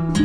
Magandang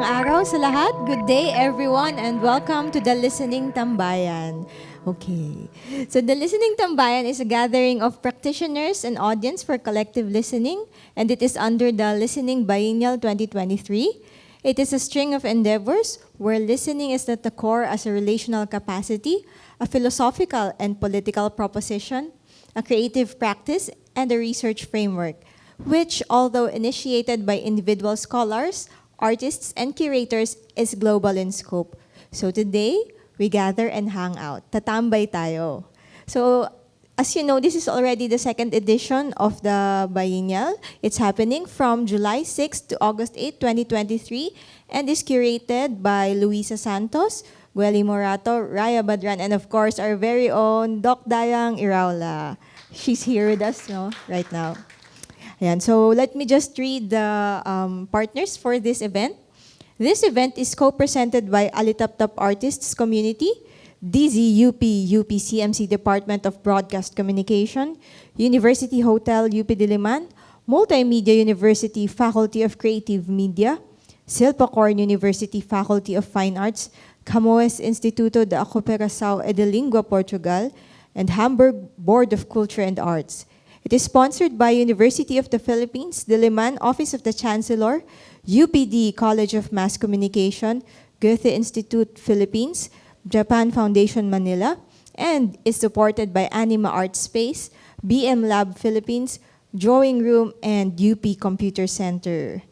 araw sa lahat. Good day everyone and welcome to the Listening Tambayan. Okay. So the Listening Tambayan is a gathering of practitioners and audience for collective listening, and it is under the Listening Biennial 2023. It is a string of endeavors where listening is at the core as a relational capacity, a philosophical and political proposition, a creative practice, and a research framework, which, although initiated by individual scholars, artists, and curators, is global in scope. So today, we gather and hang out. Tatambay tayo. So, as you know, this is already the second edition of the Biennial. It's happening from July 6 to August 8, 2023, and is curated by Luisa Santos, Gueli Morato, Raya Badran, and of course, our very own Doc Dayang Iraula. She's here with us right now. Ayan, so let me just read the partners for this event. This event is co-presented by Alitaptap Artists Community, DZUP-UP CMC Department of Broadcast Communication, University Hotel UP Diliman, Multimedia University Faculty of Creative Media, Silpakorn University Faculty of Fine Arts, Camoes Instituto de Cooperação e de Lingua, Portugal, and Hamburg Board of Culture and Arts. It is sponsored by University of the Philippines, Diliman Office of the Chancellor, UPD College of Mass Communication, Goethe Institute Philippines, Japan Foundation Manila, and is supported by Anima Art Space, BMLab Philippines, Drawing Room, and UP Computer Center.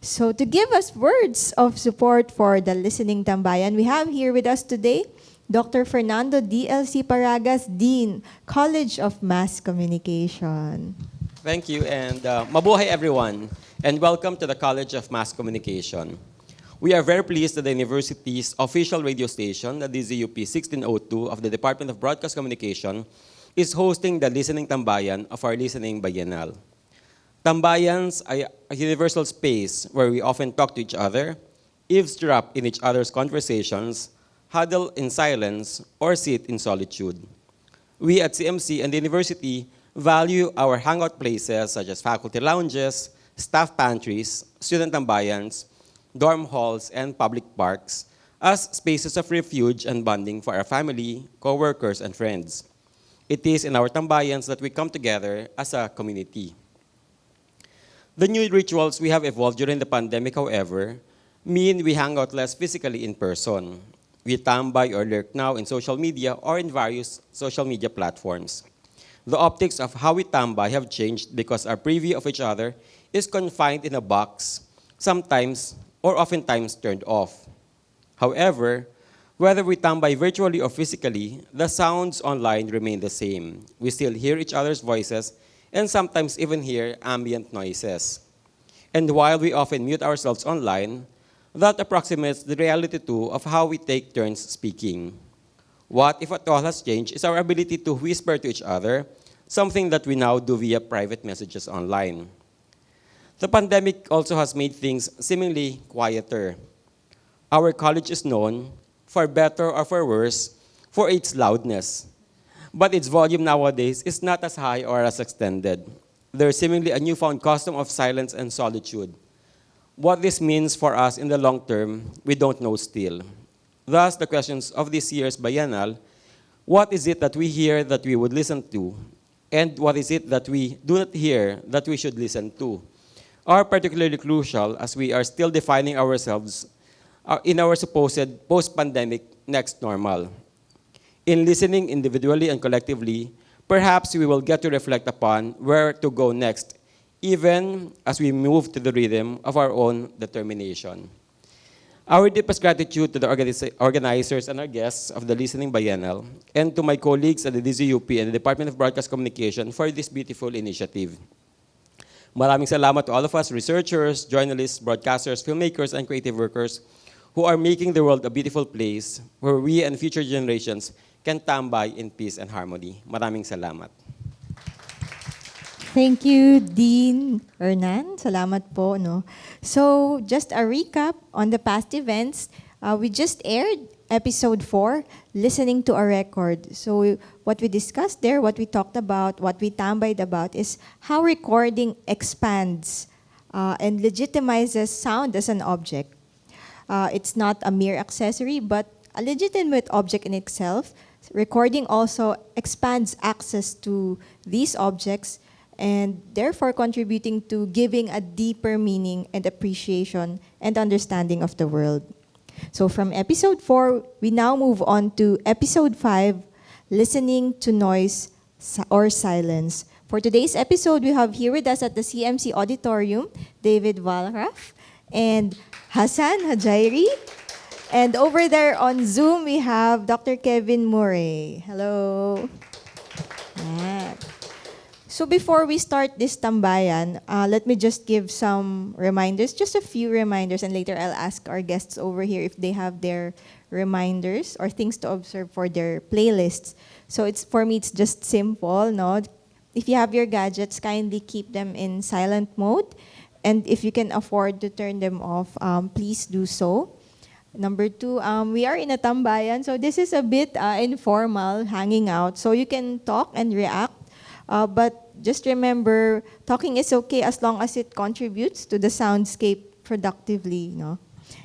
So to give us words of support for the Listening Tambayan, we have here with us today Dr. Fernando DLC Paragas, Dean, College of Mass Communication. Thank you, and mabuhay everyone, and welcome to the College of Mass Communication. We are very pleased that the university's official radio station, the DZUP 1602 of the Department of Broadcast Communication, is hosting the Listening Tambayan of our Listening Biennial. Tambayans are a universal space where we often talk to each other, eavesdrop in each other's conversations, huddle in silence, or sit in solitude. We at CMC and the university value our hangout places such as faculty lounges, staff pantries, student tambayans, dorm halls, and public parks as spaces of refuge and bonding for our family, co-workers, and friends. It is in our tambayans that we come together as a community. The new rituals we have evolved during the pandemic, however, mean we hang out less physically in person. We tambay or lurk now in social media or in various social media platforms. The optics of how we tambay have changed because our preview of each other is confined in a box, sometimes or oftentimes turned off. However, whether we tambay virtually or physically, the sounds online remain the same. We still hear each other's voices and sometimes even hear ambient noises. And while we often mute ourselves online, that approximates the reality too of how we take turns speaking. What, if at all, has changed is our ability to whisper to each other, something that we now do via private messages online. The pandemic also has made things seemingly quieter. Our college is known, for better or for worse, for its loudness. But its volume nowadays is not as high or as extended. There is seemingly a newfound custom of silence and solitude. What this means for us in the long term, we don't know still. Thus, the questions of this year's Biennial, what is it that we hear that we would listen to? And what is it that we do not hear that we should listen to? Are particularly crucial as we are still defining ourselves in our supposed post-pandemic next normal. In listening individually and collectively, perhaps we will get to reflect upon where to go next, even as we move to the rhythm of our own determination. Our deepest gratitude to the organizers and our guests of the Listening Biennial, and to my colleagues at the DZUP and the Department of Broadcast Communication for this beautiful initiative. Maraming salamat to all of us, researchers, journalists, broadcasters, filmmakers, and creative workers who are making the world a beautiful place where we and future generations can tambay in peace and harmony. Maraming salamat. Thank you, Dean Hernan. Salamat po. No? So, just a recap on the past events. We just aired episode 4, Listening to a Record. So, what we discussed there, what we talked about, what we tambayed about is how recording expands and legitimizes sound as an object. It's not a mere accessory, but a legitimate object in itself. Recording also expands access to these objects and therefore contributing to giving a deeper meaning and appreciation and understanding of the world. So from episode 4, we now move on to episode 5, Listening to Noise or Silence. For today's episode, we have here with us at the CMC Auditorium, David Wallraf and Hasan Hujairi. And over there on Zoom, we have Dr. Kevin Murray. Hello. Yeah. So before we start this tambayan, let me just give some reminders, just a few reminders, and later I'll ask our guests over here if they have their reminders or things to observe for their playlists. So for me, it's just simple, no? If you have your gadgets, kindly keep them in silent mode. And if you can afford to turn them off, please do so. Number 2, we are in a tambayan, so this is a bit informal, hanging out. So you can talk and react, but just remember, talking is okay as long as it contributes to the soundscape productively. No?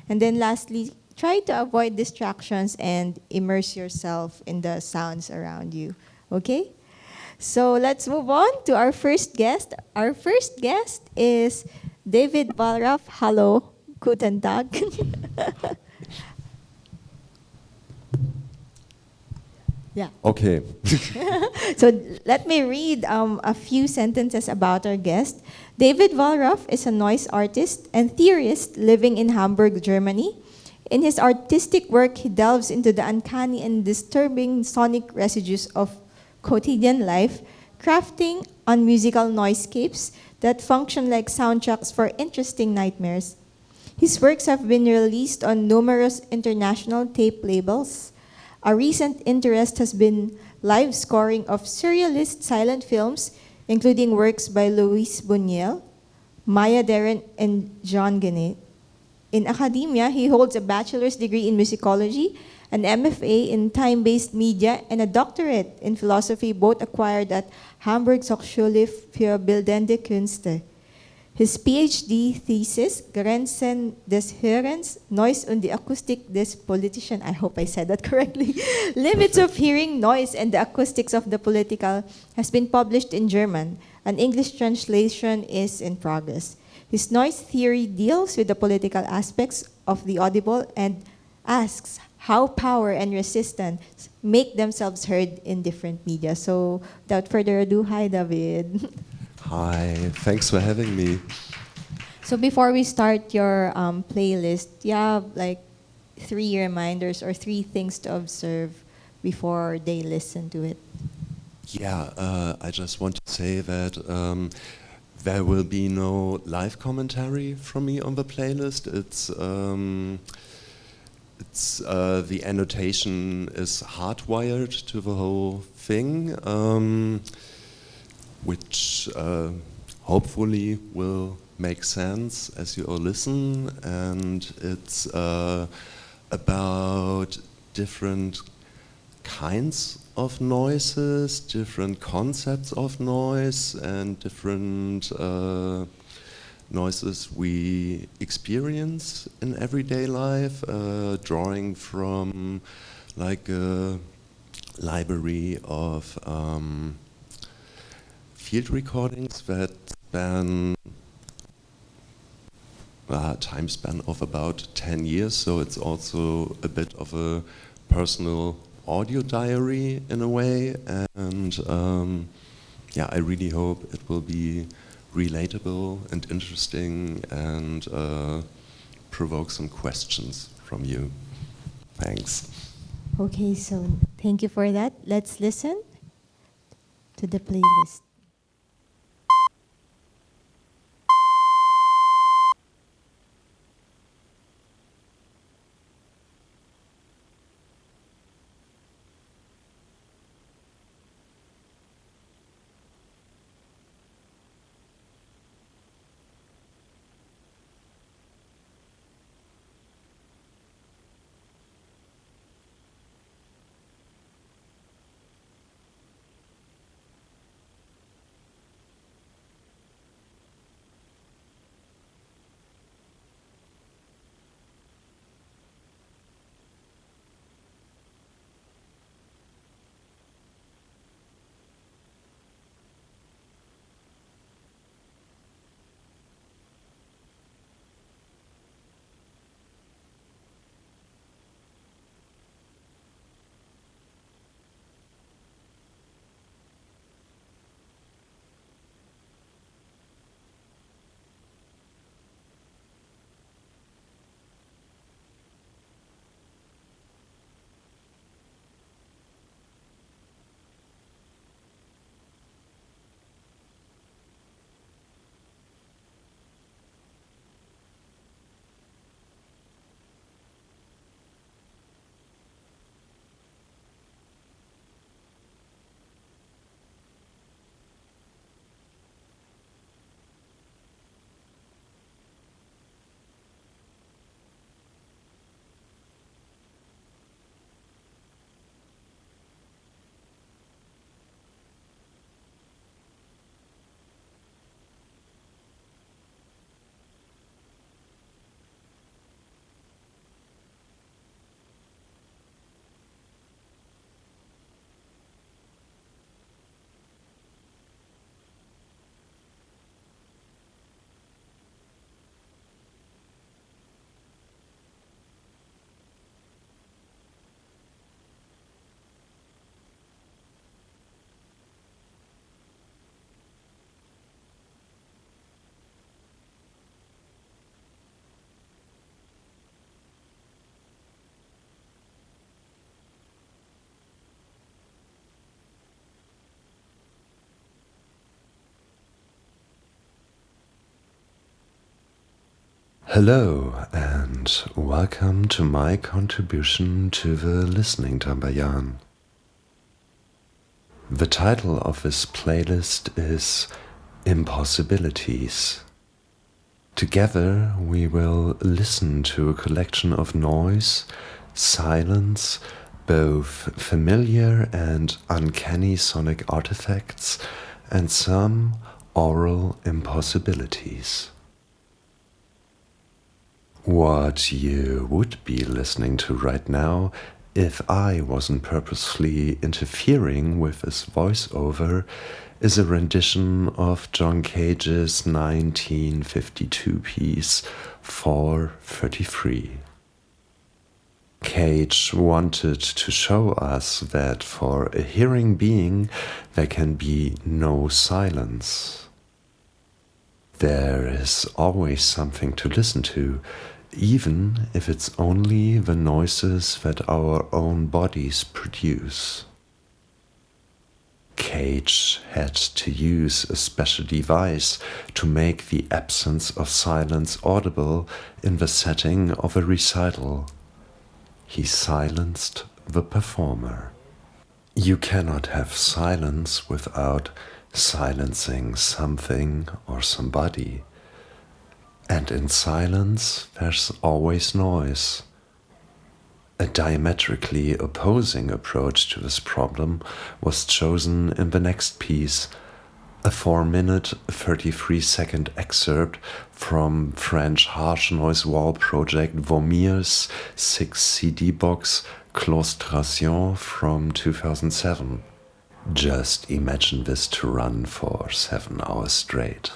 And then lastly, try to avoid distractions and immerse yourself in the sounds around you. Okay? So let's move on to our first guest. Our first guest is David Wallraf. Hello. Guten Tag. Yeah. Okay. So let me read a few sentences about our guest. David Wallraf is a noise artist and theorist living in Hamburg, Germany. In his artistic work, he delves into the uncanny and disturbing sonic residues of quotidian life, crafting on musical noiseescapes that function like soundtracks for interesting nightmares. His works have been released on numerous international tape labels. A recent interest has been live scoring of surrealist silent films, including works by Louis Buñuel, Maya Deren, and Jean Genet. In academia, he holds a bachelor's degree in musicology, an MFA in time-based media, and a doctorate in philosophy, both acquired at Hamburg's Hochschule für Bildende Künste. His PhD thesis, Grenzen des Hörens, Noise und die Akustik des Politischen, I hope I said that correctly, Limits of Hearing, Noise and the Acoustics of the Political, has been published in German. An English translation is in progress. His noise theory deals with the political aspects of the audible and asks how power and resistance make themselves heard in different media. So without further ado, hi David. Hi, thanks for having me. So before we start your playlist, you have like 3 reminders or 3 things to observe before they listen to it. Yeah, I just want to say that there will be no live commentary from me on the playlist. The annotation is hardwired to the whole thing, which hopefully will make sense as you all listen, and it's about different kinds of noises, different concepts of noise, and different noises we experience in everyday life, drawing from like a library of field recordings that span a time span of about 10 years, so it's also a bit of a personal audio diary in a way, and yeah, I really hope it will be relatable and interesting and provoke some questions from you. Thanks. Okay, so thank you for that. Let's listen to the playlist. Hello and welcome to my contribution to the Listening Tambayan. The title of this playlist is Impossibilities. Together we will listen to a collection of noise, silence, both familiar and uncanny sonic artifacts, and some aural impossibilities. What you would be listening to right now, if I wasn't purposefully interfering with this voiceover, is a rendition of John Cage's 1952 piece 433. Cage wanted to show us that for a hearing being there can be no silence. There is always something to listen to, even if it's only the noises that our own bodies produce. Cage had to use a special device to make the absence of silence audible in the setting of a recital. He silenced the performer. You cannot have silence without silencing something or somebody. And in silence, there's always noise. A diametrically opposing approach to this problem was chosen in the next piece, a 4-minute, 33-second excerpt from French harsh noise wall project Vomir's 6 CD box Claustration from 2007. Just imagine this to run for 7 hours straight.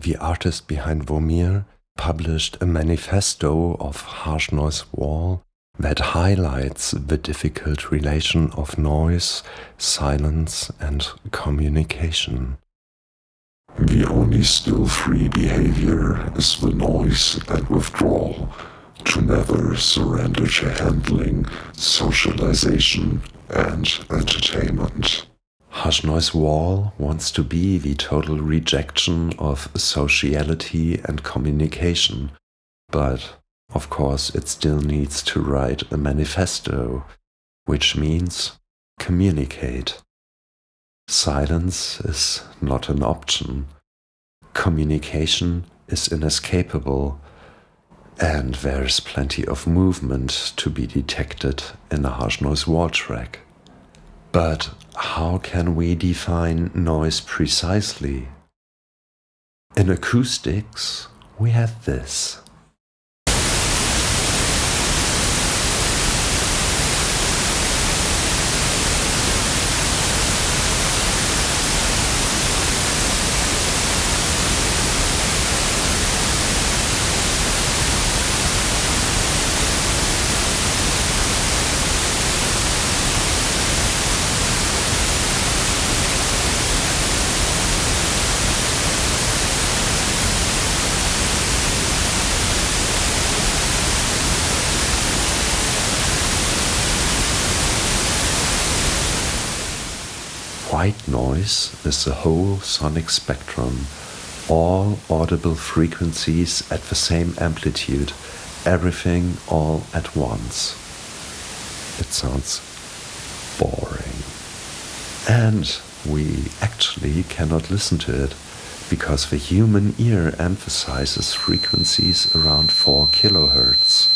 the artist behind Vomir, published a manifesto of harsh noise wall that highlights the difficult relation of noise, silence, and communication. The only still free behavior is the noise and withdrawal, to never surrender to handling, socialization, and entertainment. Harsh Noise Wall wants to be the total rejection of sociality and communication, but of course it still needs to write a manifesto, which means communicate. Silence is not an option. Communication is inescapable, and there's plenty of movement to be detected in a harsh noise wall track. But how can we define noise precisely? In acoustics, we have this. White noise is the whole sonic spectrum, all audible frequencies at the same amplitude, everything all at once. It sounds boring. And we actually cannot listen to it, because the human ear emphasizes frequencies around 4 kilohertz.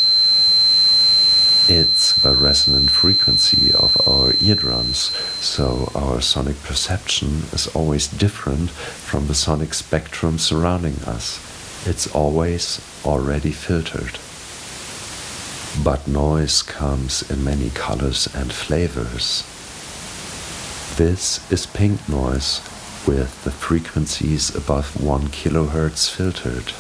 It's the resonant frequency of our eardrums, so our sonic perception is always different from the sonic spectrum surrounding us. It's always already filtered. But noise comes in many colors and flavors. This is pink noise, with the frequencies above 1 kilohertz filtered.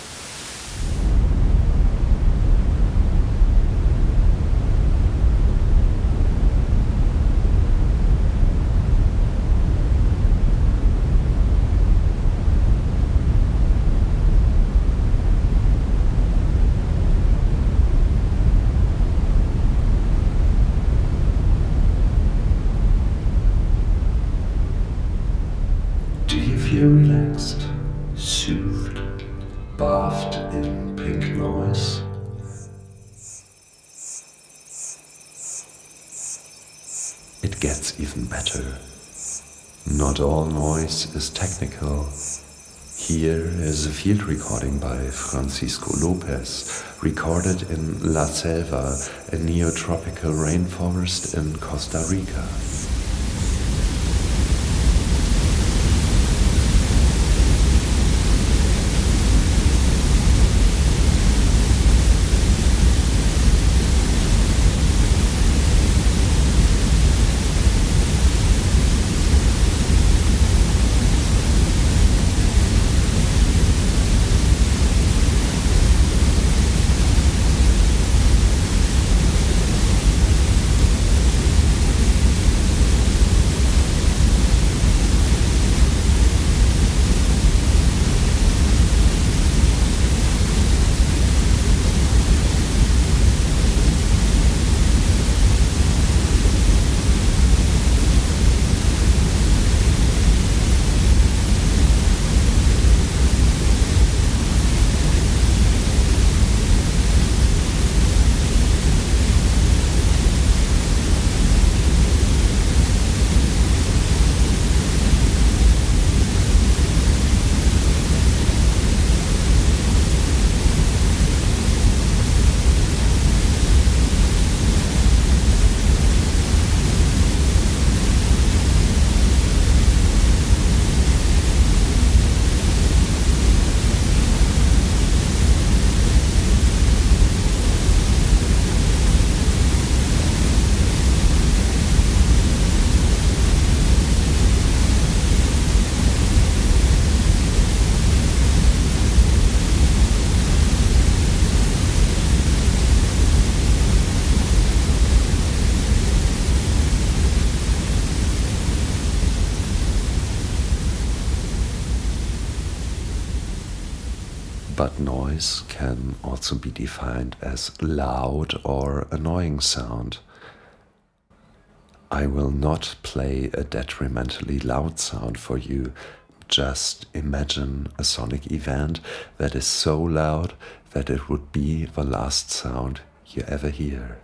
Relaxed, soothed, bathed in pink noise. It gets even better. Not all noise is technical. Here is a field recording by Francisco Lopez, recorded in La Selva, a neotropical rainforest in Costa Rica. But noise can also be defined as loud or annoying sound. I will not play a detrimentally loud sound for you. Just imagine a sonic event that is so loud that it would be the last sound you ever hear.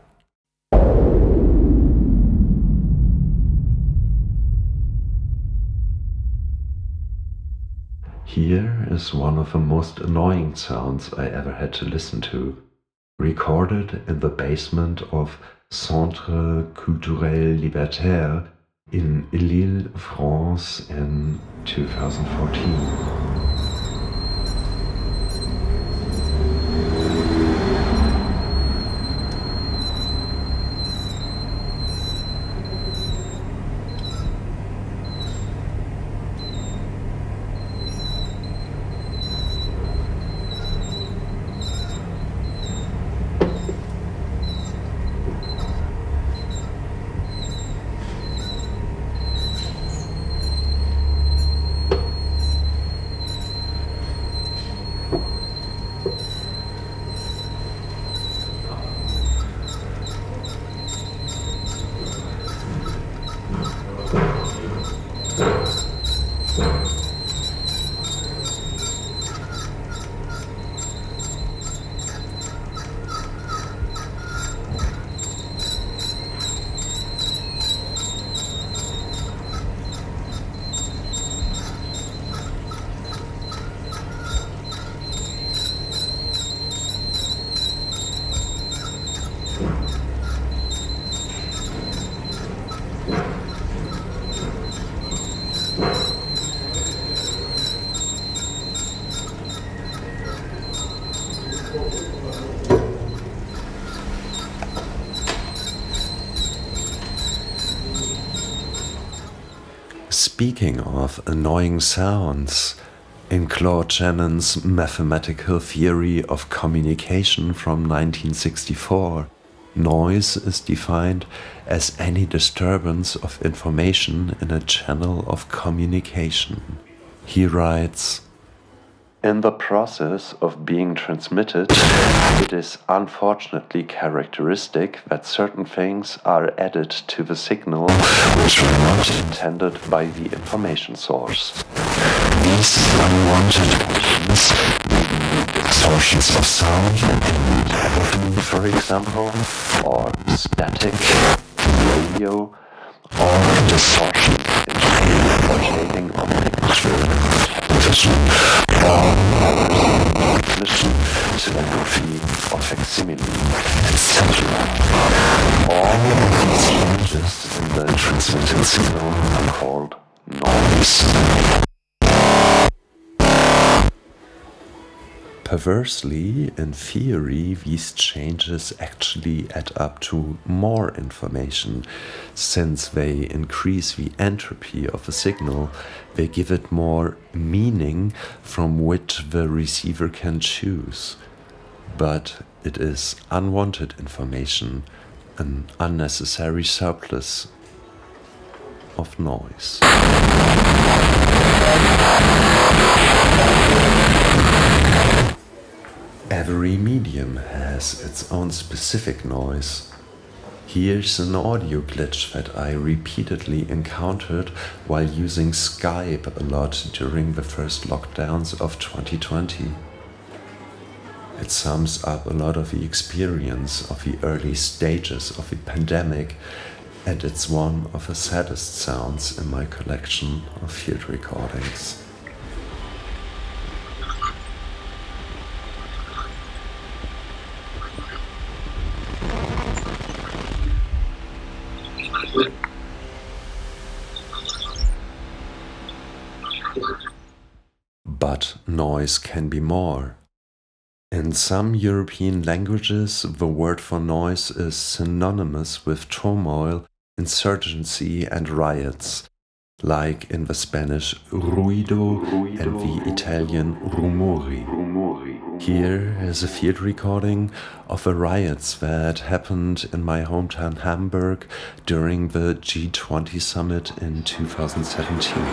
Here is one of the most annoying sounds I ever had to listen to, recorded in the basement of Centre Culturel Libertaire in Lille, France in 2014. Speaking of annoying sounds, in Claude Shannon's mathematical theory of communication from 1964, noise is defined as any disturbance of information in a channel of communication. He writes, "In the process of being transmitted, it is unfortunately characteristic that certain things are added to the signal which were not intended by the information source. These unwanted things may be distortions of sound in telephone, for example, or static in radio, or distortion in shading of picture, television, or transmission, telegraphy, or facsimile, etc. All of these changes in the transmitted signal are called noise." Perversely, in theory, these changes actually add up to more information. Since they increase the entropy of a signal, they give it more meaning from which the receiver can choose. But it is unwanted information, an unnecessary surplus of noise. Every medium has its own specific noise. Here's an audio glitch that I repeatedly encountered while using Skype a lot during the first lockdowns of 2020. It sums up a lot of the experience of the early stages of the pandemic, and it's one of the saddest sounds in my collection of field recordings. But noise can be more. In some European languages, the word for noise is synonymous with turmoil, insurgency, and riots. like in the Spanish ruido and the Italian rumori. Here is a field recording of the riots that happened in my hometown Hamburg during the G20 summit in 2017.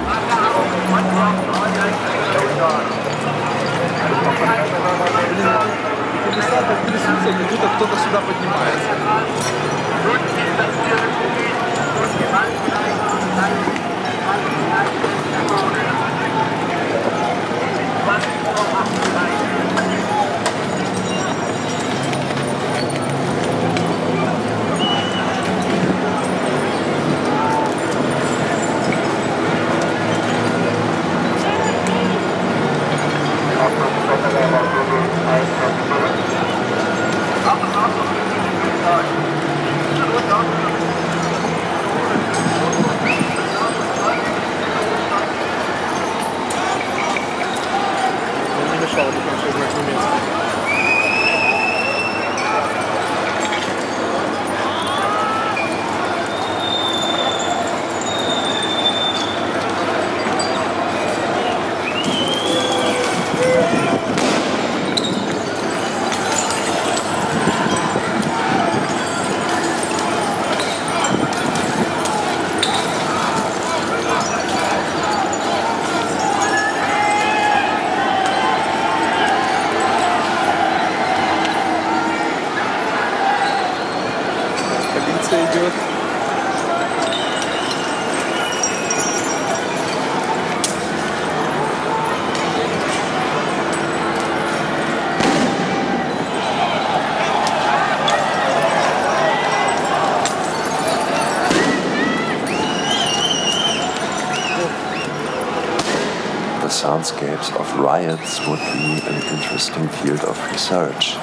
Soundscapes of riots would be an interesting field of research.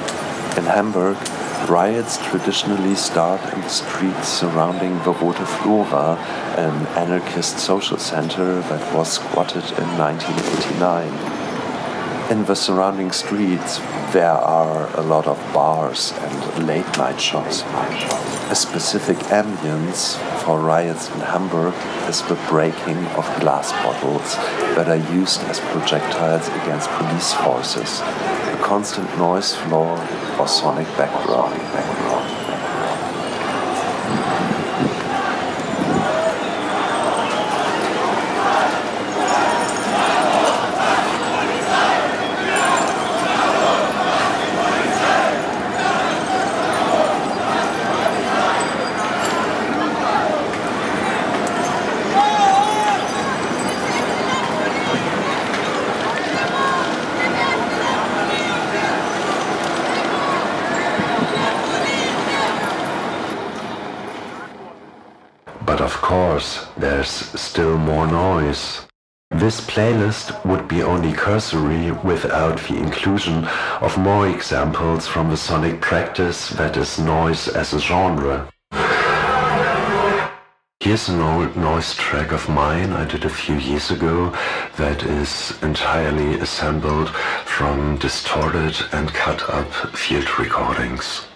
In Hamburg, riots traditionally start in the streets surrounding the Rote Flora, an anarchist social center that was squatted in 1989. In the surrounding streets, there are a lot of bars and late-night shops. A specific ambience for riots in Hamburg is the breaking of glass bottles that are used as projectiles against police forces, a constant noise floor or sonic background. But of course, there's still more noise. This playlist would be only cursory without the inclusion of more examples from the sonic practice that is noise as a genre. Here's an old noise track of mine I did a few years ago that is entirely assembled from distorted and cut up field recordings.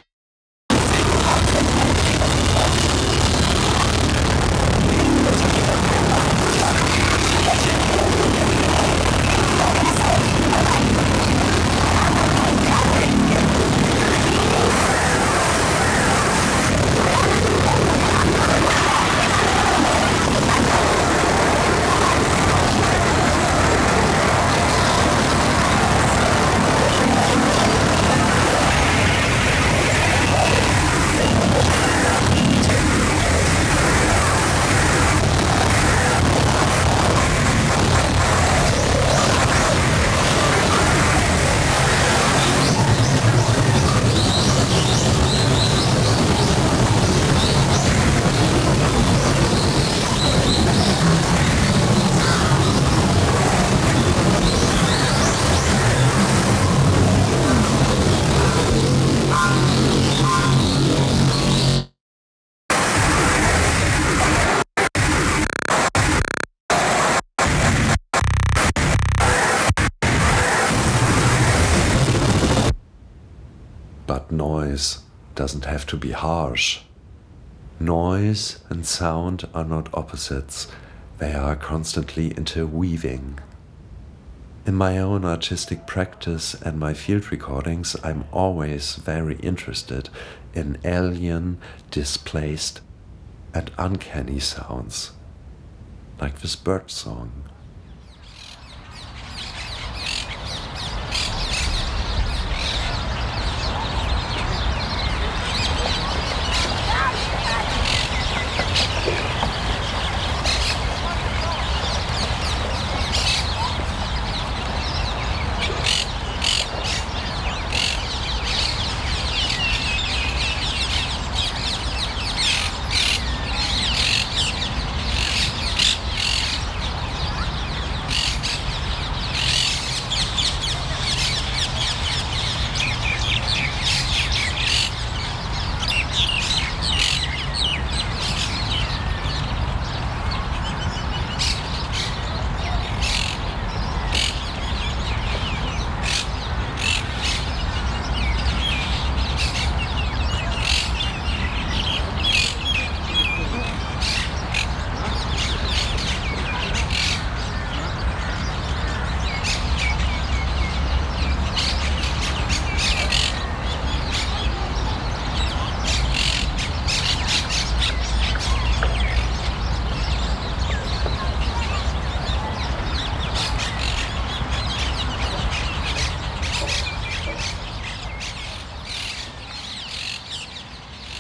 But noise doesn't have to be harsh. Noise and sound are not opposites. They are constantly interweaving. In my own artistic practice and my field recordings, I'm always very interested in alien, displaced, and uncanny sounds, like this bird song.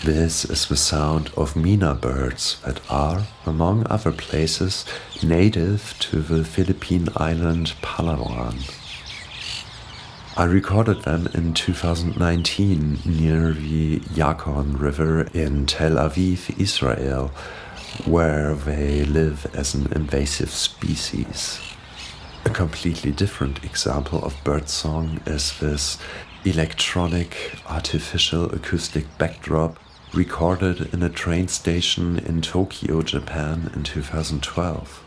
This is the sound of mina birds that are, among other places, native to the Philippine island Palawan. I recorded them in 2019 near the Yukon River in Tel Aviv, Israel, where they live as an invasive species. A completely different example of birdsong is this electronic artificial acoustic backdrop recorded in a train station in Tokyo, Japan in 2012.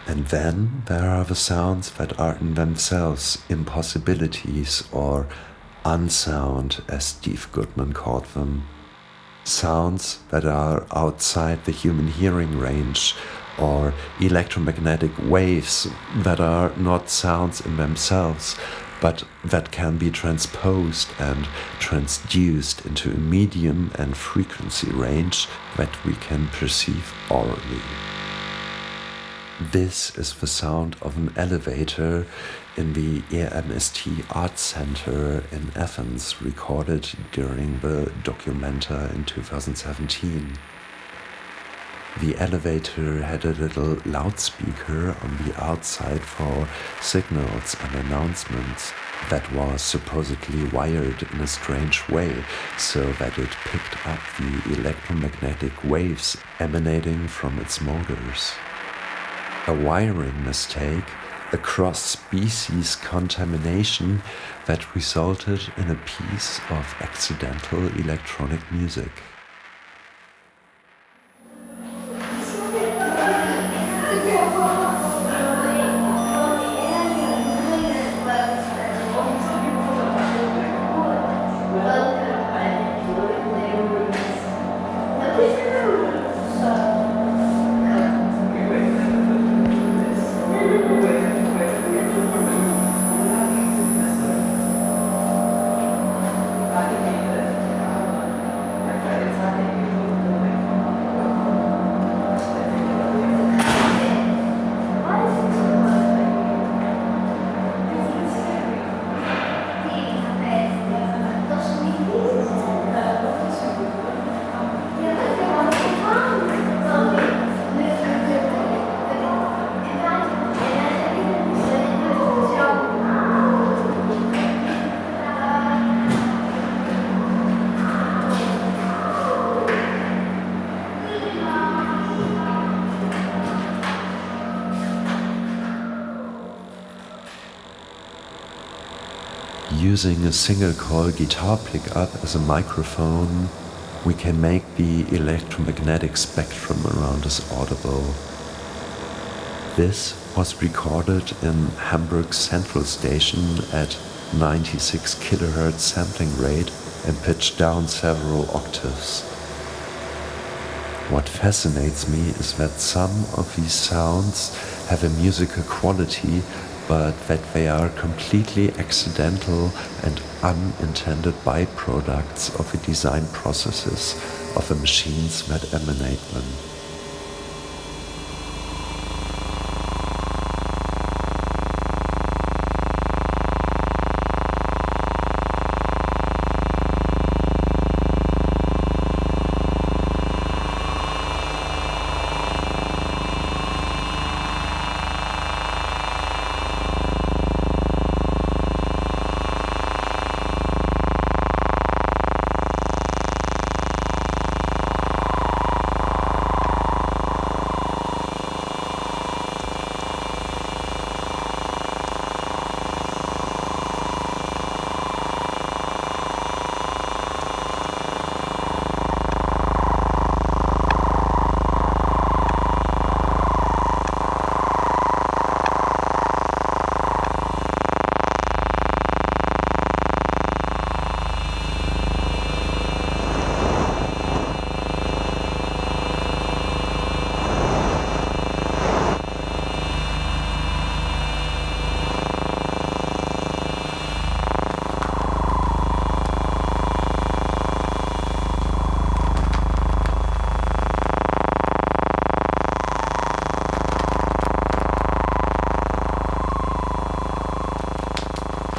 And then there are the sounds that are in themselves impossibilities or unsound, as Steve Goodman called them. Sounds that are outside the human hearing range, or electromagnetic waves that are not sounds in themselves, but that can be transposed and transduced into a medium and frequency range that we can perceive orally. This is the sound of an elevator in the EMST Art Center in Athens, recorded during the Documenta in 2017. The elevator had a little loudspeaker on the outside for signals and announcements that was supposedly wired in a strange way so that it picked up the electromagnetic waves emanating from its motors. A wiring mistake, a cross-species contamination that resulted in a piece of accidental electronic music. Using a single coil guitar pickup as a microphone, we can make the electromagnetic spectrum around us audible. This was recorded in Hamburg's Central Station at 96 kHz sampling rate and pitched down several octaves. What fascinates me is that some of these sounds have a musical quality, but that they are completely accidental and unintended byproducts of the design processes of the machines that emanate them.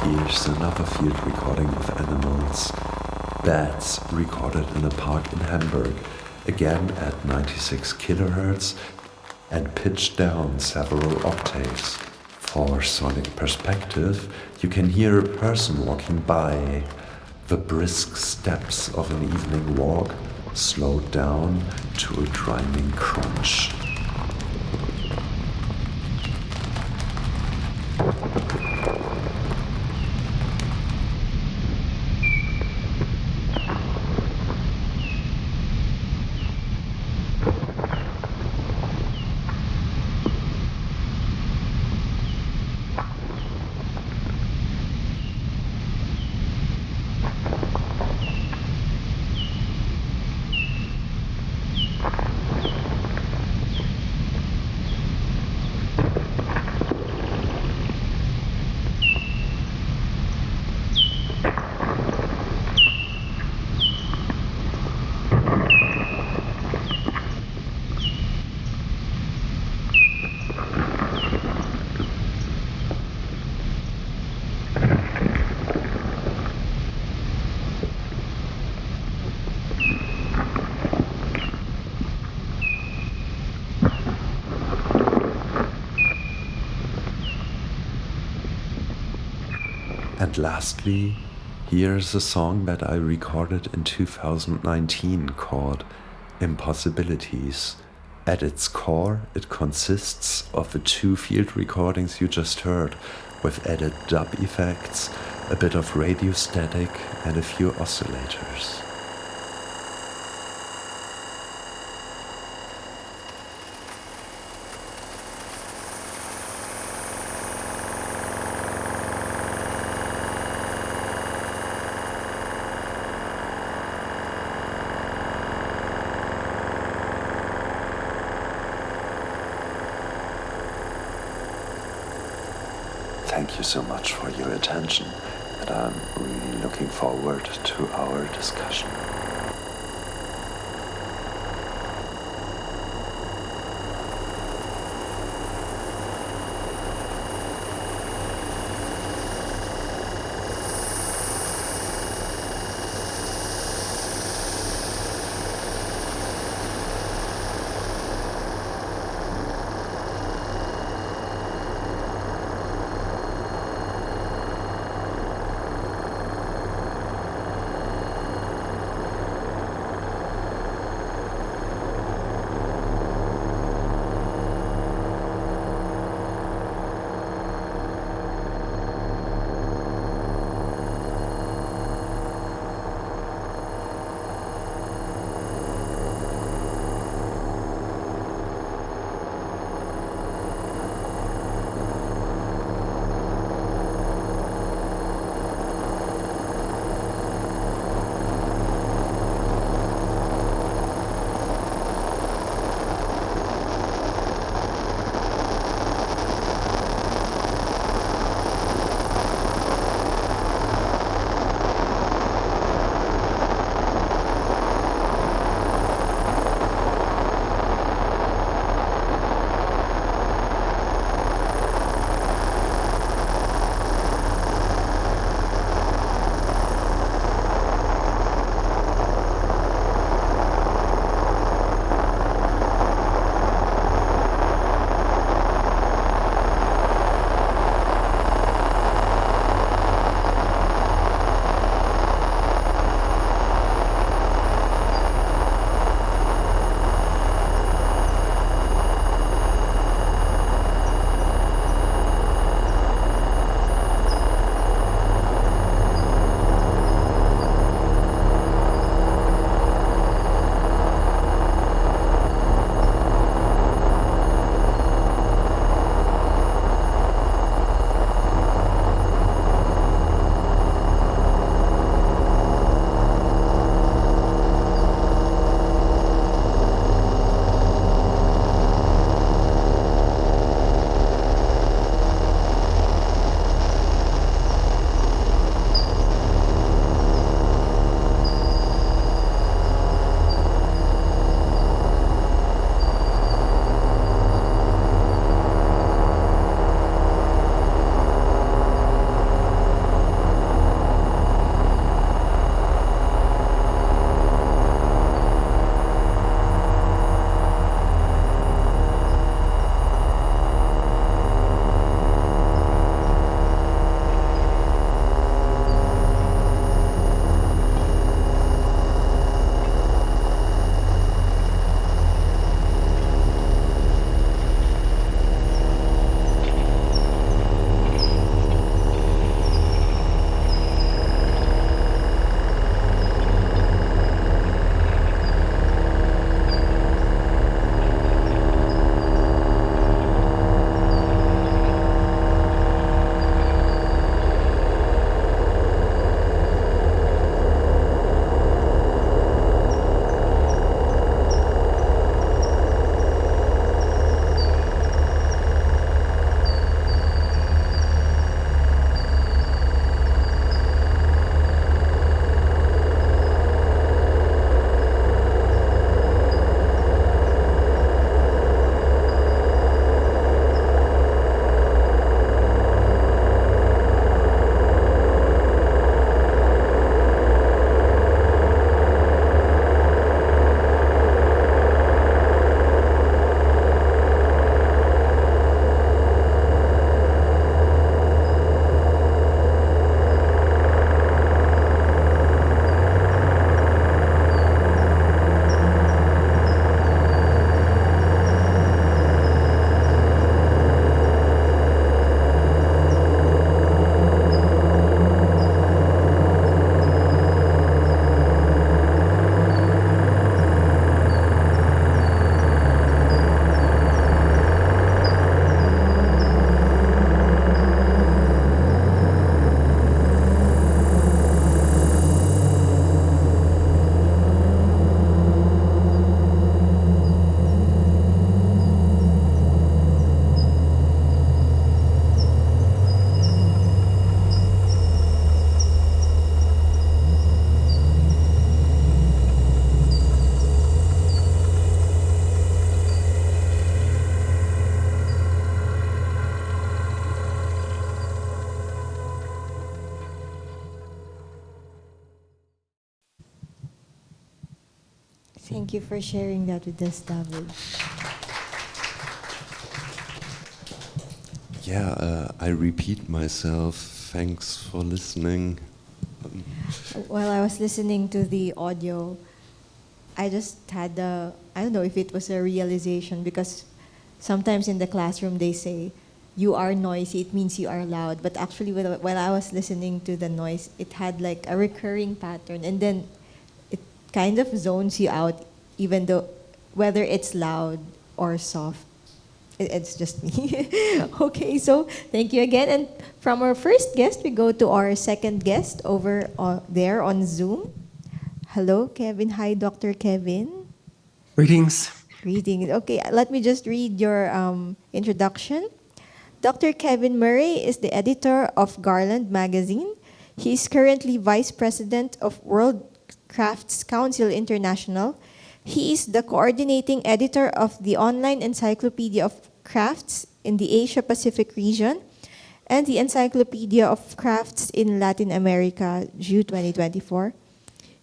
Here's another field recording of animals. Bats recorded in a park in Hamburg, again at 96 kHz and pitched down several octaves. For sonic perspective, you can hear a person walking by. The brisk steps of an evening walk slowed down to a grinding crunch. And lastly, here's a song that I recorded in 2019 called Impossibilities. At its core, it consists of the 2 field recordings you just heard, with added dub effects, a bit of radio static, and a few oscillators. Thank you so much for your attention, and I'm really looking forward to our discussion. Thank you for sharing that with us, David. Yeah, I repeat myself. Thanks for listening. While I was listening to the audio, I just had I don't know if it was a realization, because sometimes in the classroom they say, you are noisy, it means you are loud. But actually, while I was listening to the noise, it had like a recurring pattern. And then it kind of zones you out, even though whether it's loud or soft. It's just me. Okay, so thank you again. And from our first guest, we go to our second guest over there on Zoom. Hello, Kevin. Hi, Dr. Kevin. Greetings. Greetings. Okay, let me just read your introduction. Dr. Kevin Murray is the editor of Garland magazine. He is currently vice president of World Crafts Council International. He is the coordinating editor of the online Encyclopedia of Crafts in the Asia-Pacific region and the Encyclopedia of Crafts in Latin America, June 2024.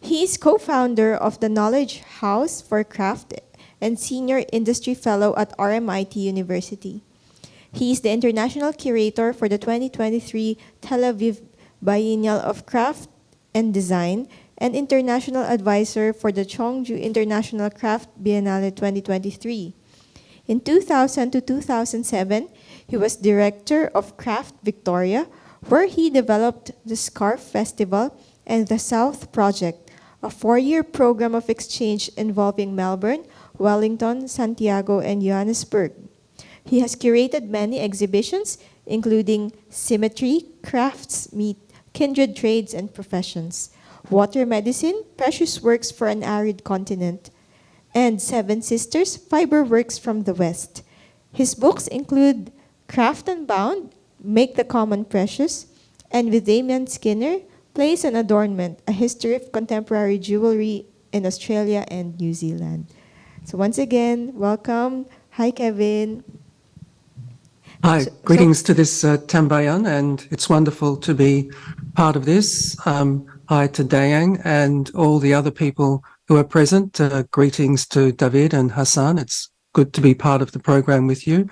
He is co-founder of the Knowledge House for Craft and senior industry fellow at RMIT University. He is the international curator for the 2023 Tel Aviv Biennial of Craft and Design and international advisor for the Cheongju International Craft Biennale 2023. In 2000 to 2007, he was director of Craft Victoria, where he developed the Scarf Festival and the South Project, a 4-year program of exchange involving Melbourne, Wellington, Santiago, and Johannesburg. He has curated many exhibitions, including Symmetry, Crafts Meet, Kindred Trades and Professions, Water Medicine, Precious Works for an Arid Continent, and Seven Sisters, Fiber Works from the West. His books include Craft Unbound, Make the Common Precious, and with Damian Skinner, Place and Adornment, A History of Contemporary Jewelry in Australia and New Zealand. So once again, welcome. Hi, Kevin. Hi, greetings to this Tambayan, and it's wonderful to be part of this. Hi to Dayang and all the other people who are present. Greetings to David and Hasan. It's good to be part of the program with you.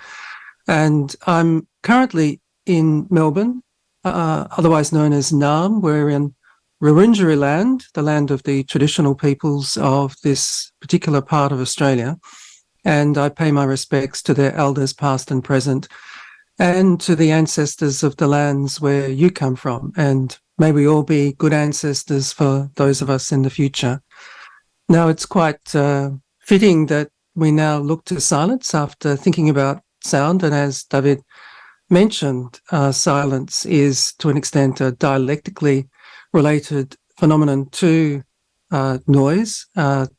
And I'm currently in Melbourne, otherwise known as Naarm. We're in Wurundjeri land, the land of the traditional peoples of this particular part of Australia. And I pay my respects to their elders, past and present, and to the ancestors of the lands where you come from. And may we all be good ancestors for those of us in the future. Now, it's quite fitting that we now look to silence after thinking about sound. And as David mentioned, silence is to an extent a dialectically related phenomenon to noise.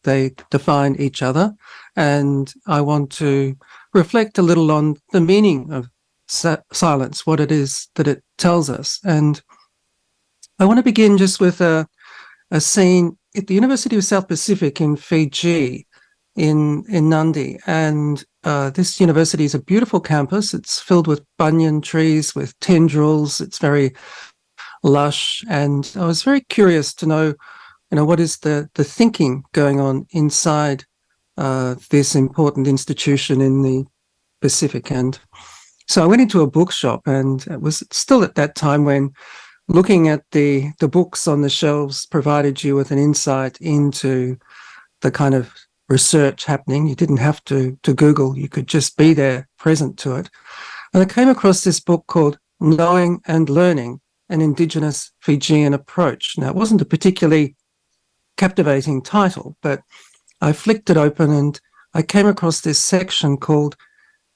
They define each other. And I want to reflect a little on the meaning of silence, what it is that it tells us. And I want to begin just with a scene at the University of South Pacific in Fiji, in Nadi. And this university is a beautiful campus. It's filled with banyan trees, with tendrils. It's very lush. And I was very curious to know, what is the thinking going on inside this important institution in the Pacific. And so I went into a bookshop, and it was still at that time when looking at the books on the shelves provided you with an insight into the kind of research happening. You didn't have to Google, you could just be there present to it. And I came across this book called Knowing and Learning, an Indigenous Fijian Approach. Now, it wasn't a particularly captivating title, but I flicked it open and I came across this section called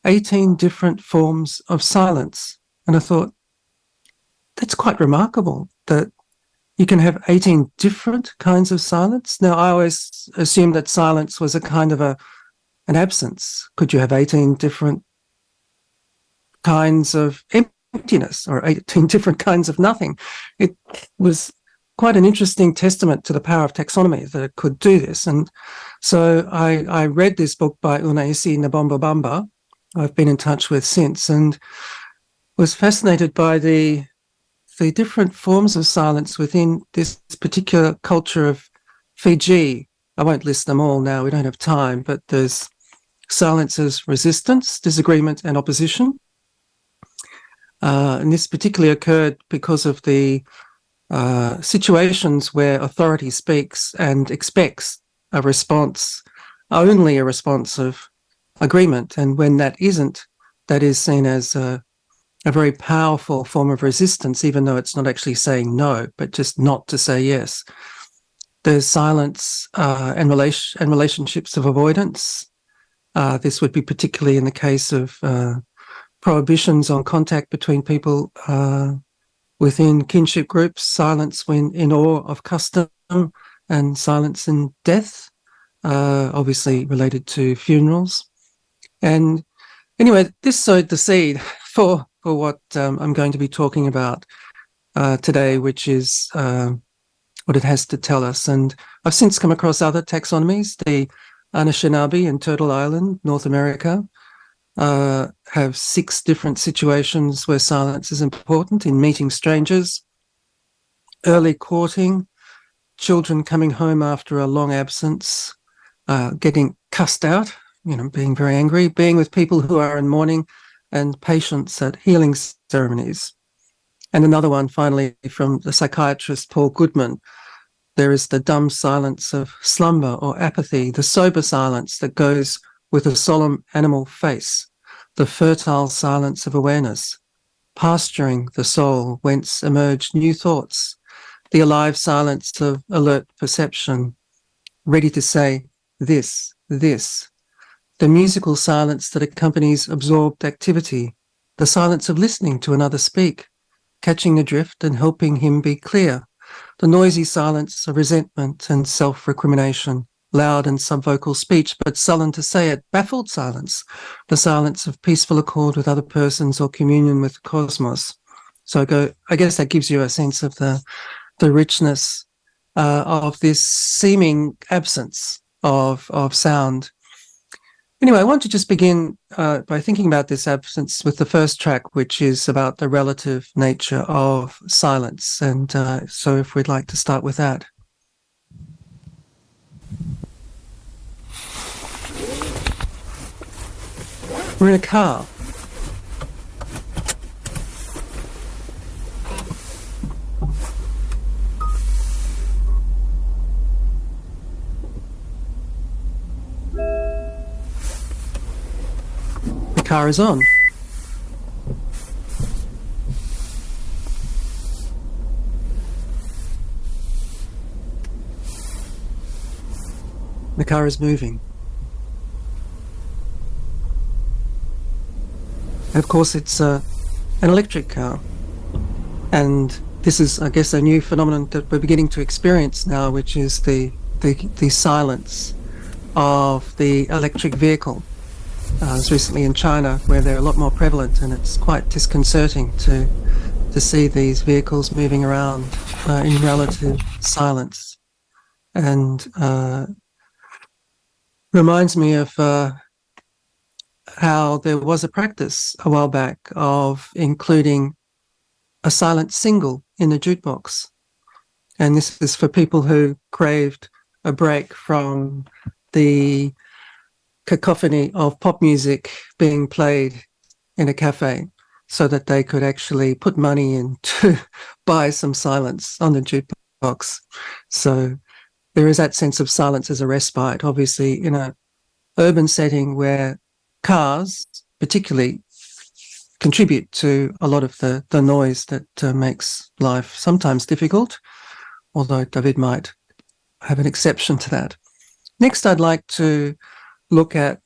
18 Different Forms of Silence. And I thought, that's quite remarkable that you can have 18 different kinds of silence. Now, I always assumed that silence was a kind of an absence. Could you have 18 different kinds of emptiness or 18 different kinds of nothing? It was quite an interesting testament to the power of taxonomy that it could do this. And so I read this book by Unaisi Nabombabamba, I've been in touch with since, and was fascinated by the different forms of silence within this particular culture of Fiji. I won't list them all now, we don't have time, but there's silence as resistance, disagreement, and opposition. And this particularly occurred because of the situations where authority speaks and expects a response, only a response of agreement. And when that isn't, that is seen as a very powerful form of resistance, even though it's not actually saying no, but just not to say yes. There's silence and relationships of avoidance. This would be particularly in the case of prohibitions on contact between people within kinship groups, silence when in awe of custom, and silence in death, obviously related to funerals. And anyway, this sowed the seed for what I'm going to be talking about today, which is what it has to tell us. And I've since come across other taxonomies. The Anishinaabe in Turtle Island, North America, have 6 different situations where silence is important: in meeting strangers, early courting, children coming home after a long absence, getting cussed out, being very angry, being with people who are in mourning, and patience at healing ceremonies. And another one, finally, from the psychiatrist Paul Goodman. There is the dumb silence of slumber or apathy, the sober silence that goes with a solemn animal face, the fertile silence of awareness, pasturing the soul whence emerge new thoughts, the alive silence of alert perception, ready to say this, the musical silence that accompanies absorbed activity, the silence of listening to another speak, catching the drift and helping him be clear, the noisy silence of resentment and self-recrimination, loud and subvocal speech, but sullen to say it, baffled silence, the silence of peaceful accord with other persons or communion with the cosmos. So I guess that gives you a sense of the richness of this seeming absence of sound. Anyway, I want to just begin by thinking about this absence with the first track, which is about the relative nature of silence. And so if we'd like to start with that. We're in a car. The car is on. The car is moving. And of course, it's an electric car. And this is, I guess, a new phenomenon that we're beginning to experience now, which is the silence of the electric vehicle. I was recently in China, where they're a lot more prevalent, and it's quite disconcerting to see these vehicles moving around in relative silence. And reminds me of how there was a practice a while back of including a silent single in the jukebox. And this is for people who craved a break from the cacophony of pop music being played in a cafe, so that they could actually put money in to buy some silence on the jukebox. So there is that sense of silence as a respite, obviously in an urban setting where cars particularly contribute to a lot of the noise that makes life sometimes difficult, although David might have an exception to that. Next, I'd like to look at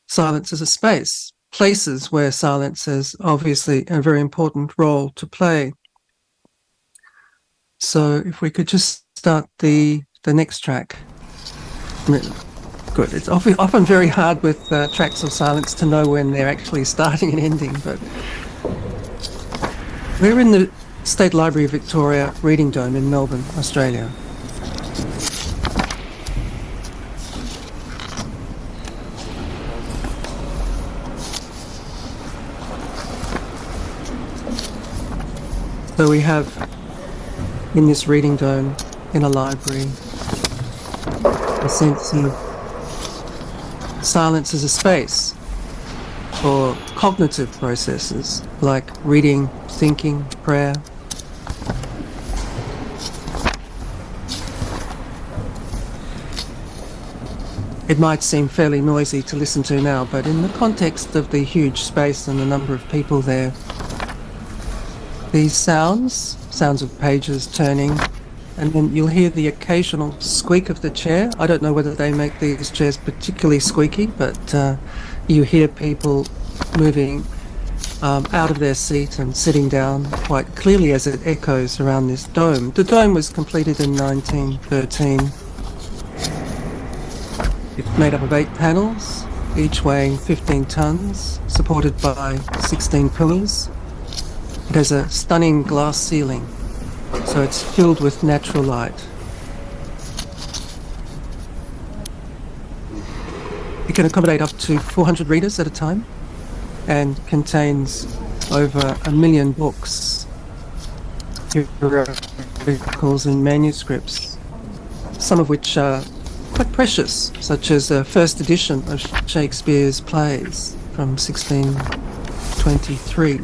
silence as a space, places where silence has obviously a very important role to play. So if we could just start the next track. Good. It's often very hard with tracks of silence to know when they're actually starting and ending, but we're in the State Library of Victoria Reading Dome in Melbourne, Australia. So we have in this reading dome in a library a sense of silence as a space for cognitive processes like reading, thinking, prayer. It might seem fairly noisy to listen to now, but in the context of the huge space and the number of people there, these sounds of pages turning, and then you'll hear the occasional squeak of the chair. I don't know whether they make these chairs particularly squeaky, but you hear people moving out of their seat and sitting down quite clearly as it echoes around this dome. The dome was completed in 1913. It's made up of 8 panels, each weighing 15 tons, supported by 16 pillars. It has a stunning glass ceiling, so it's filled with natural light. It can accommodate up to 400 readers at a time and contains over 1 million books, articles and manuscripts, some of which are quite precious, such as a first edition of Shakespeare's plays from 1623.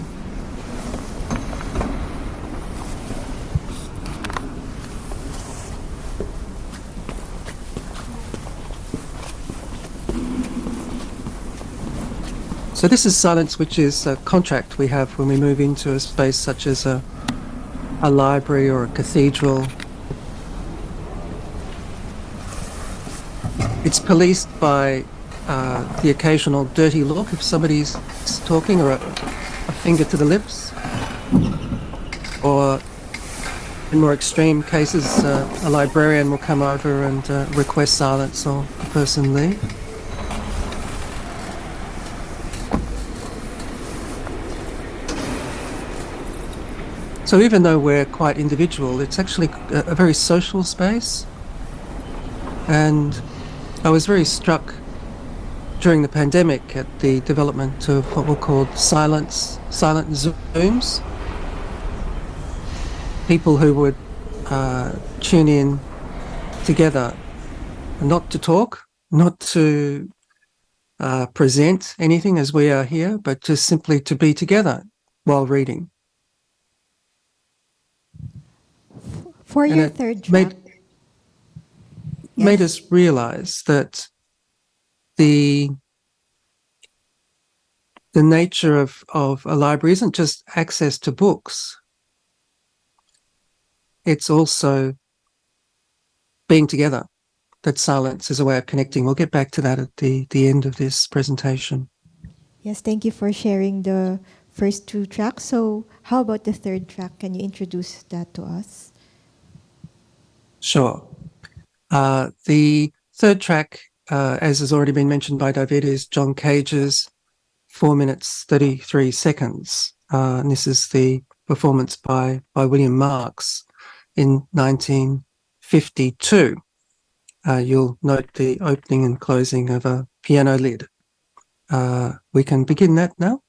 So this is silence, which is a contract we have when we move into a space such as a library or a cathedral. It's policed by the occasional dirty look if somebody's talking, or a finger to the lips, or in more extreme cases, a librarian will come over and request silence or the person leave. So even though we're quite individual, it's actually a very social space. And I was very struck during the pandemic at the development of what were called silent Zooms. People who would tune in together, not to talk, not to present anything as we are here, but just simply to be together while reading. For And your it third track. made us realize that the nature of a library isn't just access to books. It's also being together. That silence is a way of connecting. We'll get back to that at the end of this presentation. Yes, thank you for sharing the first 2 tracks. So how about the third track? Can you introduce that to us? Sure. The third track, as has already been mentioned by David, is John Cage's 4 minutes 33 seconds. And this is the performance by William Marks in 1952. You'll note the opening and closing of a piano lid. We can begin that now.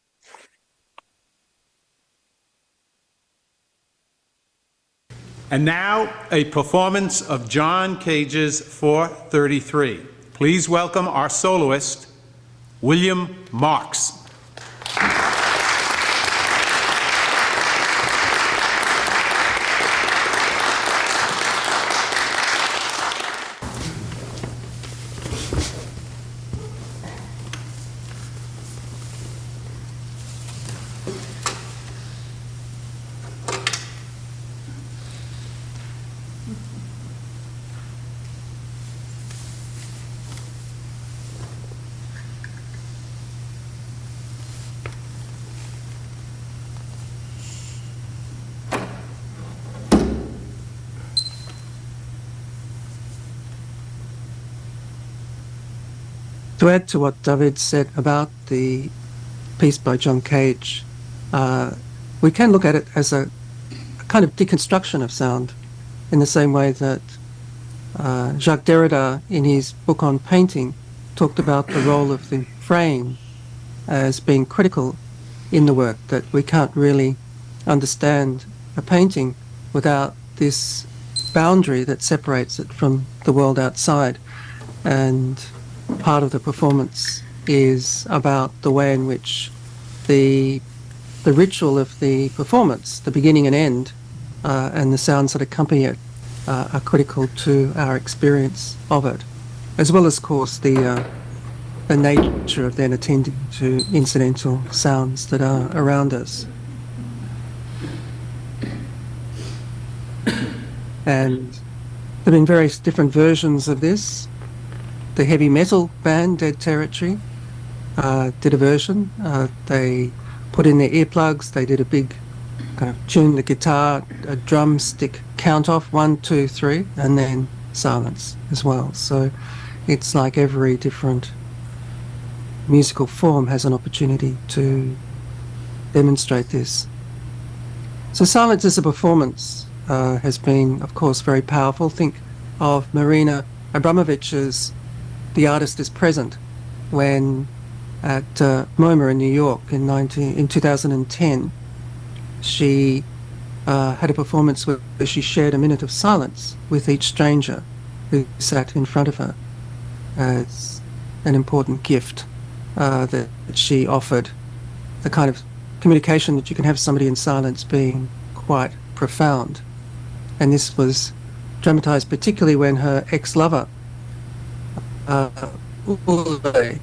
And now, a performance of John Cage's 433. Please welcome our soloist, William Marks. To add to what David said about the piece by John Cage, we can look at it as a kind of deconstruction of sound, in the same way that Jacques Derrida, in his book on painting, talked about the role of the frame as being critical in the work, that we can't really understand a painting without this boundary that separates it from the world outside. And part of the performance is about the way in which the ritual of the performance, the beginning and end, and the sounds that accompany it are critical to our experience of it, as well as, of course, the nature of then attending to incidental sounds that are around us. And there have been various different versions of this. The heavy metal band, Dead Territory, did a version. They put in their earplugs, they did a big kind of tune the guitar, a drumstick count off, 1, 2, 3, and then silence as well. So it's like every different musical form has an opportunity to demonstrate this. So silence as a performance has been, of course, very powerful. Think of Marina Abramovich's The Artist is Present, when at MoMA in New York in 2010, she had a performance where she shared a minute of silence with each stranger who sat in front of her as an important gift that she offered, the kind of communication that you can have somebody in silence being quite profound. And this was dramatized particularly when her ex-lover, Ulve,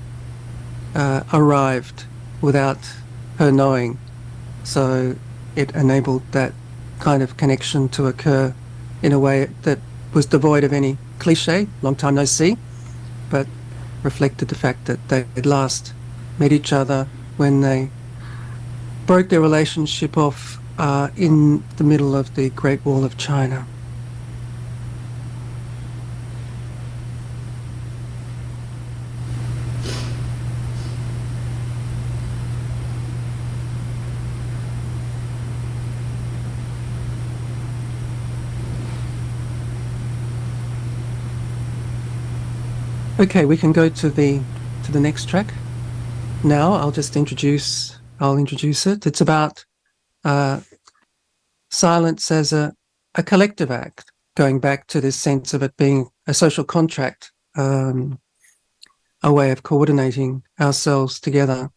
arrived without her knowing. So it enabled that kind of connection to occur in a way that was devoid of any cliche, long time no see, but reflected the fact that they had last met each other when they broke their relationship off in the middle of the Great Wall of China. Okay, we can go to the next track. Now I'll introduce it. It's about silence as a collective act, going back to this sense of it being a social contract, a way of coordinating ourselves together.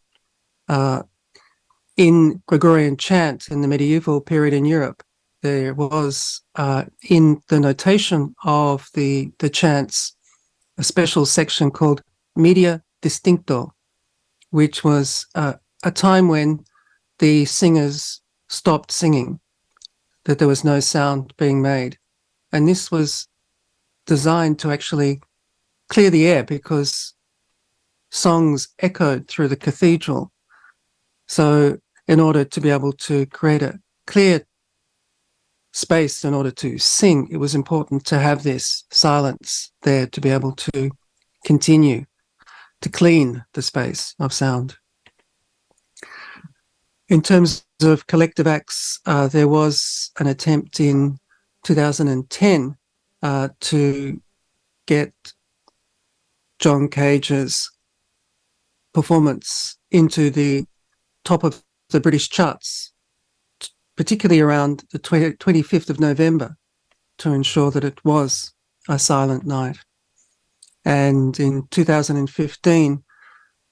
In Gregorian chant in the medieval period in Europe, there was in the notation of the chants a special section called Media Distincto, which was a time when the singers stopped singing, that there was no sound being made. And this was designed to actually clear the air because songs echoed through the cathedral. So in order to be able to create a clear space in order to sing, it was important to have this silence there to be able to continue to clean the space of sound. In terms of collective acts, there was an attempt in 2010 to get John Cage's performance into the top of the British charts, particularly around the 25th of November, to ensure that it was a silent night. And in 2015,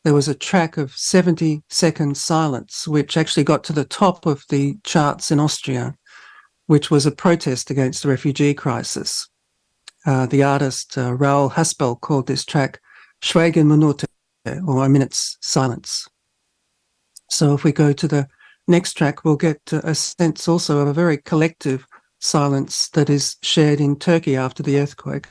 there was a track of 70-second silence, which actually got to the top of the charts in Austria, which was a protest against the refugee crisis. The artist Raoul Haspel called this track Schweigen Minute, or a minute's silence. So if we go to the next track, we'll get a sense also of a very collective silence that is shared in Turkey after the earthquake.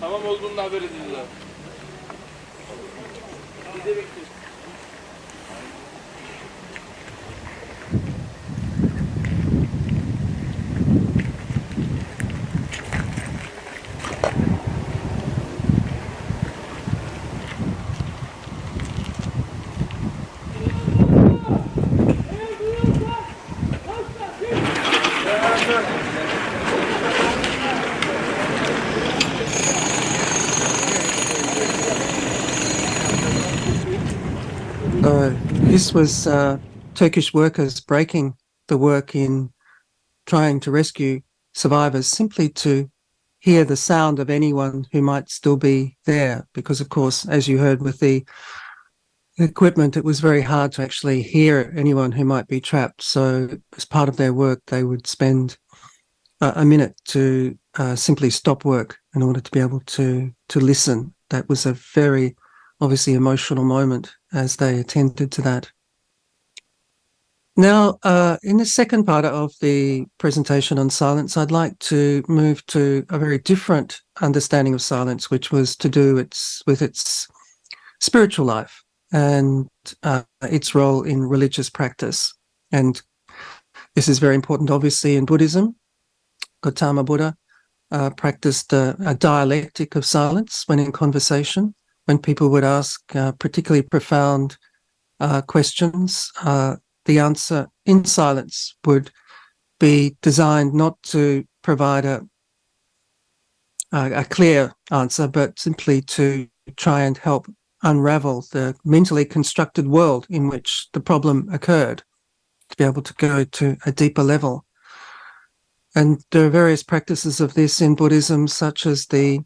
Tamam olduğunda haber edildiler. Bir de bekliyoruz. This was Turkish workers breaking the work in trying to rescue survivors simply to hear the sound of anyone who might still be there, because, of course, as you heard with the equipment, it was very hard to actually hear anyone who might be trapped. So as part of their work, they would spend a minute to simply stop work in order to be able to listen. That was a very obviously emotional moment as they attended to that. Now, in the second part of the presentation on silence, I'd like to move to a very different understanding of silence, which was to do with its spiritual life and its role in religious practice. And this is very important, obviously, in Buddhism. Gautama Buddha practiced a dialectic of silence when in conversation. When people would ask particularly profound questions, the answer in silence would be designed not to provide a clear answer, but simply to try and help unravel the mentally constructed world in which the problem occurred, to be able to go to a deeper level. And there are various practices of this in Buddhism, such as the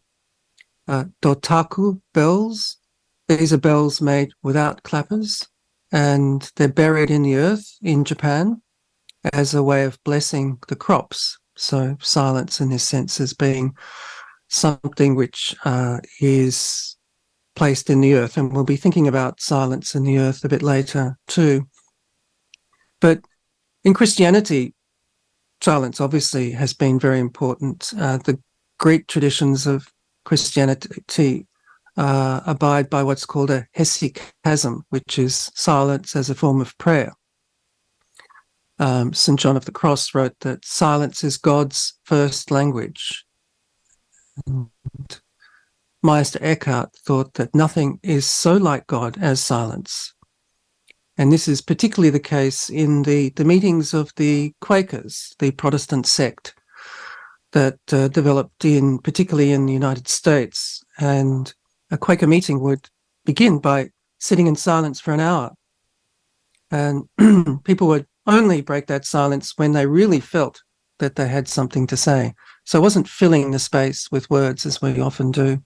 dotaku bells. These are bells made without clappers, and they're buried in the earth in Japan as a way of blessing the crops. So silence in this sense as being something which is placed in the earth, and we'll be thinking about silence in the earth a bit later too. But in Christianity, silence obviously has been very important. The Greek traditions of Christianity abide by what's called a hesychasm, which is silence as a form of prayer. St. John of the Cross wrote that silence is God's first language. And Meister Eckhart thought that nothing is so like God as silence. And this is particularly the case in the meetings of the Quakers, the Protestant sect that developed particularly in the United States. And a Quaker meeting would begin by sitting in silence for an hour. And people would only break that silence when they really felt that they had something to say. So it wasn't filling the space with words as we often do.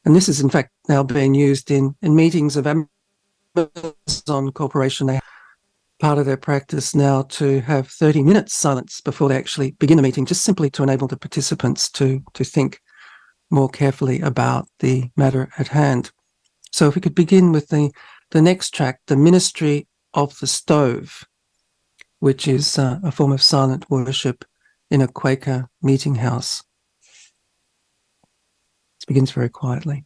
And this is, in fact, now being used in meetings of Amazon Corporation. They part of their practice now to have 30 minutes silence before they actually begin a meeting, just simply to enable the participants to think more carefully about the matter at hand. So if we could begin with the next track, The Ministry of the Stove, which is a form of silent worship in a Quaker meeting house. It begins very quietly.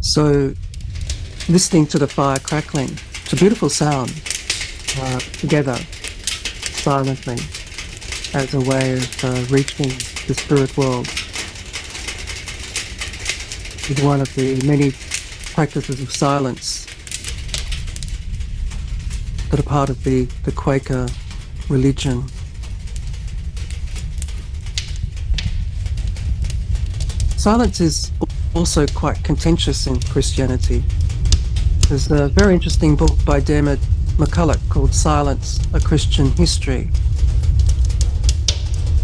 So listening to the fire crackling, it's a beautiful sound, together, silently, as a way of reaching the spirit world. It's one of the many practices of silence that are part of the Quaker religion. Silence is also quite contentious in Christianity. There's a very interesting book by David McCulloch called Silence, A Christian History.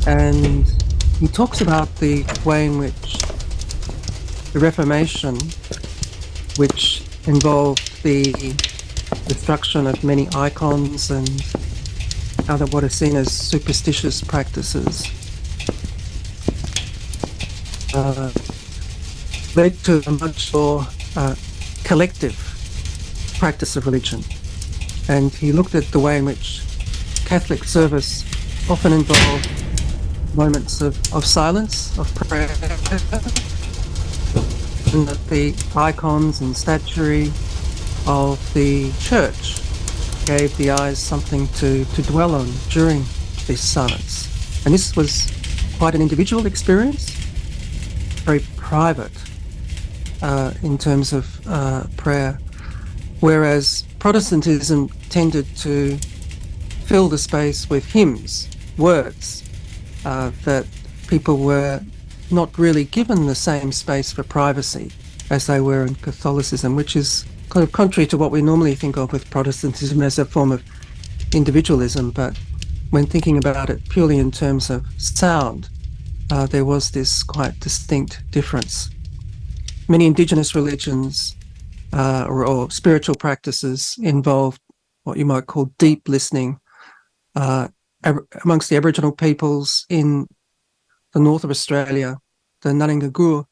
And he talks about the way in which the Reformation, which involved the destruction of many icons and other what are seen as superstitious practices, led to a much more collective practice of religion. And he looked at the way in which Catholic service often involved moments of silence, of prayer, and that the icons and statuary of the church gave the eyes something to dwell on during this silence. And this was quite an individual experience, very private in terms of prayer, whereas Protestantism tended to fill the space with hymns, words, that people were not really given the same space for privacy as they were in Catholicism, which is kind of contrary to what we normally think of with Protestantism as a form of individualism. But when thinking about it purely in terms of sound, there was this quite distinct difference. Many indigenous religions or spiritual practices involved what you might call deep listening. Amongst the Aboriginal peoples in the north of Australia, the Ngalanggur,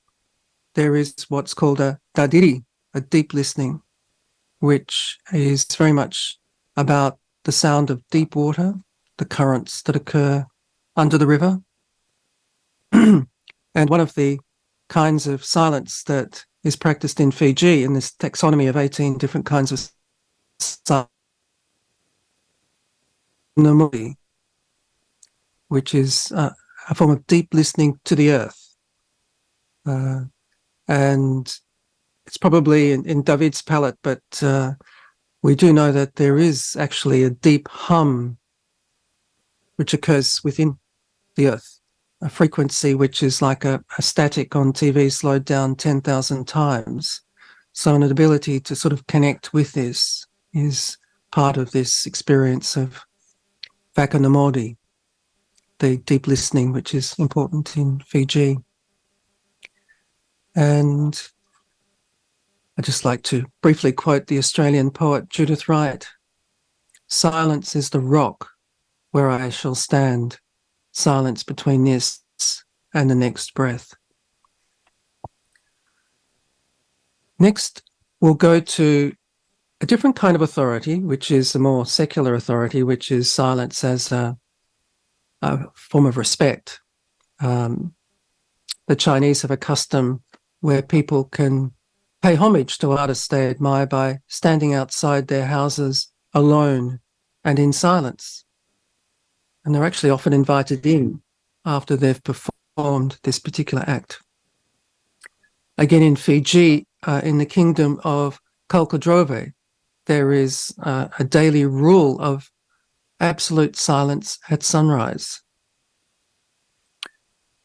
there is what's called a dadiri, a deep listening, which is very much about the sound of deep water, the currents that occur under the river. And one of the kinds of silence that is practiced in Fiji in this taxonomy of 18 different kinds of silence, which is a form of deep listening to the earth. And it's probably in David's palette, but we do know that there is actually a deep hum which occurs within the earth, a frequency which is like a static on TV slowed down 10,000 times. So an ability to sort of connect with this is part of this experience of Vakanamodi, the deep listening, which is important in Fiji. And I'd just like to briefly quote the Australian poet Judith Wright. "Silence is the rock where I shall stand, silence between this and the next breath." Next, we'll go to a different kind of authority, which is a more secular authority, which is silence as a form of respect. The Chinese have a custom where people can pay homage to artists they admire by standing outside their houses alone and in silence. And they're actually often invited in after they've performed this particular act. Again, in Fiji, in the kingdom of Kalkadrove, there is a daily rule of absolute silence at sunrise,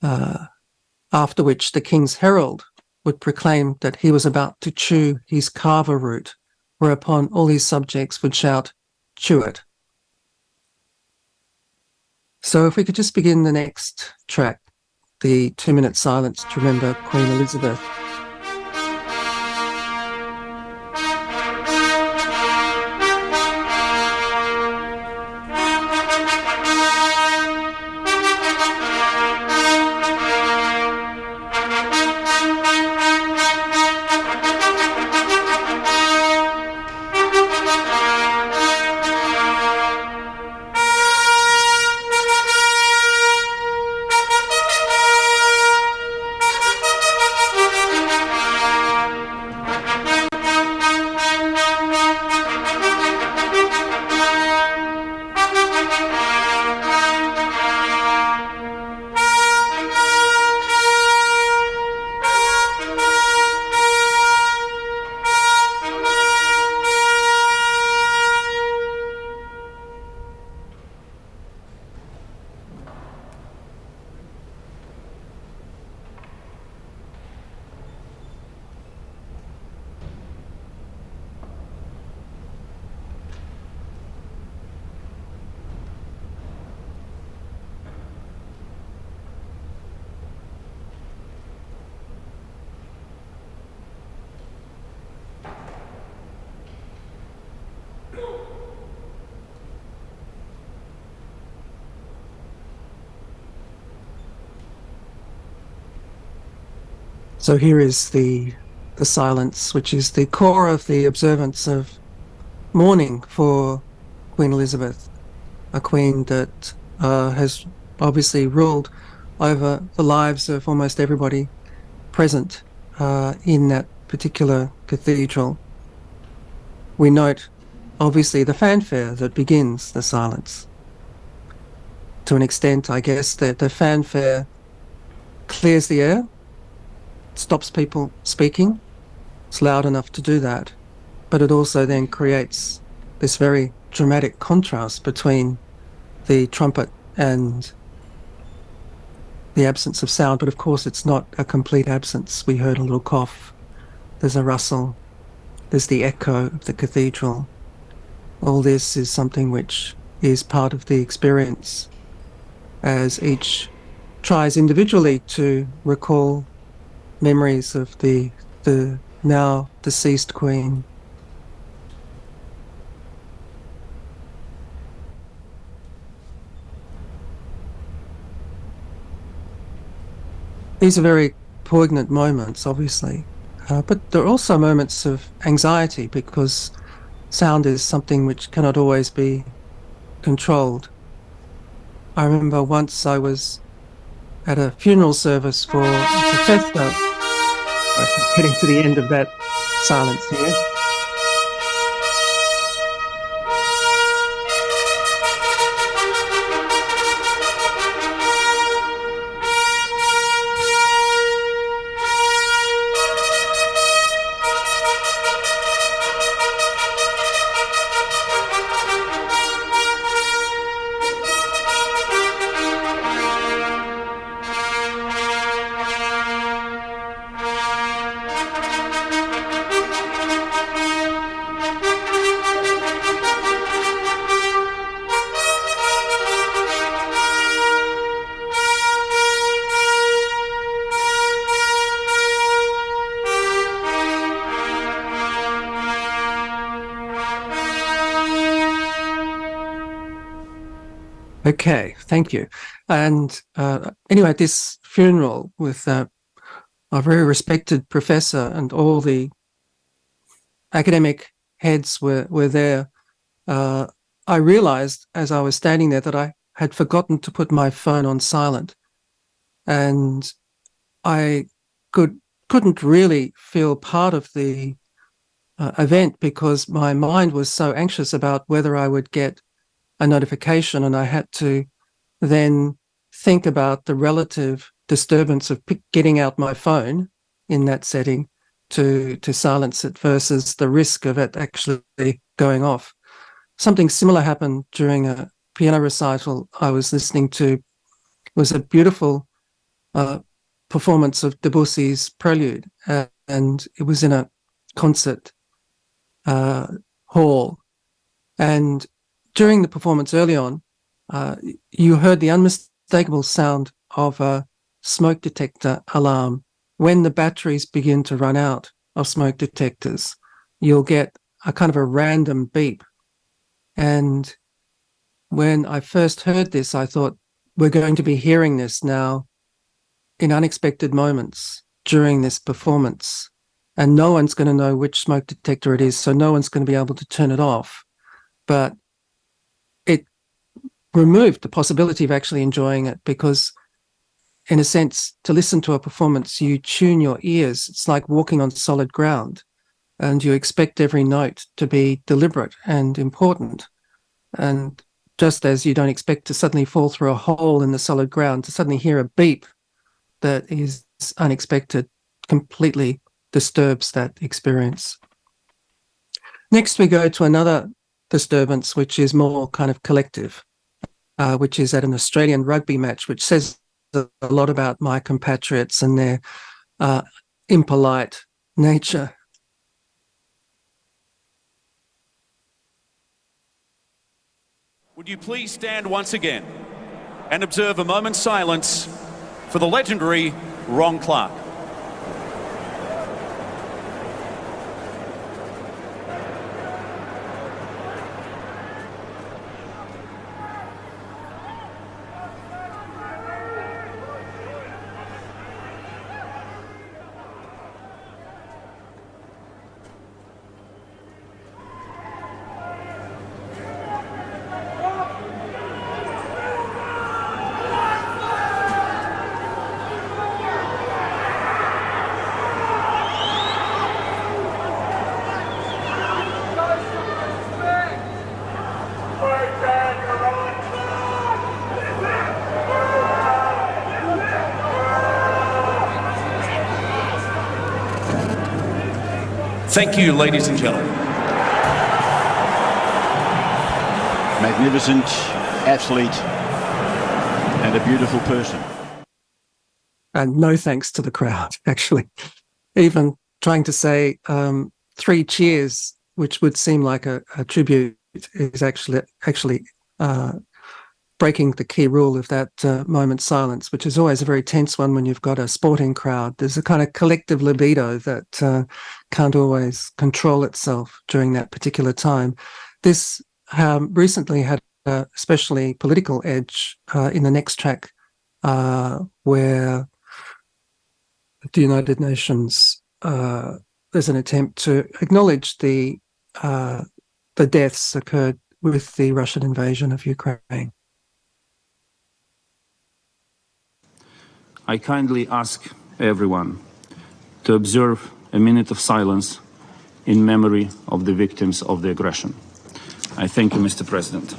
after which the king's herald would proclaim that he was about to chew his kava root, whereupon all his subjects would shout, "Chew it." So if we could just begin the next track, the 2-minute silence to remember Queen Elizabeth. So here is the silence, which is the core of the observance of mourning for Queen Elizabeth, a queen that has obviously ruled over the lives of almost everybody present in that particular cathedral. We note, obviously, the fanfare that begins the silence. To an extent, I guess, that the fanfare clears the air, stops people speaking. It's loud enough to do that, but it also then creates this very dramatic contrast between the trumpet and the absence of sound. But of course, it's not a complete absence. We heard a little cough. There's a rustle. There's the echo of the cathedral. All this is something which is part of the experience as each tries individually to recall memories of the now deceased queen. These are very poignant moments, obviously, but there are also moments of anxiety because sound is something which cannot always be controlled. I remember once I was at a funeral service for a professor. Getting to the end of that silence here. Okay, thank you. And anyway, at this funeral with a very respected professor and all the academic heads were there, I realized as I was standing there that I had forgotten to put my phone on silent. And I couldn't really feel part of the event because my mind was so anxious about whether I would get a notification, and I had to then think about the relative disturbance of getting out my phone in that setting to silence it versus the risk of it actually going off. Something similar happened during a piano recital I was listening to. It was a beautiful performance of Debussy's Prelude, and it was in a concert hall. And during the performance early on, you heard the unmistakable sound of a smoke detector alarm. When the batteries begin to run out of smoke detectors, you'll get a kind of a random beep. And when I first heard this, I thought, we're going to be hearing this now in unexpected moments during this performance. And no one's going to know which smoke detector it is, so no one's going to be able to turn it off. But it removed the possibility of actually enjoying it because, in a sense, to listen to a performance, you tune your ears. It's like walking on solid ground, and you expect every note to be deliberate and important. And just as you don't expect to suddenly fall through a hole in the solid ground, to suddenly hear a beep that is unexpected completely disturbs that experience. Next, we go to another disturbance, which is more kind of collective, which is at an Australian rugby match, which says a lot about my compatriots and their impolite nature. Would you please stand once again and observe a moment's silence for the legendary Ron Clark. Thank you, ladies and gentlemen. Magnificent athlete and a beautiful person. And no thanks to the crowd, actually. Even trying to say 3 cheers, which would seem like a tribute, is actually breaking the key rule of that moment's silence, which is always a very tense one when you've got a sporting crowd. There's a kind of collective libido that can't always control itself during that particular time. This recently had a especially political edge in the next track, where the United Nations, there's an attempt to acknowledge the deaths occurred with the Russian invasion of Ukraine. I kindly ask everyone to observe a minute of silence in memory of the victims of the aggression. I thank you, Mr. President.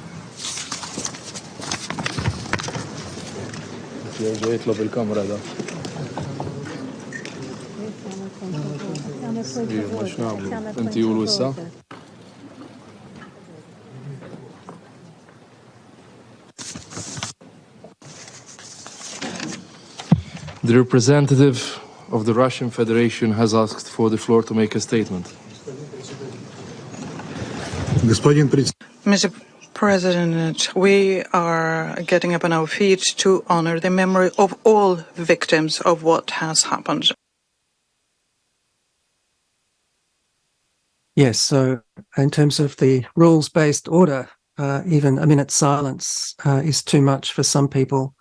The representative of the Russian Federation has asked for the floor to make a statement. Mr. President, we are getting up on our feet to honor the memory of all victims of what has happened. Yes, so in terms of the rules-based order, even a minute's silence is too much for some people,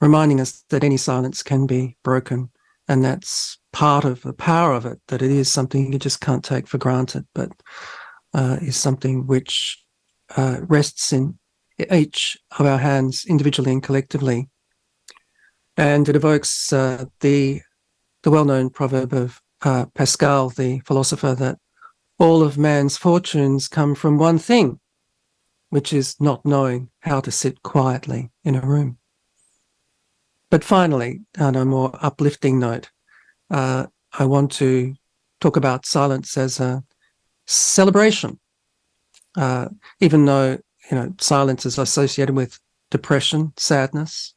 reminding us that any silence can be broken, and that's part of the power of it, that it is something you just can't take for granted, but is something which rests in each of our hands individually and collectively. And it evokes the well-known proverb of Pascal, the philosopher, that all of man's fortunes come from one thing, which is not knowing how to sit quietly in a room. But finally, on a more uplifting note, I want to talk about silence as a celebration. Even though, silence is associated with depression, sadness,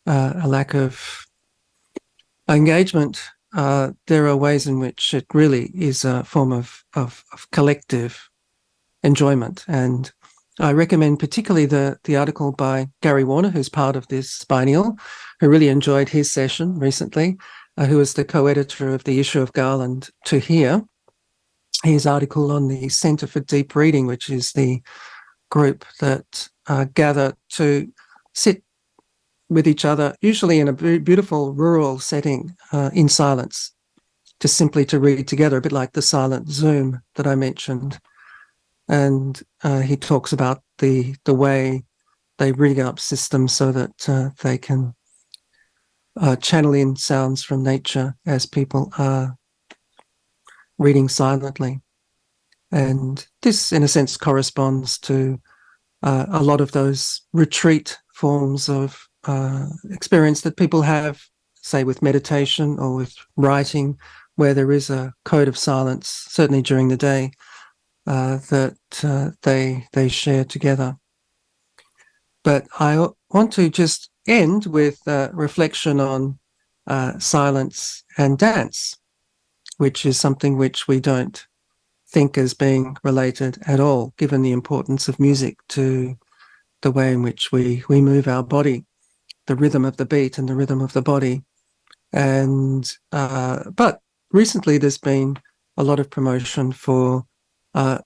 a lack of engagement, there are ways in which it really is a form of collective enjoyment. And I recommend particularly the article by Gary Warner, who's part of this biennial, who really enjoyed his session recently, who was the co-editor of the issue of Garland to Hear. His article on the Centre for Deep Reading, which is the group that gather to sit with each other, usually in a beautiful rural setting, in silence, just simply to read together, a bit like the silent Zoom that I mentioned. And he talks about the way they rig up systems so that they can channel in sounds from nature as people are reading silently. And this, in a sense, corresponds to a lot of those retreat forms of experience that people have, say, with meditation or with writing, where there is a code of silence, certainly during the day, that they share together. But I want to just end with a reflection on silence and dance, which is something which we don't think as being related at all, given the importance of music to the way in which we move our body, the rhythm of the beat and the rhythm of the body. And but recently there's been a lot of promotion for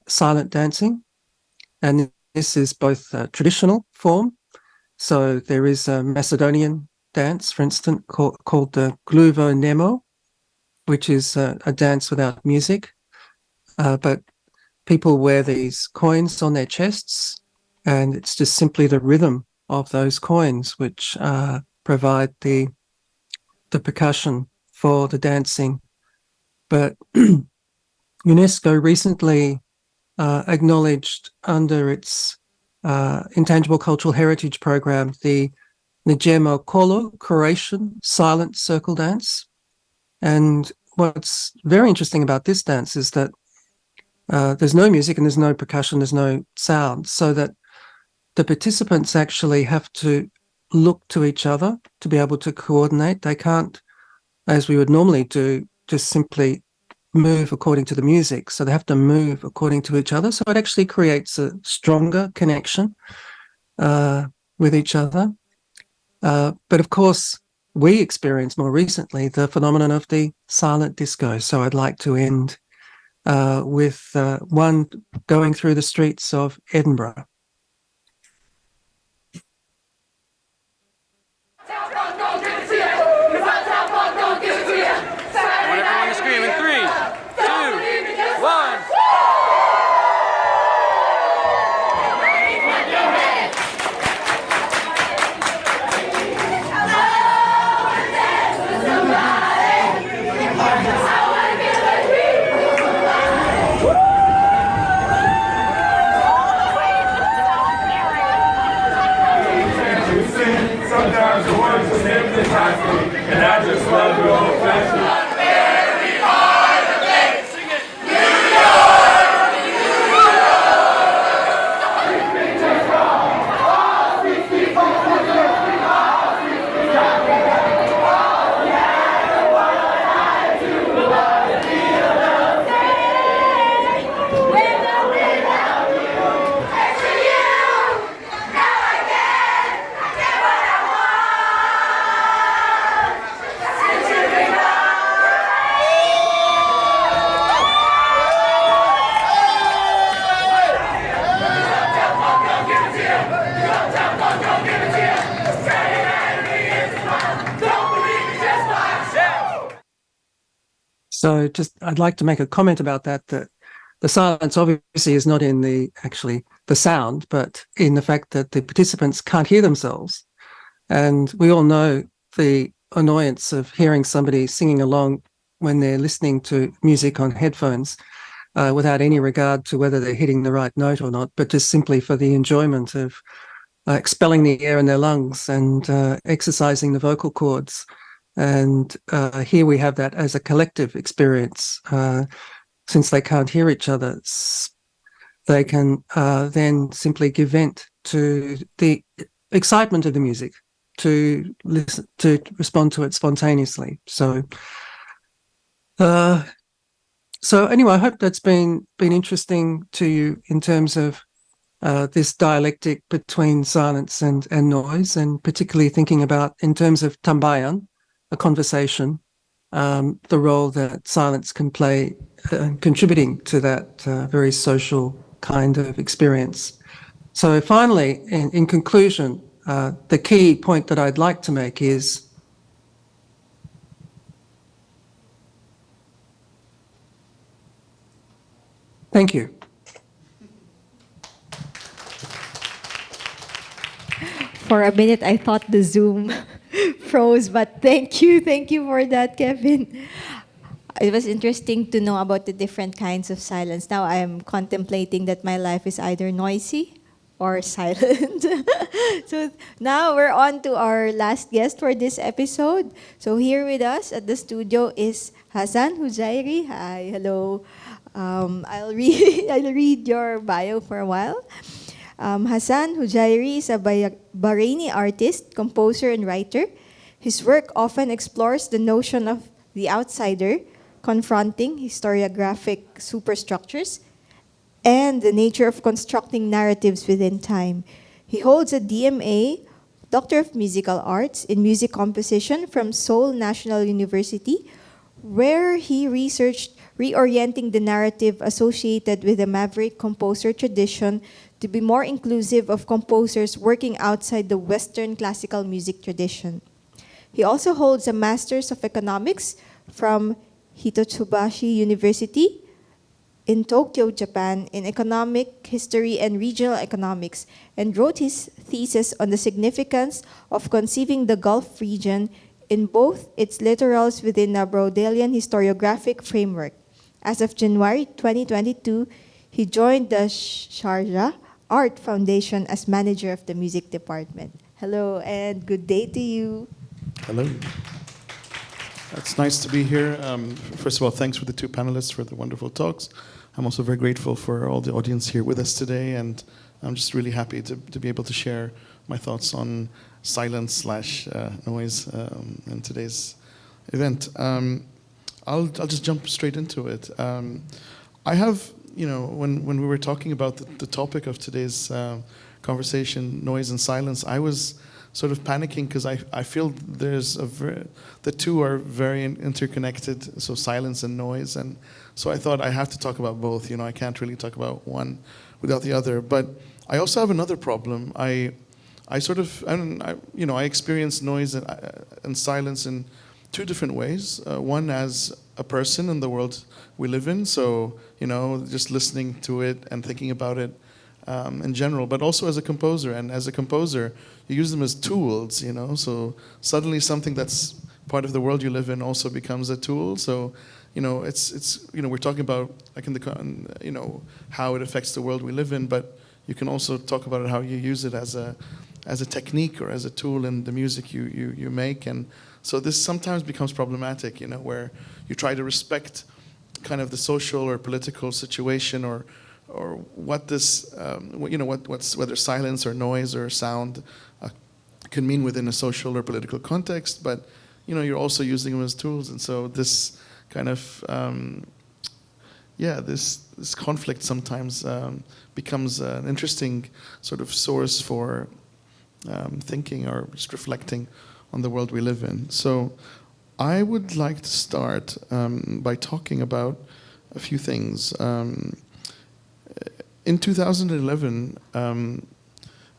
silent dancing, and this is both a traditional form. So there is a Macedonian dance, for instance, called the Gluvo Nemo, which is a dance without music. But people wear these coins on their chests, and it's just simply the rhythm of those coins which provide the percussion for the dancing. But UNESCO recently acknowledged under its Intangible Cultural Heritage Program the Njemo Kolo Croatian silent circle dance. And what's very interesting about this dance is that there's no music and there's no percussion, there's no sound, so that the participants actually have to look to each other to be able to coordinate. They can't, as we would normally do, just simply move according to the music. So they have to move according to each other. So it actually creates a stronger connection with each other. But of course, we experienced more recently the phenomenon of the silent disco. So I'd like to end with one going through the streets of Edinburgh. Sometimes the words just hypnotize me, and I just love the old fashioned. So I'd like to make a comment about that the silence obviously is not in the sound, but in the fact that the participants can't hear themselves. And we all know the annoyance of hearing somebody singing along when they're listening to music on headphones without any regard to whether they're hitting the right note or not, but just simply for the enjoyment of expelling the air in their lungs and exercising the vocal cords. And here we have that as a collective experience. Since they can't hear each other, they can then simply give vent to the excitement of the music, to listen, to respond to it spontaneously. So anyway, I hope that's been interesting to you in terms of this dialectic between silence and noise, and particularly thinking about, in terms of Tambayan, a conversation, the role that silence can play contributing to that very social kind of experience. So finally, in conclusion, the key point that I'd like to make is thank you. For a minute, I thought the Zoom froze, but thank you for that, Kevin. It was interesting to know about the different kinds of silence. Now I'm contemplating that my life is either noisy or silent. So now we're on to our last guest for this episode. So here with us at the studio is Hasan Hujairi. Hi, hello. I'll read your bio for a while. Hasan Hujairi is a Bahraini artist, composer, and writer. His work often explores the notion of the outsider, confronting historiographic superstructures, and the nature of constructing narratives within time. He holds a DMA, Doctor of Musical Arts, in Music Composition from Seoul National University, where he researched reorienting the narrative associated with the maverick composer tradition to be more inclusive of composers working outside the Western classical music tradition. He also holds a Master's of Economics from Hitotsubashi University in Tokyo, Japan, in Economic History and Regional Economics, and wrote his thesis on the significance of conceiving the Gulf region in both its littorals within a Brodelian historiographic framework. As of January 2022, he joined the Sharjah Art Foundation as manager of the music department. Hello and good day to you. Hello. It's nice to be here. First of all, thanks for the two panelists for the wonderful talks. I'm also very grateful for all the audience here with us today, and I'm just really happy to be able to share my thoughts on silence/noise in today's event. I'll just jump straight into it. I have, when we were talking about the topic of today's conversation, noise and silence, I was sort of panicking because I feel the two are very interconnected, so silence and noise, and so I thought I have to talk about both. I can't really talk about one without the other. But I also have another problem. I experience noise and silence in two different ways. One as a person in the world we live in, so just listening to it and thinking about it in general, but also as a composer. And as a composer, you use them as tools, so suddenly something that's part of the world you live in also becomes a tool. So we're talking about like how it affects the world we live in, but you can also talk about how you use it as a technique or as a tool in the music you make. And so this sometimes becomes problematic, where you try to respect kind of the social or political situation or what this, whether silence or noise or sound can mean within a social or political context, but you're also using them as tools. And so this kind of, this conflict sometimes becomes an interesting sort of source for thinking or just reflecting on the world we live in. So I would like to start by talking about a few things. In 2011,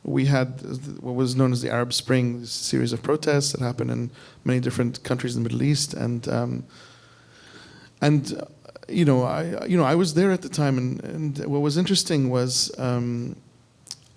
we had what was known as the Arab Spring, this series of protests that happened in many different countries in the Middle East, and I was there at the time, and what was interesting was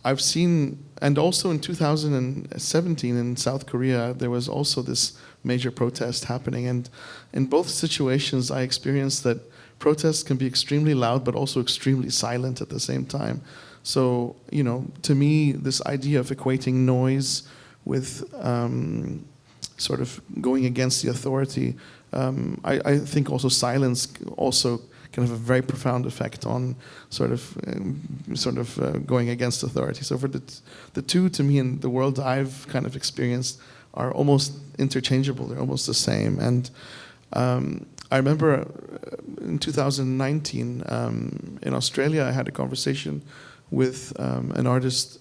I've seen, and also in 2017 in South Korea, there was also this major protest happening, and in both situations, I experienced that protests can be extremely loud, but also extremely silent at the same time. So, to me, this idea of equating noise with sort of going against the authority, I think also silence also can have a very profound effect on sort of going against authority. So for the two, to me, in the world I've kind of experienced, are almost interchangeable. They're almost the same. And I remember in 2019 in Australia, I had a conversation with an artist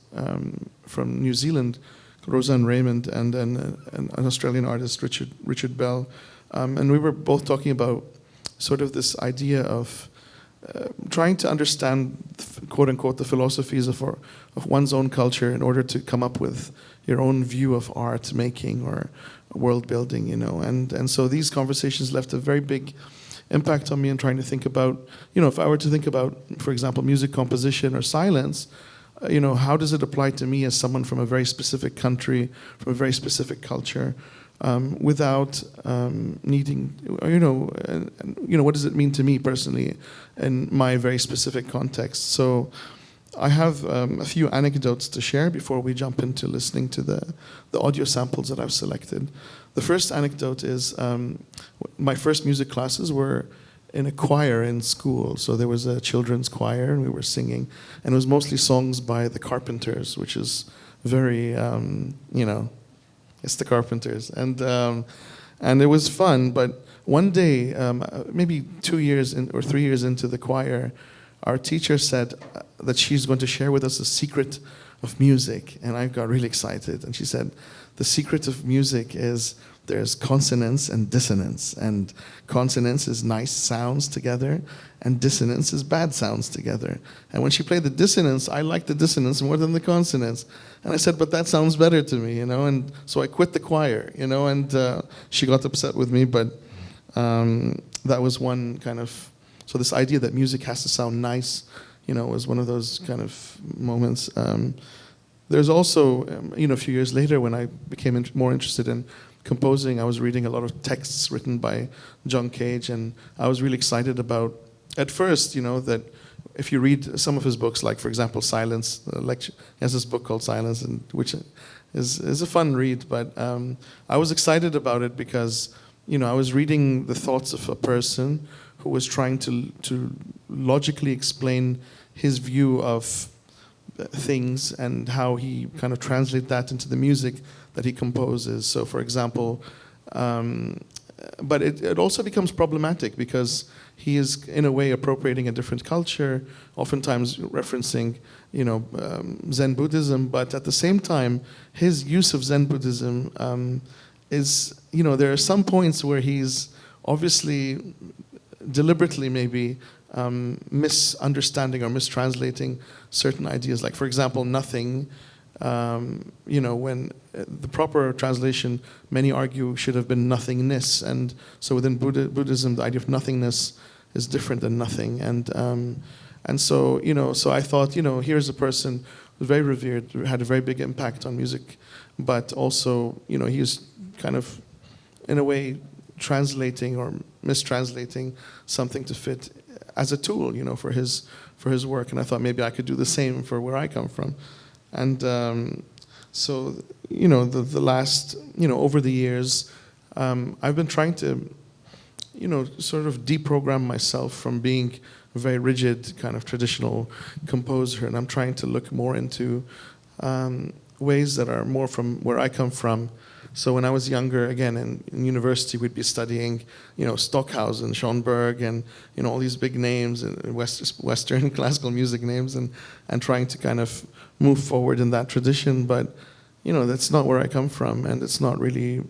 from New Zealand, Roseanne Raymond, and an Australian artist, Richard Bell. And we were both talking about sort of this idea of trying to understand, quote unquote, the philosophies of one's own culture in order to come up with your own view of art making or world building, And so these conversations left a very big impact on me in trying to think about, if I were to think about, for example, music composition or silence, how does it apply to me as someone from a very specific country, from a very specific culture, without needing, what does it mean to me personally in my very specific context? So I have a few anecdotes to share before we jump into listening to the audio samples that I've selected. The first anecdote is my first music classes were in a choir in school. So there was a children's choir and we were singing. And it was mostly songs by the Carpenters, which is very, it's the Carpenters. And it was fun. But one day, maybe 2 years or 3 years into the choir, our teacher said that she's going to share with us the secret of music. And I got really excited. And she said, the secret of music is there's consonance and dissonance. And consonance is nice sounds together, and dissonance is bad sounds together. And when she played the dissonance, I liked the dissonance more than the consonance. And I said, but that sounds better to me, And so I quit the choir, And she got upset with me, but that was one kind of. So this idea that music has to sound nice, was one of those kind of moments. There's also, a few years later when I became more interested in composing, I was reading a lot of texts written by John Cage, and I was really excited about, at first, that if you read some of his books, like, for example, Silence, he has this book called Silence, which is a fun read, but I was excited about it because I was reading the thoughts of a person who was trying to logically explain his view of things and how he kind of translate that into the music that he composes. So, for example, but it also becomes problematic because he is, in a way, appropriating a different culture, oftentimes referencing, Zen Buddhism. But at the same time, his use of Zen Buddhism is, there are some points where he's obviously deliberately maybe misunderstanding or mistranslating certain ideas. Like, for example, nothing, when the proper translation, many argue, should have been nothingness. And so within Buddhism, the idea of nothingness is different than nothing. And so, so I thought, here's a person who's very revered, had a very big impact on music, but also, he was kind of, in a way, translating or mistranslating something to fit as a tool, for his work. And I thought maybe I could do the same for where I come from. And so, the last, over the years, I've been trying to, sort of deprogram myself from being a very rigid kind of traditional composer, and I'm trying to look more into ways that are more from where I come from. So when I was younger, again, in university, we'd be studying, Stockhausen, Schoenberg, and, all these big names, Western classical music names, and trying to kind of move forward in that tradition. But, that's not where I come from, and it's not really,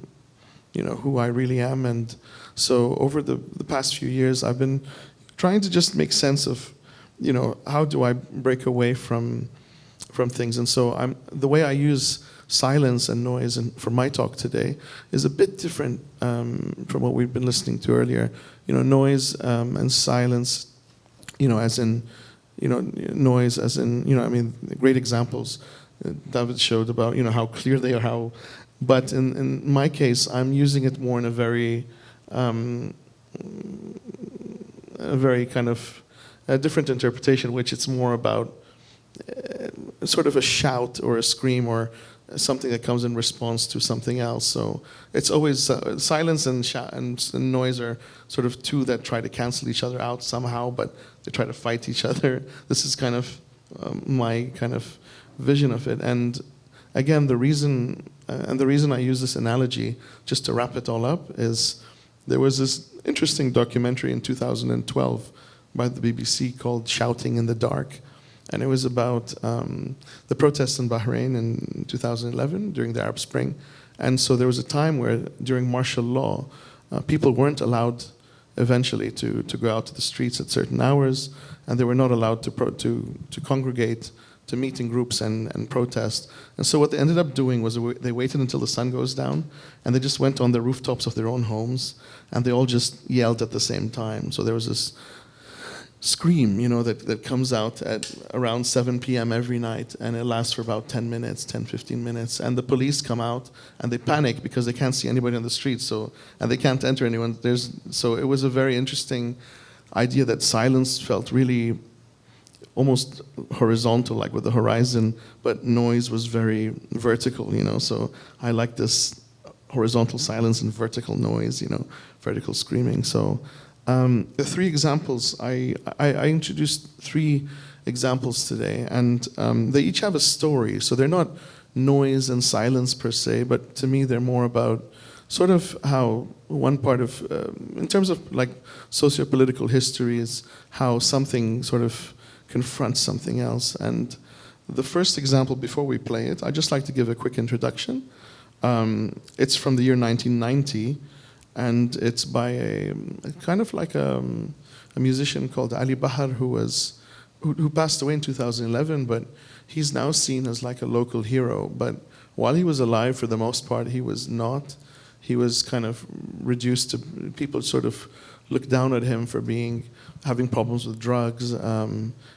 who I really am. And so over the past few years, I've been trying to just make sense of, how do I break away from things. And so the way I use silence and noise and for my talk today is a bit different from what we've been listening to earlier. Noise and silence, as in, noise as in, great examples David showed about, how clear they are, but in my case, I'm using it more in a very kind of a different interpretation, which it's more about sort of a shout or a scream or something that comes in response to something else. So it's always silence and noise are sort of two that try to cancel each other out somehow, but they try to fight each other. This is kind of my kind of vision of it. And again, the reason I use this analogy, just to wrap it all up, is there was this interesting documentary in 2012 by the BBC called Shouting in the Dark. And it was about the protests in Bahrain in 2011 during the Arab Spring. And so there was a time where during martial law, people weren't allowed eventually to go out to the streets at certain hours, and they were not allowed to congregate, to meet in groups and protest. And so what they ended up doing was they waited until the sun goes down, and they just went on the rooftops of their own homes, and they all just yelled at the same time. So there was this scream, that comes out at around 7 p.m. every night, and it lasts for about 10 minutes, 10, 15 minutes. And the police come out, and they panic because they can't see anybody on the street, and they can't enter anyone. So it was a very interesting idea that silence felt really almost horizontal, like with the horizon, but noise was very vertical, So I like this horizontal silence and vertical noise, vertical screaming. So the three examples, I introduced three examples today, and they each have a story. So they're not noise and silence per se, but to me they're more about sort of how one part of, in terms of like socio-political history, is how something sort of confronts something else. And the first example, before we play it, I'd just like to give a quick introduction. It's from the year 1990. And it's by a kind of like a musician called Ali Bahar who passed away in 2011, but he's now seen as like a local hero. But while he was alive, for the most part, he was not. He was kind of reduced to, people sort of looked down at him for having problems with drugs.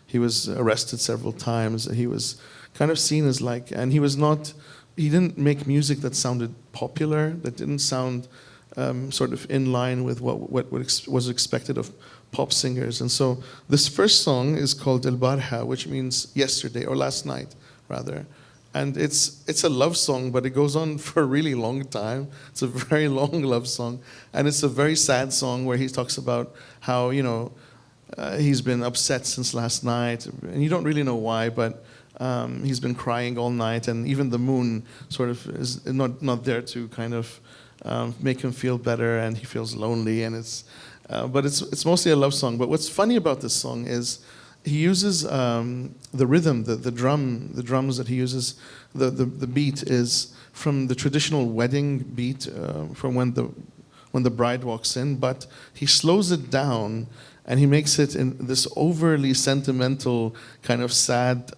He was arrested several times. He was kind of seen as like, and he didn't make music that sounded popular, that didn't sound sort of in line with what was expected of pop singers. And so this first song is called El Barha, which means yesterday, or last night, rather. And it's a love song, but it goes on for a really long time. It's a very long love song, and it's a very sad song where he talks about how he's been upset since last night, and you don't really know why, but he's been crying all night, and even the moon sort of is not there to kind of make him feel better, and he feels lonely, and but it's mostly a love song. But what's funny about this song is he uses the rhythm, the drums that he uses. The beat is from the traditional wedding beat from when the bride walks in, but he slows it down and he makes it in this overly sentimental kind of sad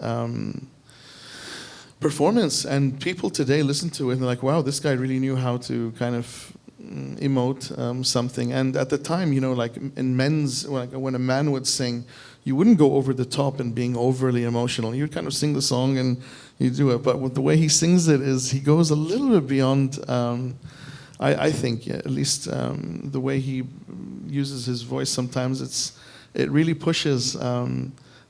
performance. And people today listen to it and they're like, wow, this guy really knew how to kind of emote something. And at the time, like in men's, when a man would sing, you wouldn't go over the top and being overly emotional. You'd kind of sing the song and you do it. But the way he sings it is he goes a little bit beyond, I think, at least the way he uses his voice sometimes, it really pushes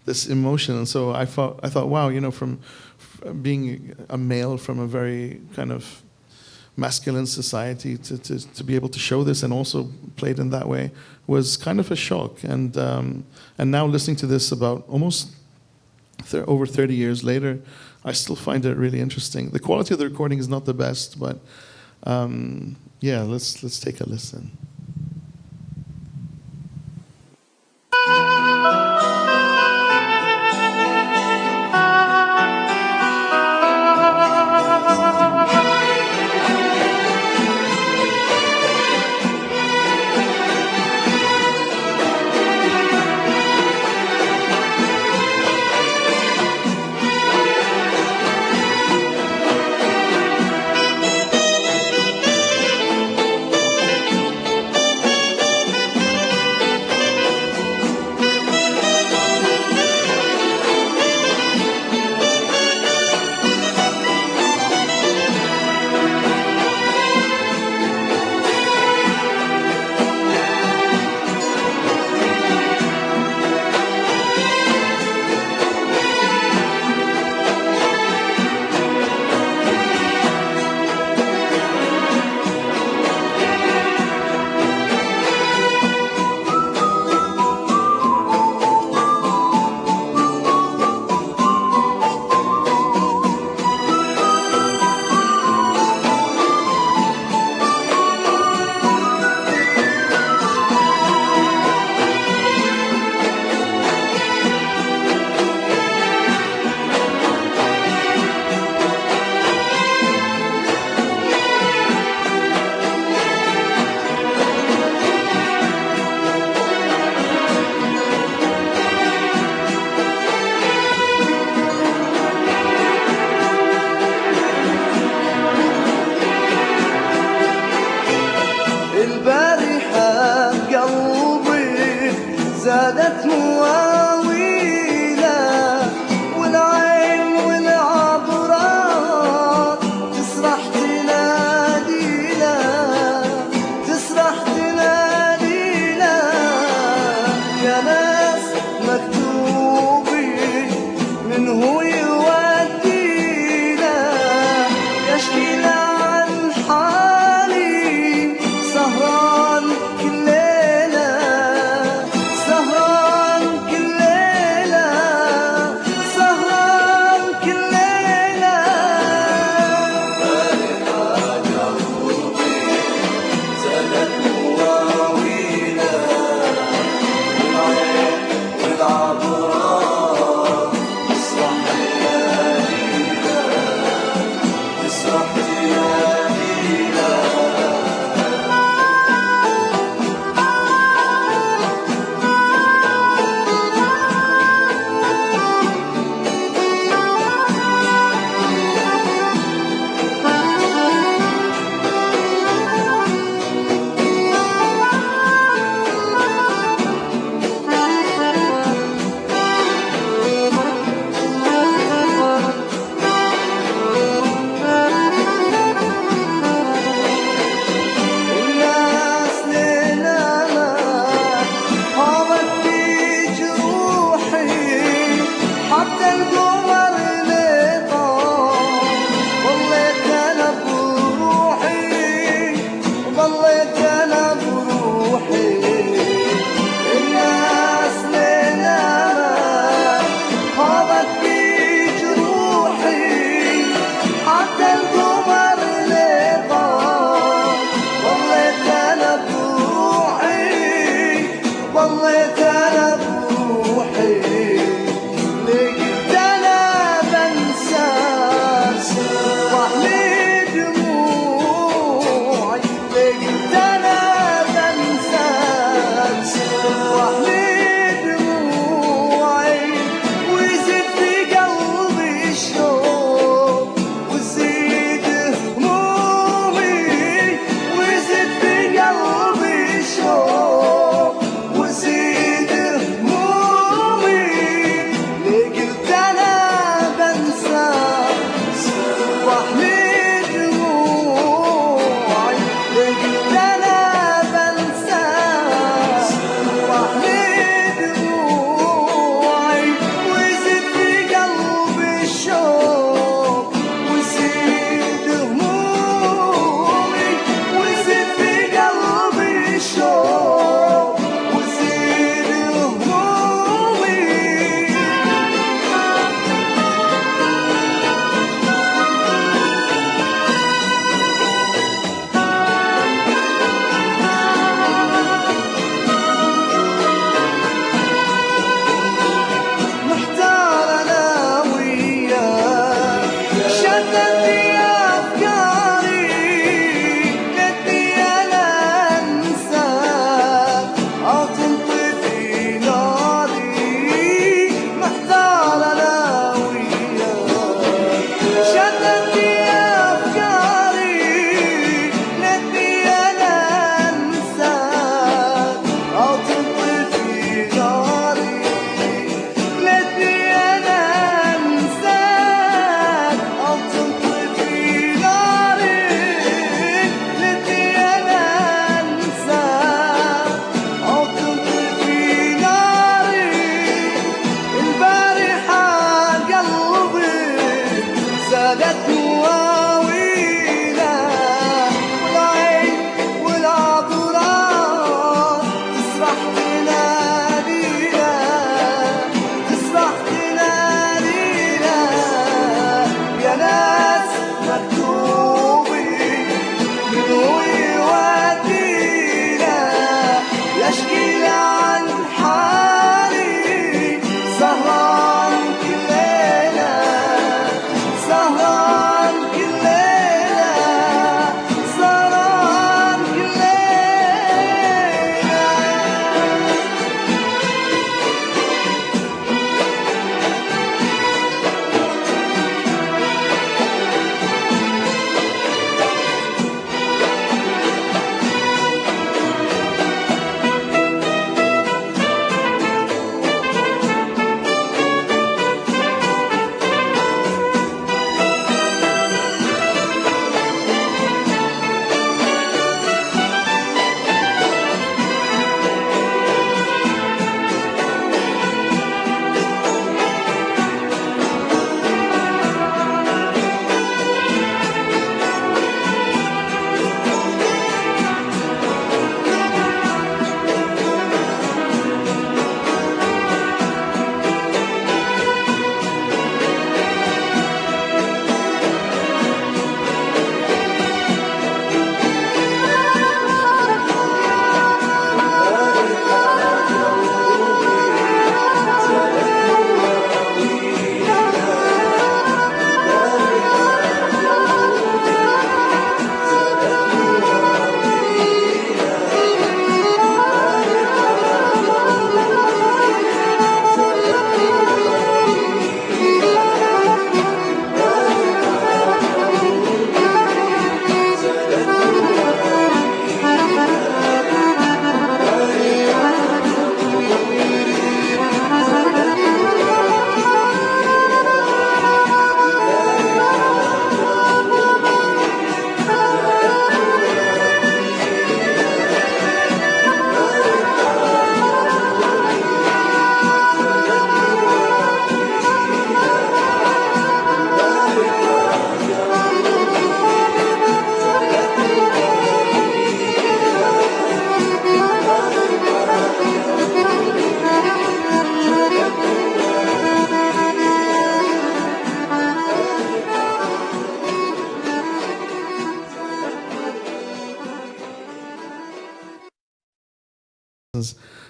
this emotion. And so I thought, wow, from being a male from a very kind of masculine society to be able to show this and also play it in that way was kind of a shock. And now listening to this about almost over 30 years later, I still find it really interesting. The quality of the recording is not the best, but yeah, let's take a listen.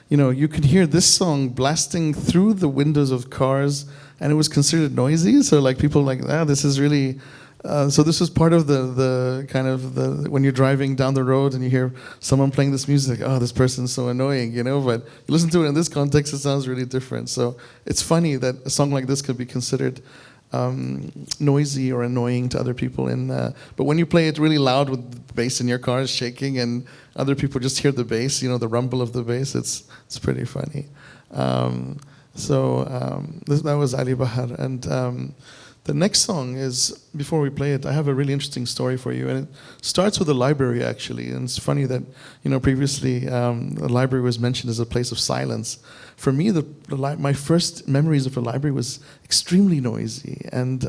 you could hear this song blasting through the windows of cars, and it was considered noisy. So like people like, this is really. So this was part of the kind of when you're driving down the road and you hear someone playing this music, this person's so annoying, But you listen to it in this context, it sounds really different. So it's funny that a song like this could be considered noisy or annoying to other people. But when you play it really loud with the bass in your car is shaking and other people just hear the bass, the rumble of the bass, it's pretty funny. That was Ali Bahar. And the next song is, before we play it, I have a really interesting story for you. And it starts with the library, actually. And it's funny that, previously the library was mentioned as a place of silence. For me, my first memories of a library was extremely noisy. And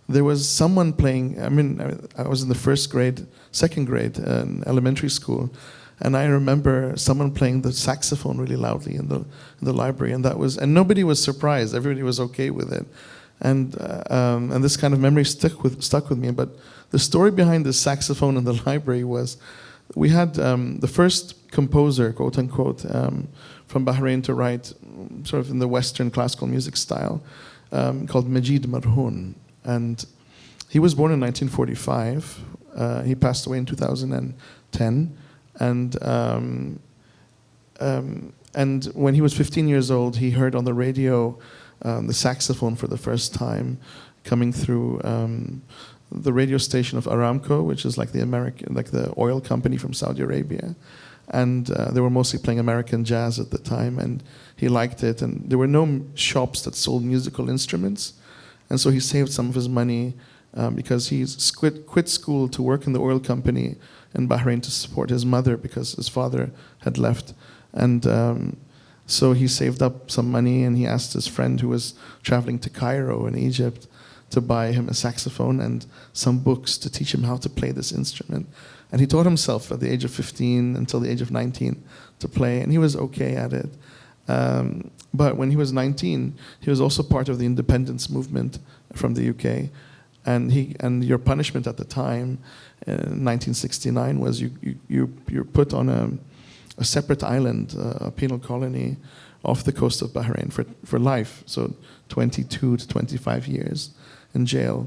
there was someone playing, I was in the second grade in elementary school. And I remember someone playing the saxophone really loudly in the library. And nobody was surprised. Everybody was okay with it. And this kind of memory stuck with me. But the story behind the saxophone in the library was, we had the first composer, quote unquote, from Bahrain to write sort of in the Western classical music style, called Majid Marhoon. And he was born in 1945. He passed away in 2010. And when he was 15 years old, he heard on the radio the saxophone for the first time, coming through the radio station of Aramco, which is like the oil company from Saudi Arabia, and they were mostly playing American jazz at the time, and he liked it. And there were no shops that sold musical instruments, and so he saved some of his money because he quit school to work in the oil company in Bahrain to support his mother because his father had left, and. So he saved up some money and he asked his friend who was traveling to Cairo in Egypt to buy him a saxophone and some books to teach him how to play this instrument. And he taught himself at the age of 15 until the age of 19 to play, and he was okay at it. But when he was 19, he was also part of the independence movement from the UK. And your punishment at the time, in 1969, was you're put on a separate island, a penal colony off the coast of Bahrain for life, so 22 to 25 years in jail.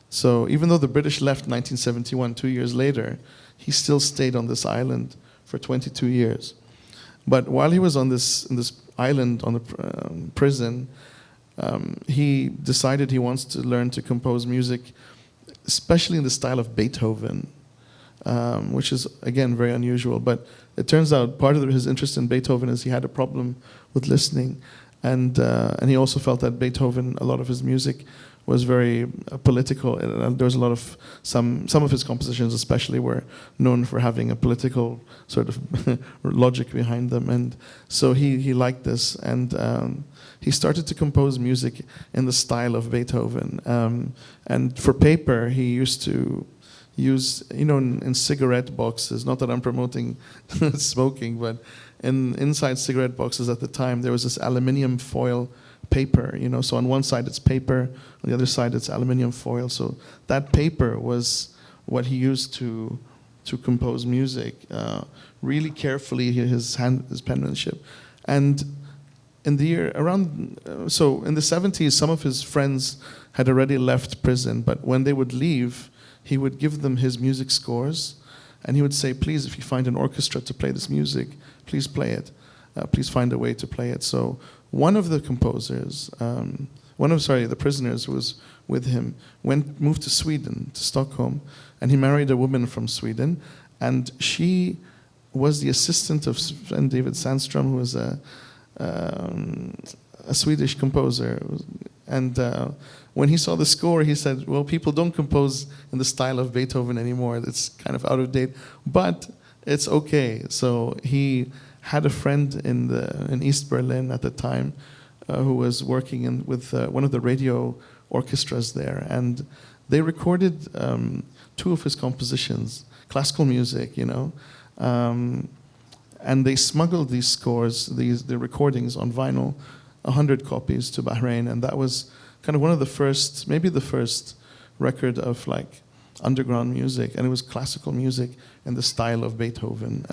So even though the British left in 1971, 2 years later, he still stayed on this island for 22 years. But while he was on this island on the prison, he decided he wants to learn to compose music, especially in the style of Beethoven, which is, again, very unusual. But it turns out part of his interest in Beethoven is he had a problem with listening. And he also felt that Beethoven, a lot of his music was very political. There was a lot of, some of his compositions especially were known for having a political sort of logic behind them. And so he liked this. And he started to compose music in the style of Beethoven. And for paper, he used to use, in cigarette boxes, not that I'm promoting smoking, but inside cigarette boxes at the time, there was this aluminium foil paper, so on one side it's paper, on the other side it's aluminium foil. So that paper was what he used to compose music, really carefully, his penmanship. And in the year around, so in the 70s, some of his friends had already left prison, but when they would leave, he would give them his music scores, and he would say, please, if you find an orchestra to play this music, please play it. Please find a way to play it. So one of the composers, the prisoners who was with him, moved to Sweden, to Stockholm, and he married a woman from Sweden, and she was the assistant of David Sandström, who was a Swedish composer. And when he saw the score, he said, well, people don't compose in the style of Beethoven anymore. It's kind of out of date, but it's okay. So he had a friend in East Berlin at the time who was working with one of the radio orchestras there. And they recorded 2 of his compositions, classical music, and they smuggled these scores, the recordings on vinyl, 100 copies to Bahrain, and that was kind of one of the first, maybe the first record of underground music, and it was classical music in the style of Beethoven.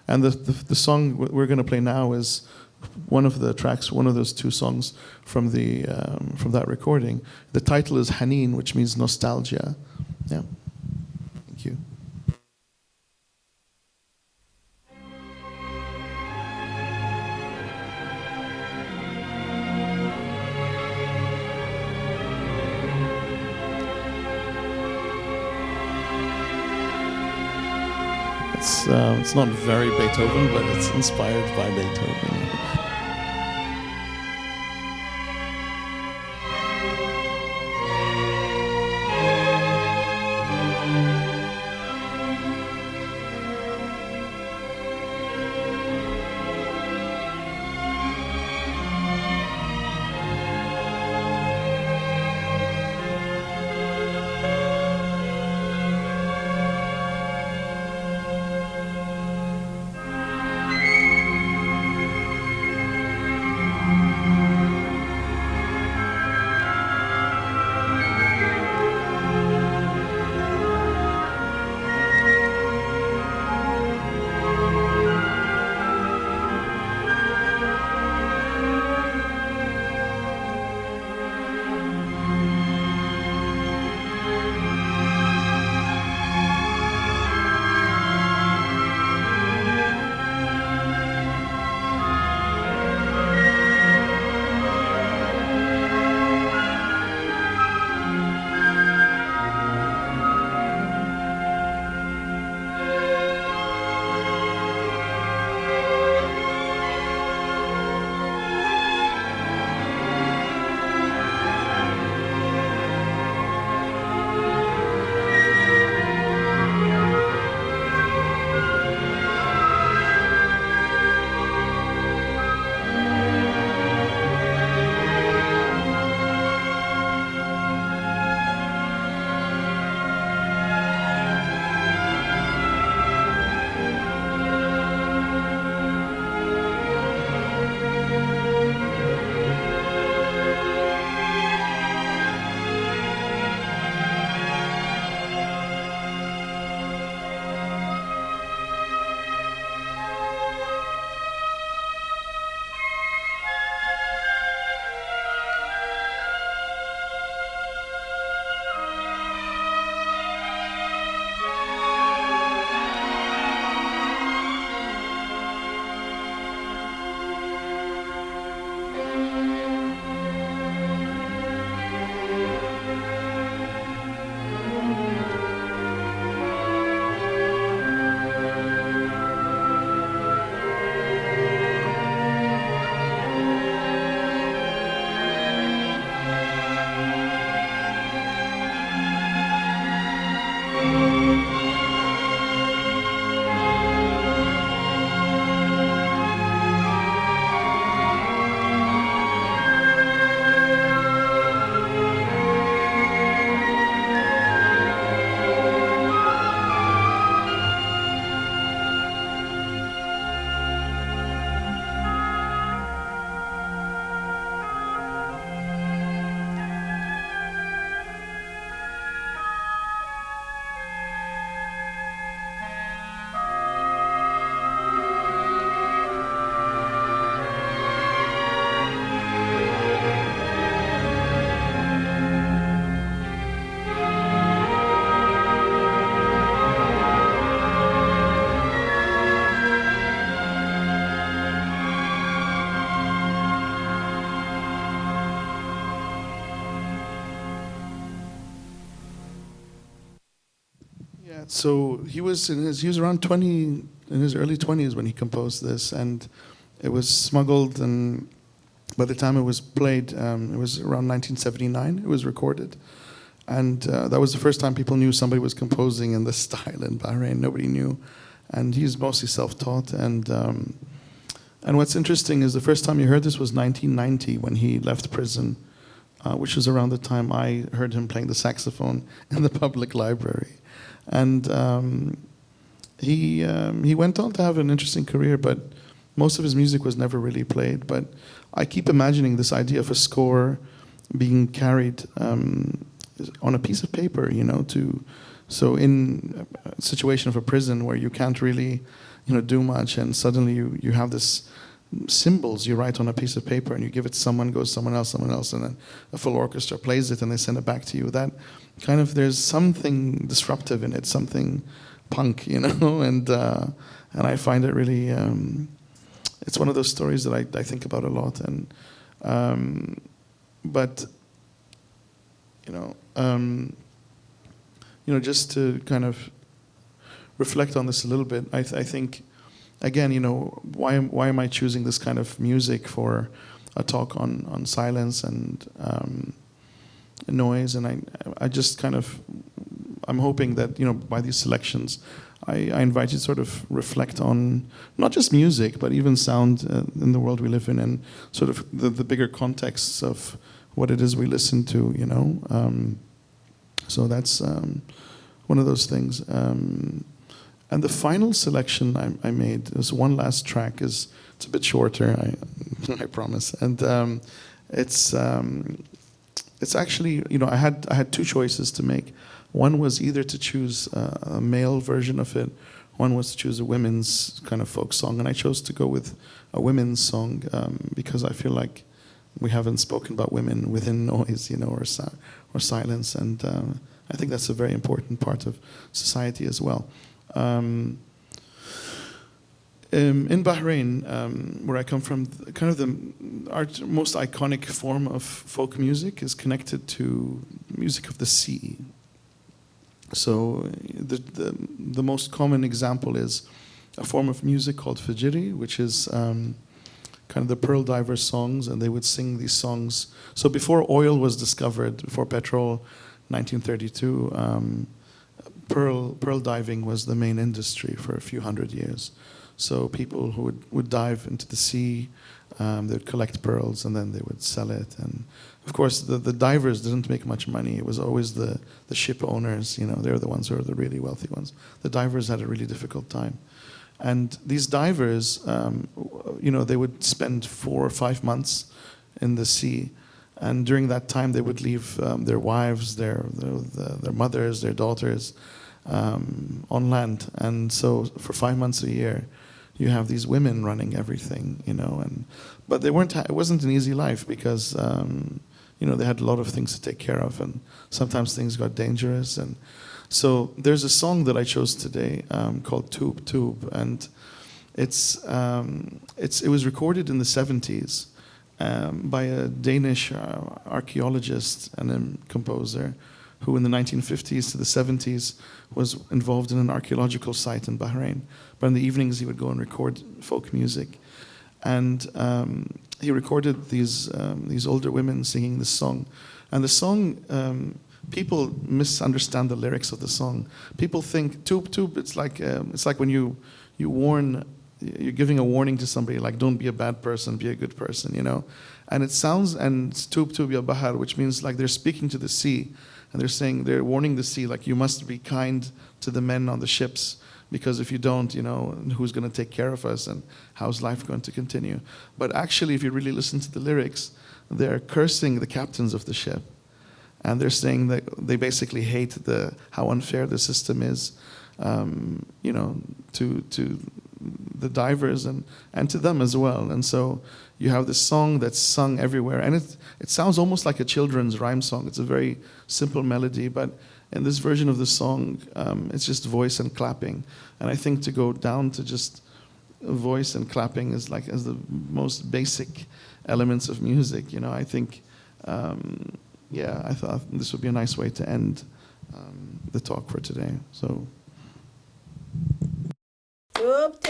And the song we're going to play now is one of the tracks, one of those two songs from that recording. The title is Haneen, which means nostalgia. Yeah. Thank you. It's not very Beethoven, but it's inspired by Beethoven. So he was around 20, in his early 20s when he composed this, and it was smuggled, and by the time it was played, it was around 1979, it was recorded. And that was the first time people knew somebody was composing in this style in Bahrain. Nobody knew. And he's mostly self-taught. And what's interesting is the first time you heard this was 1990 when he left prison, which was around the time I heard him playing the saxophone in the public library. And he went on to have an interesting career, but most of his music was never really played. But I keep imagining this idea of a score being carried on a piece of paper, you know, to So in a situation of a prison where you can't really, do much, and suddenly you have this symbols you write on a piece of paper and you give it to someone, goes someone else, and then a full orchestra plays it and they send it back to you. That kind of, there's something disruptive in it, something punk, and I find it really, it's one of those stories that I think about a lot. And but just to kind of reflect on this a little bit, I think, again, why am I choosing this kind of music for a talk on silence and noise? And I just kind of, I'm hoping that, by these selections, I invite you to sort of reflect on not just music, but even sound in the world we live in, and sort of the bigger contexts of what it is we listen to, So that's one of those things. And the final selection I made was one last track. It's a bit shorter, I promise. And it's actually, I had two choices to make. One was either to choose a male version of it. One was to choose a women's kind of folk song. And I chose to go with a women's song because I feel like we haven't spoken about women within noise, or silence. And I think that's a very important part of society as well. In Bahrain, where I come from, kind of our most iconic form of folk music is connected to music of the sea. So the most common example is a form of music called Fajiri, which is kind of the pearl diver songs, and they would sing these songs. So before oil was discovered, before petrol, 1932, pearl diving was the main industry for a few hundred years. So people who would dive into the sea, they would collect pearls and then they would sell it. And of course, the divers didn't make much money. It was always the ship owners, they're the ones who are the really wealthy ones. The divers had a really difficult time. And these divers, they would spend 4 or 5 months in the sea. And during that time, they would leave their wives, their mothers, their daughters on land. And so for 5 months a year, you have these women running everything, but they weren't. It wasn't an easy life because they had a lot of things to take care of, and sometimes things got dangerous. And so there's a song that I chose today called DZUP-UP, and it was recorded in the 70s by a Danish archaeologist and a composer who in the 1950s to the 70s was involved in an archaeological site in Bahrain. But in the evenings he would go and record folk music. And he recorded these older women singing this song. And the song, people misunderstand the lyrics of the song. People think, DZUP-UP, it's like when you warn, you're giving a warning to somebody, like don't be a bad person, be a good person, And it sounds, and DZUP-UP ya bahar, which means like they're speaking to the sea. And they're warning the sea, like you must be kind to the men on the ships, because if you don't, who's going to take care of us and how's life going to continue? But actually, if you really listen to the lyrics, they're cursing the captains of the ship. And they're saying that they basically hate how unfair the system is, to the divers and to them as well. And so you have this song that's sung everywhere, and it sounds almost like a children's rhyme song. It's a very simple melody, but in this version of the song, it's just voice and clapping. And I think to go down to just voice and clapping is as the most basic elements of music. I think, I thought this would be a nice way to end the talk for today. So. DZUP-UP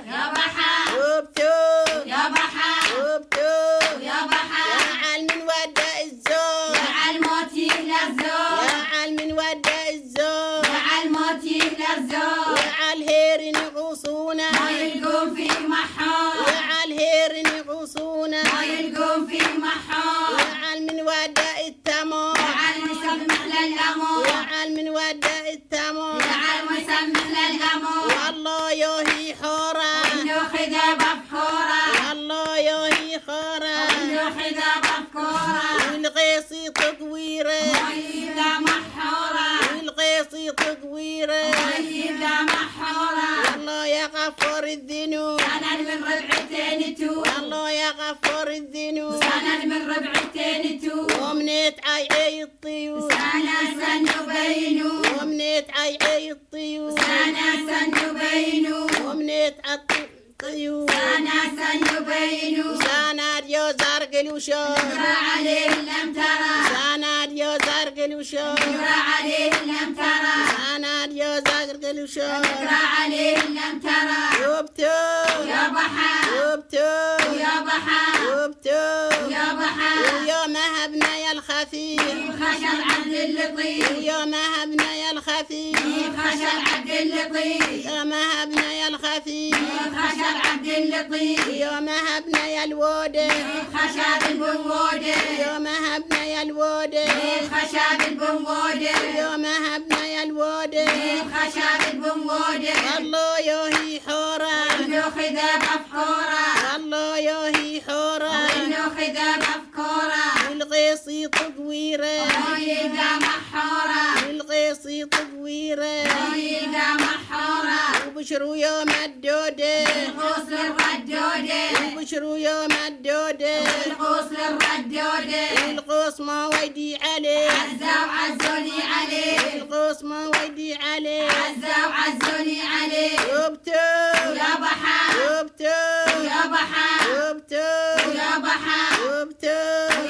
يا بحر DZUP-UP يا بحر DZUP-UP يا بحر يا عال من ودع الزور يا عال موت يهلا الزور يا عال من ودع الزور يا عال موت يهلا الزور يا عال هيرن يغوصونا ما يلقون فيه محور يا عال هيرن يغوصونا ما يلقون فيه محور يا عال من ودع التمور يا عال مسمح للأمور يا عال من ودع التمور يا عال مسمح للأمور والله يوهي حورة وإنه خدا بفحورة والله يوهي حورة وإنه خدا بفحورة والغيصي تطويرة وإذا محورة والغيصي تطويره طيب لا محورة والله يا غفور الذنوب سند من ربعتين تو والله يا غفور الذنوب سند من ربعتين تو ومنيت عي الطيور سنة سنبينو ومنيت عي الطيور سنة سنبينو ومنيت الطيور سنة سنبينو سنة ديو زرق الوشور نقرأ عليه لم ترى سنة ديو زرق الوشور نقرأ عليه لم ترى سنة ديو زرق الوشور نقرأ عليه لم ترى يوبتو يا بحا يوبتو يا بحا يوبتو يا بحا ويوم هبنا يا الخفيف خشى العبد اللطيف ويوم هبنا يا الخفيف خشى العبد اللطيف يوم هبنا يا الخفيف خشى العبد اللطيف يوم هبنا يا الوودة خشى بالبنودة يوم هبنا يا الوودة خشى بالبنودة يوم هبنا يا الوودة خشى بالبنودة الله يوهي حورة ابنو خذاب أفكورة الله يوهي حورة ابنو خذاب أفكورة والقيصي تطويره ويلقى محورة والقيصي تطويره ويلقى محورة وبشروا يوم الدودة القوس للردودة وبشروا يوم الدودة القوس للردودة القوس ما ويدي عليه عزا وعزوني عليه القوس ما ويدي عليه عزا وعزوني عليه يوبتو يا بحا يوبتو يا بحا يوبتو يا بحا يوبتو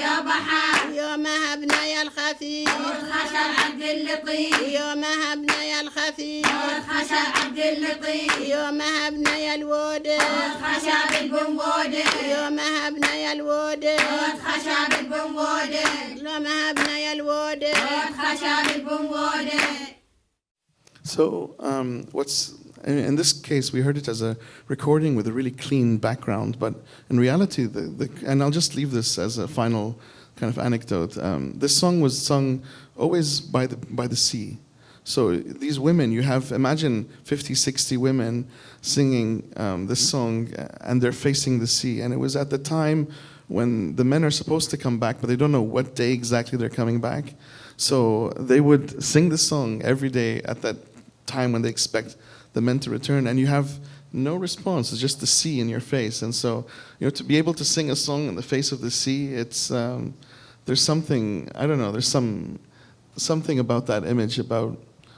يا بحا يوم هبنا يا الخفيف خشى العبد اللطيف يوم هبنا يا الخفيف خشى العبد اللطيف يوم هبنا يا الودة خشى بالبنودة يوم هبنا يا الودة خشى بالبنودة يوم هبنا يا الودة خشى بالبنودة. So in this case, we heard it as a recording with a really clean background, but in reality, and I'll just leave this as a final kind of anecdote. This song was sung always by the sea. So these women, imagine 50, 60 women singing this song, and they're facing the sea. And it was at the time when the men are supposed to come back, but they don't know what day exactly they're coming back. So they would sing this song every day at that time when they expect the men to return, and you have no response. It's just the sea in your face. And so, to be able to sing a song in the face of the sea, it's there's something, I don't know, there's something about that image, about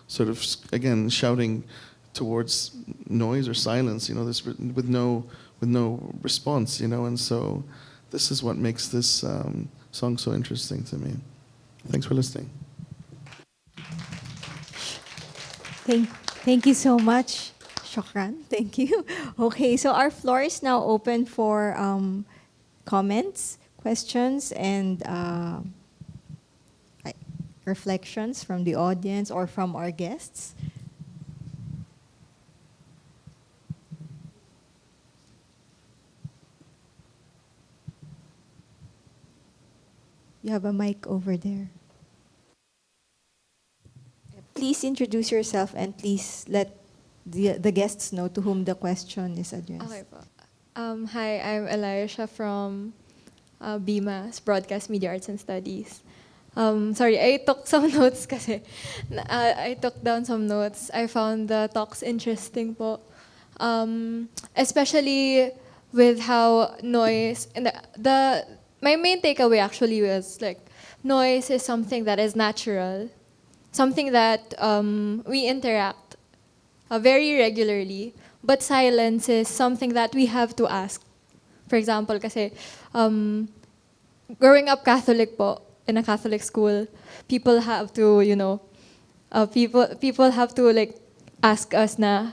sort of, again, shouting towards noise or silence, this with no response, and so this is what makes this song so interesting to me. Thanks for listening. Thank you so much. Shukran. Thank you. Okay, so our floor is now open for comments, questions, and reflections from the audience or from our guests. You have a mic over there. Please introduce yourself and please let the guests know to whom the question is addressed. Okay po. Hi, I'm Elisha from BMAS, Broadcast Media Arts and Studies. Sorry, I took some notes kasi. I took down some notes. I found the talks interesting po. Especially with how noise, and my main takeaway actually was like, noise is something that is natural. Something that we interact very regularly, but silence is something that we have to ask. For example, kasi growing up Catholic po, in a Catholic school, people have to, people have to like ask us na,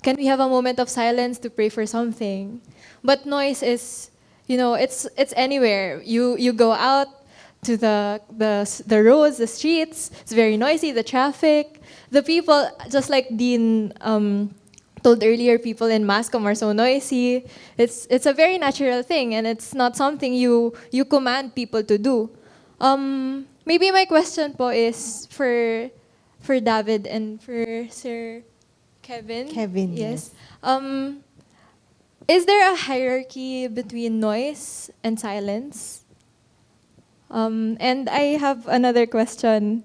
can we have a moment of silence to pray for something? But noise is, it's anywhere. You go out to the roads, the streets. It's very noisy, the traffic. The people, just like Dean told earlier, people in Mascom are so noisy. It's a very natural thing, and it's not something you command people to do. Maybe my question po is for David and for Sir Kevin. Kevin, yes. Is there a hierarchy between noise and silence? And I have another question.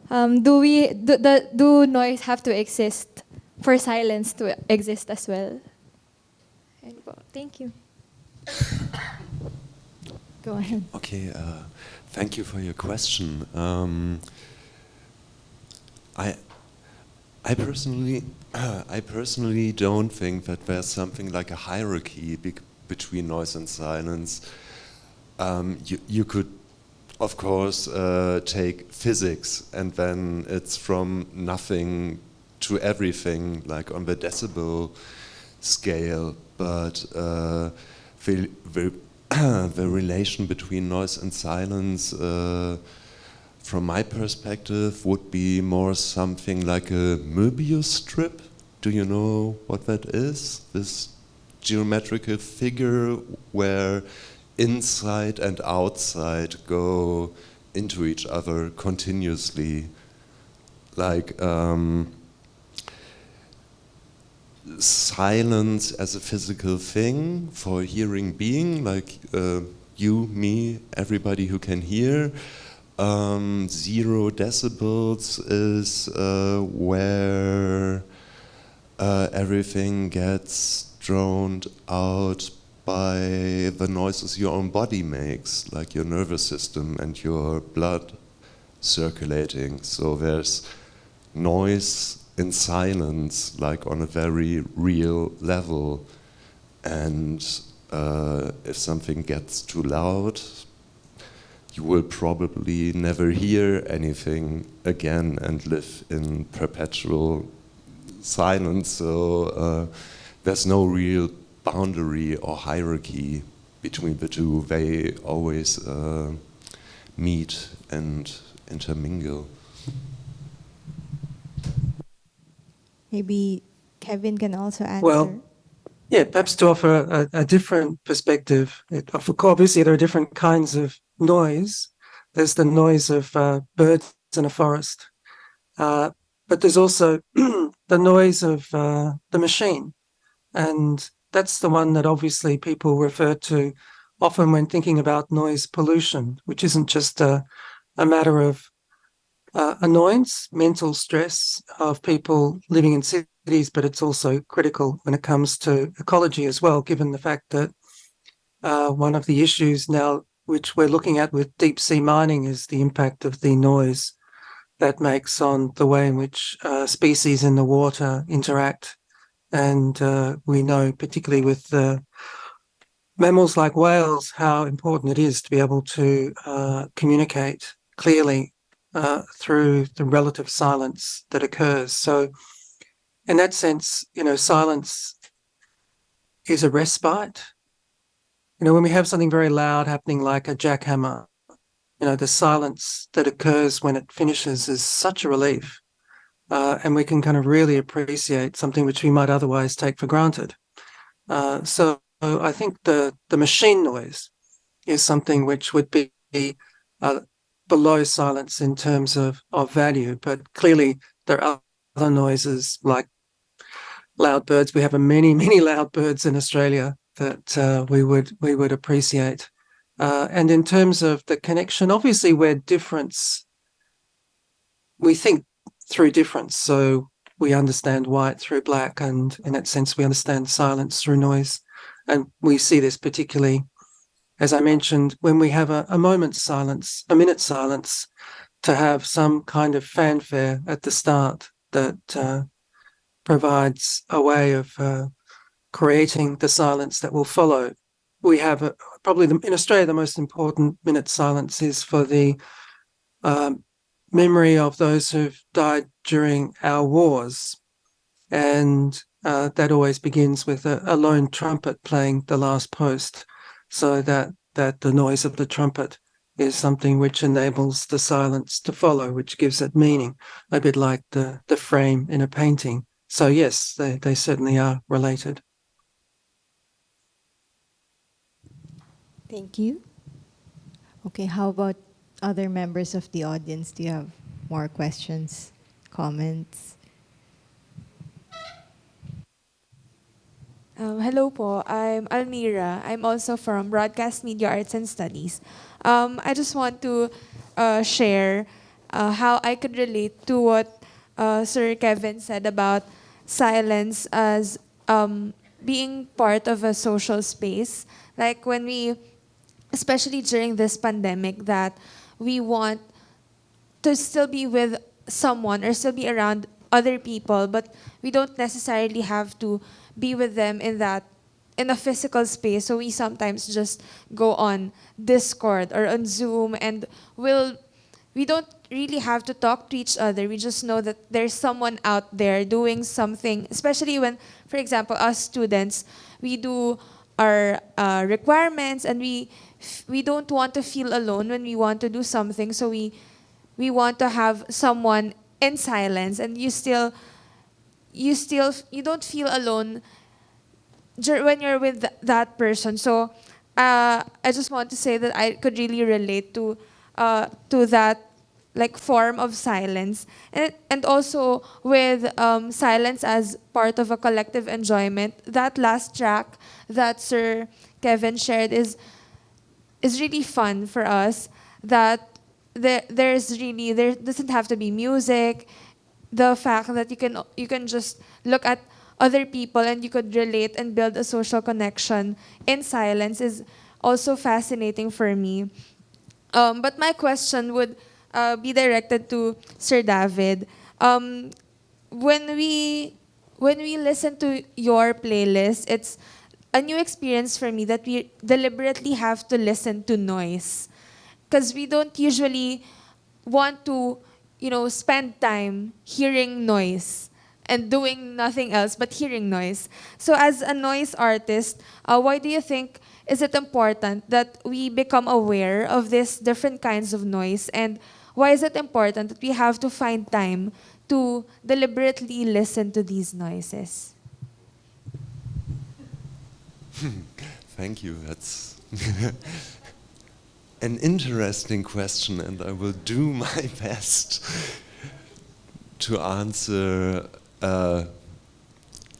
do noise have to exist for silence to exist as well? Thank you. Go ahead. Okay, thank you for your question. I personally don't think that there's something like a hierarchy between noise and silence. You could, of course, take physics, and then it's from nothing to everything, like on the decibel scale. But the relation between noise and silence, from my perspective, would be more something like a Möbius strip. Do you know what that is? This geometrical figure where inside and outside go into each other continuously. Like silence as a physical thing for a hearing being, like you, me, everybody who can hear. 0 decibels is where everything gets drowned out by the noises your own body makes, like your nervous system and your blood circulating. So there's noise in silence, like on a very real level. And if something gets too loud, you will probably never hear anything again and live in perpetual silence. So there's no real boundary or hierarchy between the two. They always meet and intermingle. Maybe Kevin can also answer. Well, yeah, perhaps to offer a different perspective. Obviously, there are different kinds of noise. There's the noise of birds in a forest, but there's also the noise of the machine, and that's the one that obviously people refer to often when thinking about noise pollution, which isn't just a matter of annoyance, mental stress of people living in cities, but it's also critical when it comes to ecology as well, given the fact that one of the issues now which we're looking at with deep sea mining is the impact of the noise that makes on the way in which species in the water interact. And we know, particularly with mammals like whales, how important it is to be able to communicate clearly through the relative silence that occurs. So in that sense, silence is a respite. When we have something very loud happening like a jackhammer, the silence that occurs when it finishes is such a relief. And we can kind of really appreciate something which we might otherwise take for granted. So I think the machine noise is something which would be below silence in terms of value, but clearly there are other noises like loud birds. We have many, many loud birds in Australia that we would appreciate. And in terms of the connection, obviously we think through difference. So we understand white through black, and in that sense we understand silence through noise. And we see this particularly, as I mentioned, when we have a moment's silence, a minute's silence, to have some kind of fanfare at the start that provides a way of creating the silence that will follow. We have probably in Australia the most important minute silence is for the memory of those who've died during our wars, and that always begins with a lone trumpet playing the last post, so that the noise of the trumpet is something which enables the silence to follow, which gives it meaning, a bit like the frame in a painting. So yes, they certainly are related. Thank you. Okay, how about other members of the audience? Do you have more questions, comments? Hello po, I'm Almira. I'm also from Broadcast Media Arts and Studies. I just want to share how I could relate to what Sir Kevin said about silence as being part of a social space. Like when we, especially during this pandemic, that we want to still be with someone or still be around other people, but we don't necessarily have to be with them in a physical space. So we sometimes just go on Discord or on Zoom, and we don't really have to talk to each other. We just know that there's someone out there doing something, especially when, for example, us students, we do our requirements, and we don't want to feel alone when we want to do something. So we want to have someone in silence, and you don't feel alone when you're with that person. So I just want to say that I could really relate to that like form of silence, and also with silence as part of a collective enjoyment. That last track that Sir Kevin shared is really fun for us. That there doesn't have to be music. The fact that you can just look at other people and you could relate and build a social connection in silence is also fascinating for me. But my question would be directed to Sir David. When we listen to your playlist, it's a new experience for me that we deliberately have to listen to noise, because we don't usually want to, spend time hearing noise and doing nothing else but hearing noise. So as a noise artist, why do you think is it important that we become aware of these different kinds of noise, and why is it important that we have to find time to deliberately listen to these noises? Thank you. That's an interesting question, and I will do my best to answer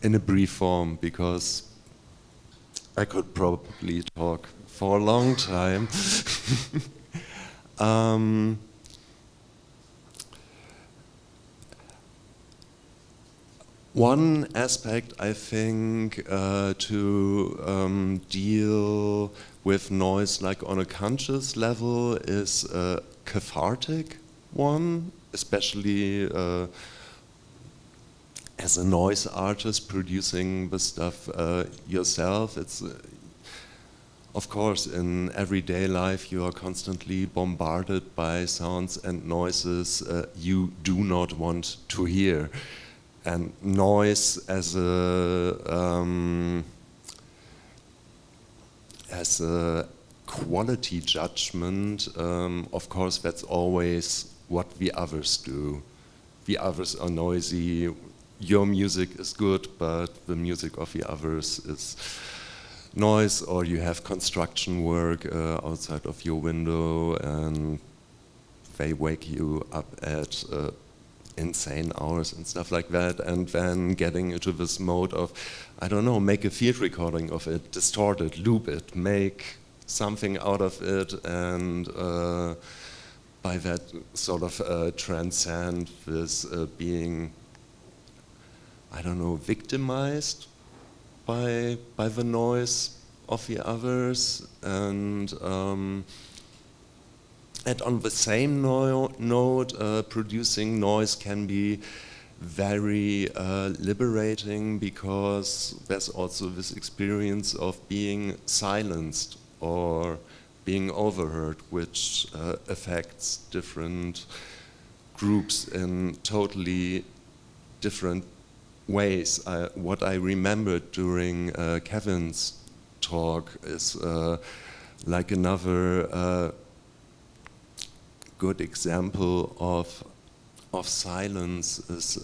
in a brief form, because I could probably talk for a long time. One aspect, I think, to deal with noise like on a conscious level is a cathartic one, especially as a noise artist producing the stuff yourself. It's of course, in everyday life, you are constantly bombarded by sounds and noises you do not want to hear. And noise as a quality judgment, of course, that's always what the others do. The others are noisy. Your music is good, but the music of the others is noise, or you have construction work outside of your window, and they wake you up at insane hours and stuff like that, and then getting into this mode of, I don't know, make a field recording of it, distort it, loop it, make something out of it, and by that sort of transcend this being, I don't know, victimized by the noise of the others, and on the same note, producing noise can be very liberating, because there's also this experience of being silenced or being overheard, which affects different groups in totally different ways. What I remembered during Kevin's talk is like another good example of silence is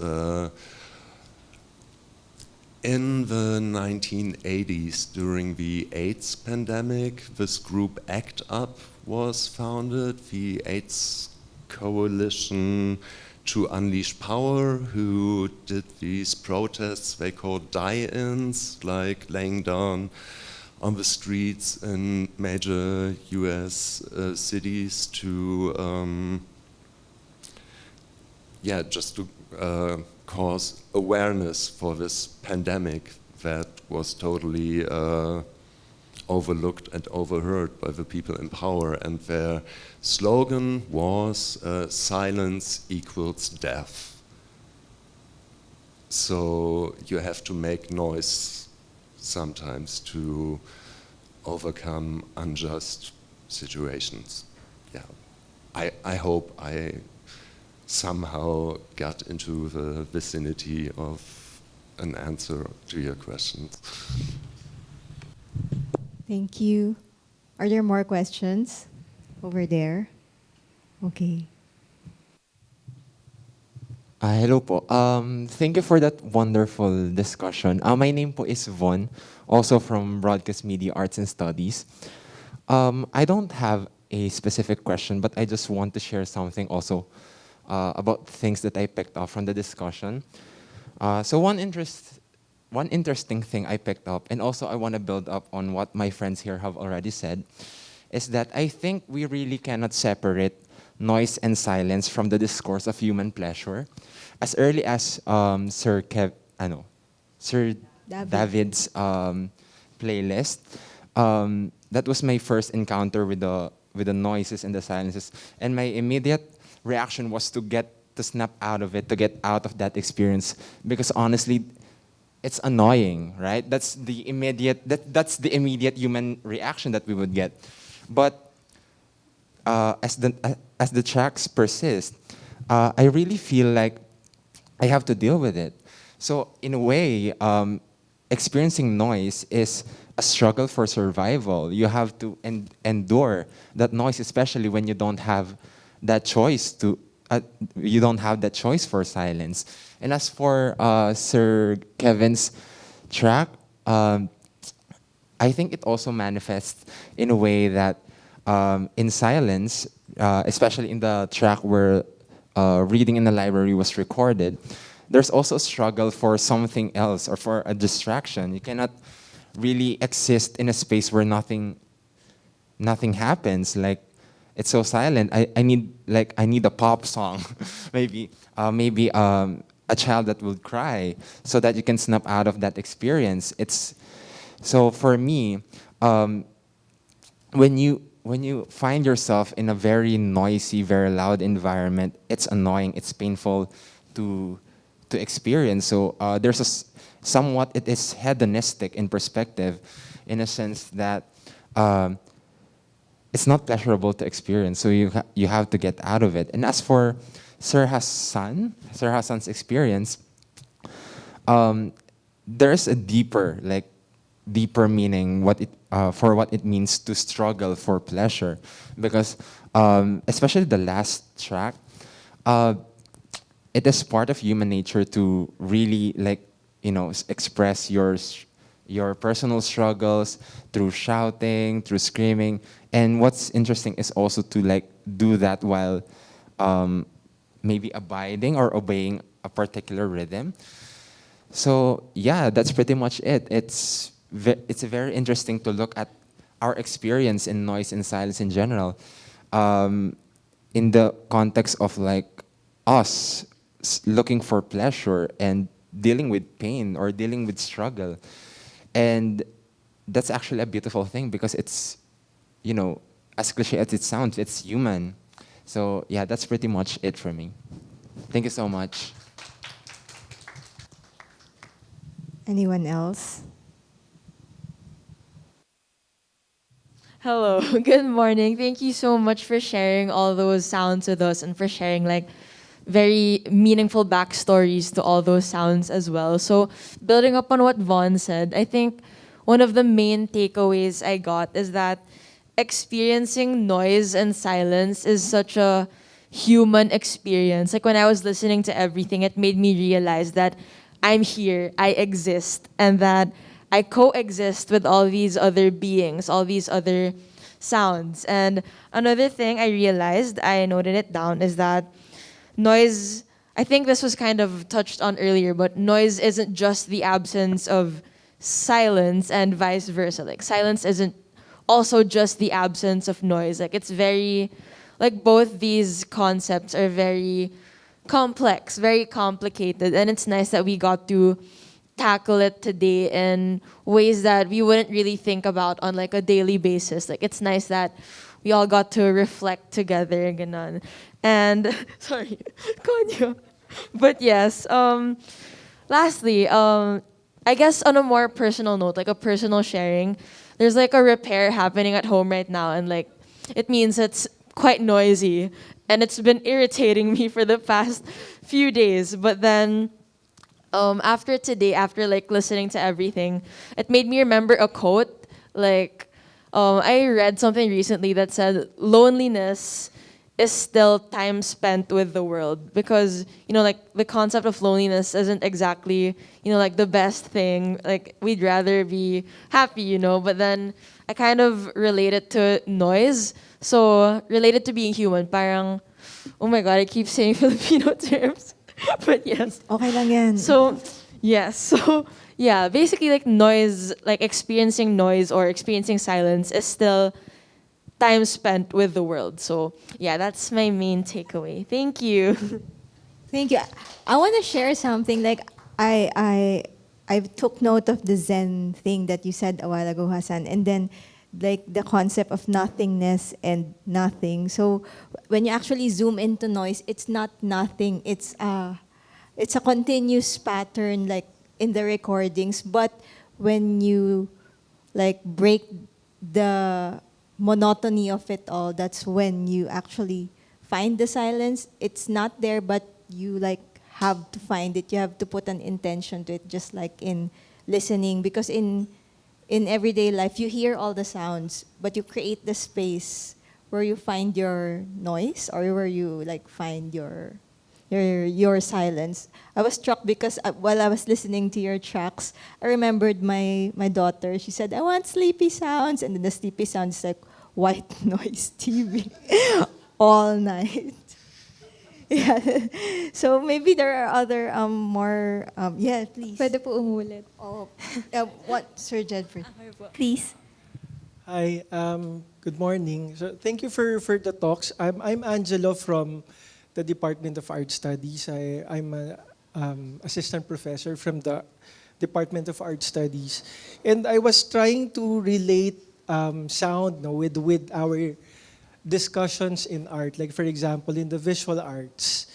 in the 1980s, during the AIDS pandemic, this group ACT UP was founded, the AIDS Coalition to Unleash Power, who did these protests they called die-ins, like laying down on the streets in major US cities to yeah, just to cause awareness for this pandemic that was totally overlooked and overheard by the people in power, and their slogan was silence equals death. So you have to make noise sometimes to overcome unjust situations. Yeah, I hope I somehow got into the vicinity of an answer to your questions. Thank you. Are there more questions over there? Okay. Hello po. Thank you for that wonderful discussion. My name po is Von, also from Broadcast Media Arts and Studies. I don't have a specific question, but I just want to share something also about things that I picked up from the discussion. So one interesting thing I picked up, and also I want to build up on what my friends here have already said, is that I think we really cannot separate noise and silence from the discourse of human pleasure. As early as Sir David's playlist, that was my first encounter with the noises and the silences, and my immediate reaction was to snap out of it, to get out of that experience, because honestly, it's annoying, right? That's the immediate human reaction that we would get. But as the tracks persist, I really feel like I have to deal with it. So in a way, experiencing noise is a struggle for survival. You have to endure that noise, especially when you don't have that choice for silence. And as for Sir Kevin's track, I think it also manifests in a way that in silence, especially in the track where reading in the library was recorded, there's also a struggle for something else or for a distraction. You cannot really exist in a space where nothing happens. Like, it's so silent. I need a pop song, maybe a child that will cry, so that you can snap out of that experience. So for me, when you find yourself in a very noisy, very loud environment, it's annoying, it's painful to experience. So there's somewhat, it is hedonistic in perspective, in a sense that it's not pleasurable to experience. So you have to get out of it. And as for Sir Hasan's experience, there's a deeper meaning for what it means to struggle for pleasure, because especially the last track, it is part of human nature to really express your personal struggles through shouting, through screaming. And what's interesting is also to do that while maybe abiding or obeying a particular rhythm. So yeah, that's pretty much it. It's very interesting to look at our experience in noise and silence in general, in the context of us looking for pleasure and dealing with pain or dealing with struggle. And that's actually a beautiful thing, because it's, as cliche as it sounds, it's human. So yeah, that's pretty much it for me. Thank you so much. Anyone else? Hello, good morning. Thank you so much for sharing all those sounds with us and for sharing very meaningful backstories to all those sounds as well. So building up on what Vaughn said, I think one of the main takeaways I got is that experiencing noise and silence is such a human experience. When I was listening to everything, it made me realize that I'm here, I exist, and that I coexist with all these other beings, all these other sounds. And another thing I realized, I noted it down, is that noise, I think this was kind of touched on earlier, but noise isn't just the absence of silence and vice versa. Silence isn't also just the absence of noise. It's very, both these concepts are very complex, very complicated, and it's nice that we got to tackle it today in ways that we wouldn't really think about on like a daily basis. Like it's nice that we all got to reflect together, ganon. And sorry, konyo. But yes, lastly, I guess on a more personal note, like a personal sharing, there's like a repair happening at home right now, and like it means it's quite noisy, and it's been irritating me for the past few days. But then after today, after like listening to everything, it made me remember a quote. Like I read something recently that said, loneliness is still time spent with the world, because like the concept of loneliness isn't exactly like the best thing. Like we'd rather be happy, but then I kind of relate it to noise. So related to being human, parang, oh my god, I keep saying Filipino terms. But yes. Okay lang yan. So, yes. So, yeah, basically like noise, like experiencing noise or experiencing silence is still time spent with the world. So, yeah, that's my main takeaway. Thank you. Thank you. I want to share something. Like I took note of the Zen thing that you said a while ago, Hasan, and then like the concept of nothingness and nothing. So when you actually zoom into noise, it's not nothing. It's a continuous pattern, like in the recordings. But when you like break the monotony of it all, that's when you actually find the silence. It's not there, but you like have to find it. You have to put an intention to it, just like in listening, because in everyday life, you hear all the sounds, but you create the space where you find your noise, or where you like find your silence. I was struck because while I was listening to your tracks, I remembered my daughter. She said, "I want sleepy sounds," and then the sleepy sounds is like white noise TV all night. Yeah. So maybe there are other more yeah, please. Pwede po umulit. Oh, what, Sir Jedford? Please. Hi, good morning. So thank you for the talks. I'm Angelo from the Department of Art Studies. I'm an assistant professor from the Department of Art Studies. And I was trying to relate sound with our discussions in art, like for example in the visual arts,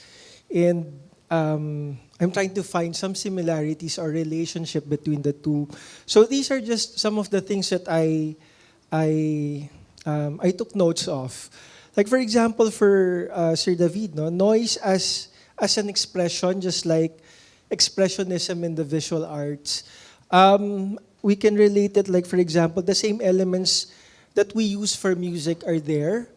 and I'm trying to find some similarities or relationship between the two. So these are just some of the things that I took notes of. Like for example, for Sir David, noise as an expression, just like expressionism in the visual arts. We can relate it, like for example, the same elements that we use for music are there,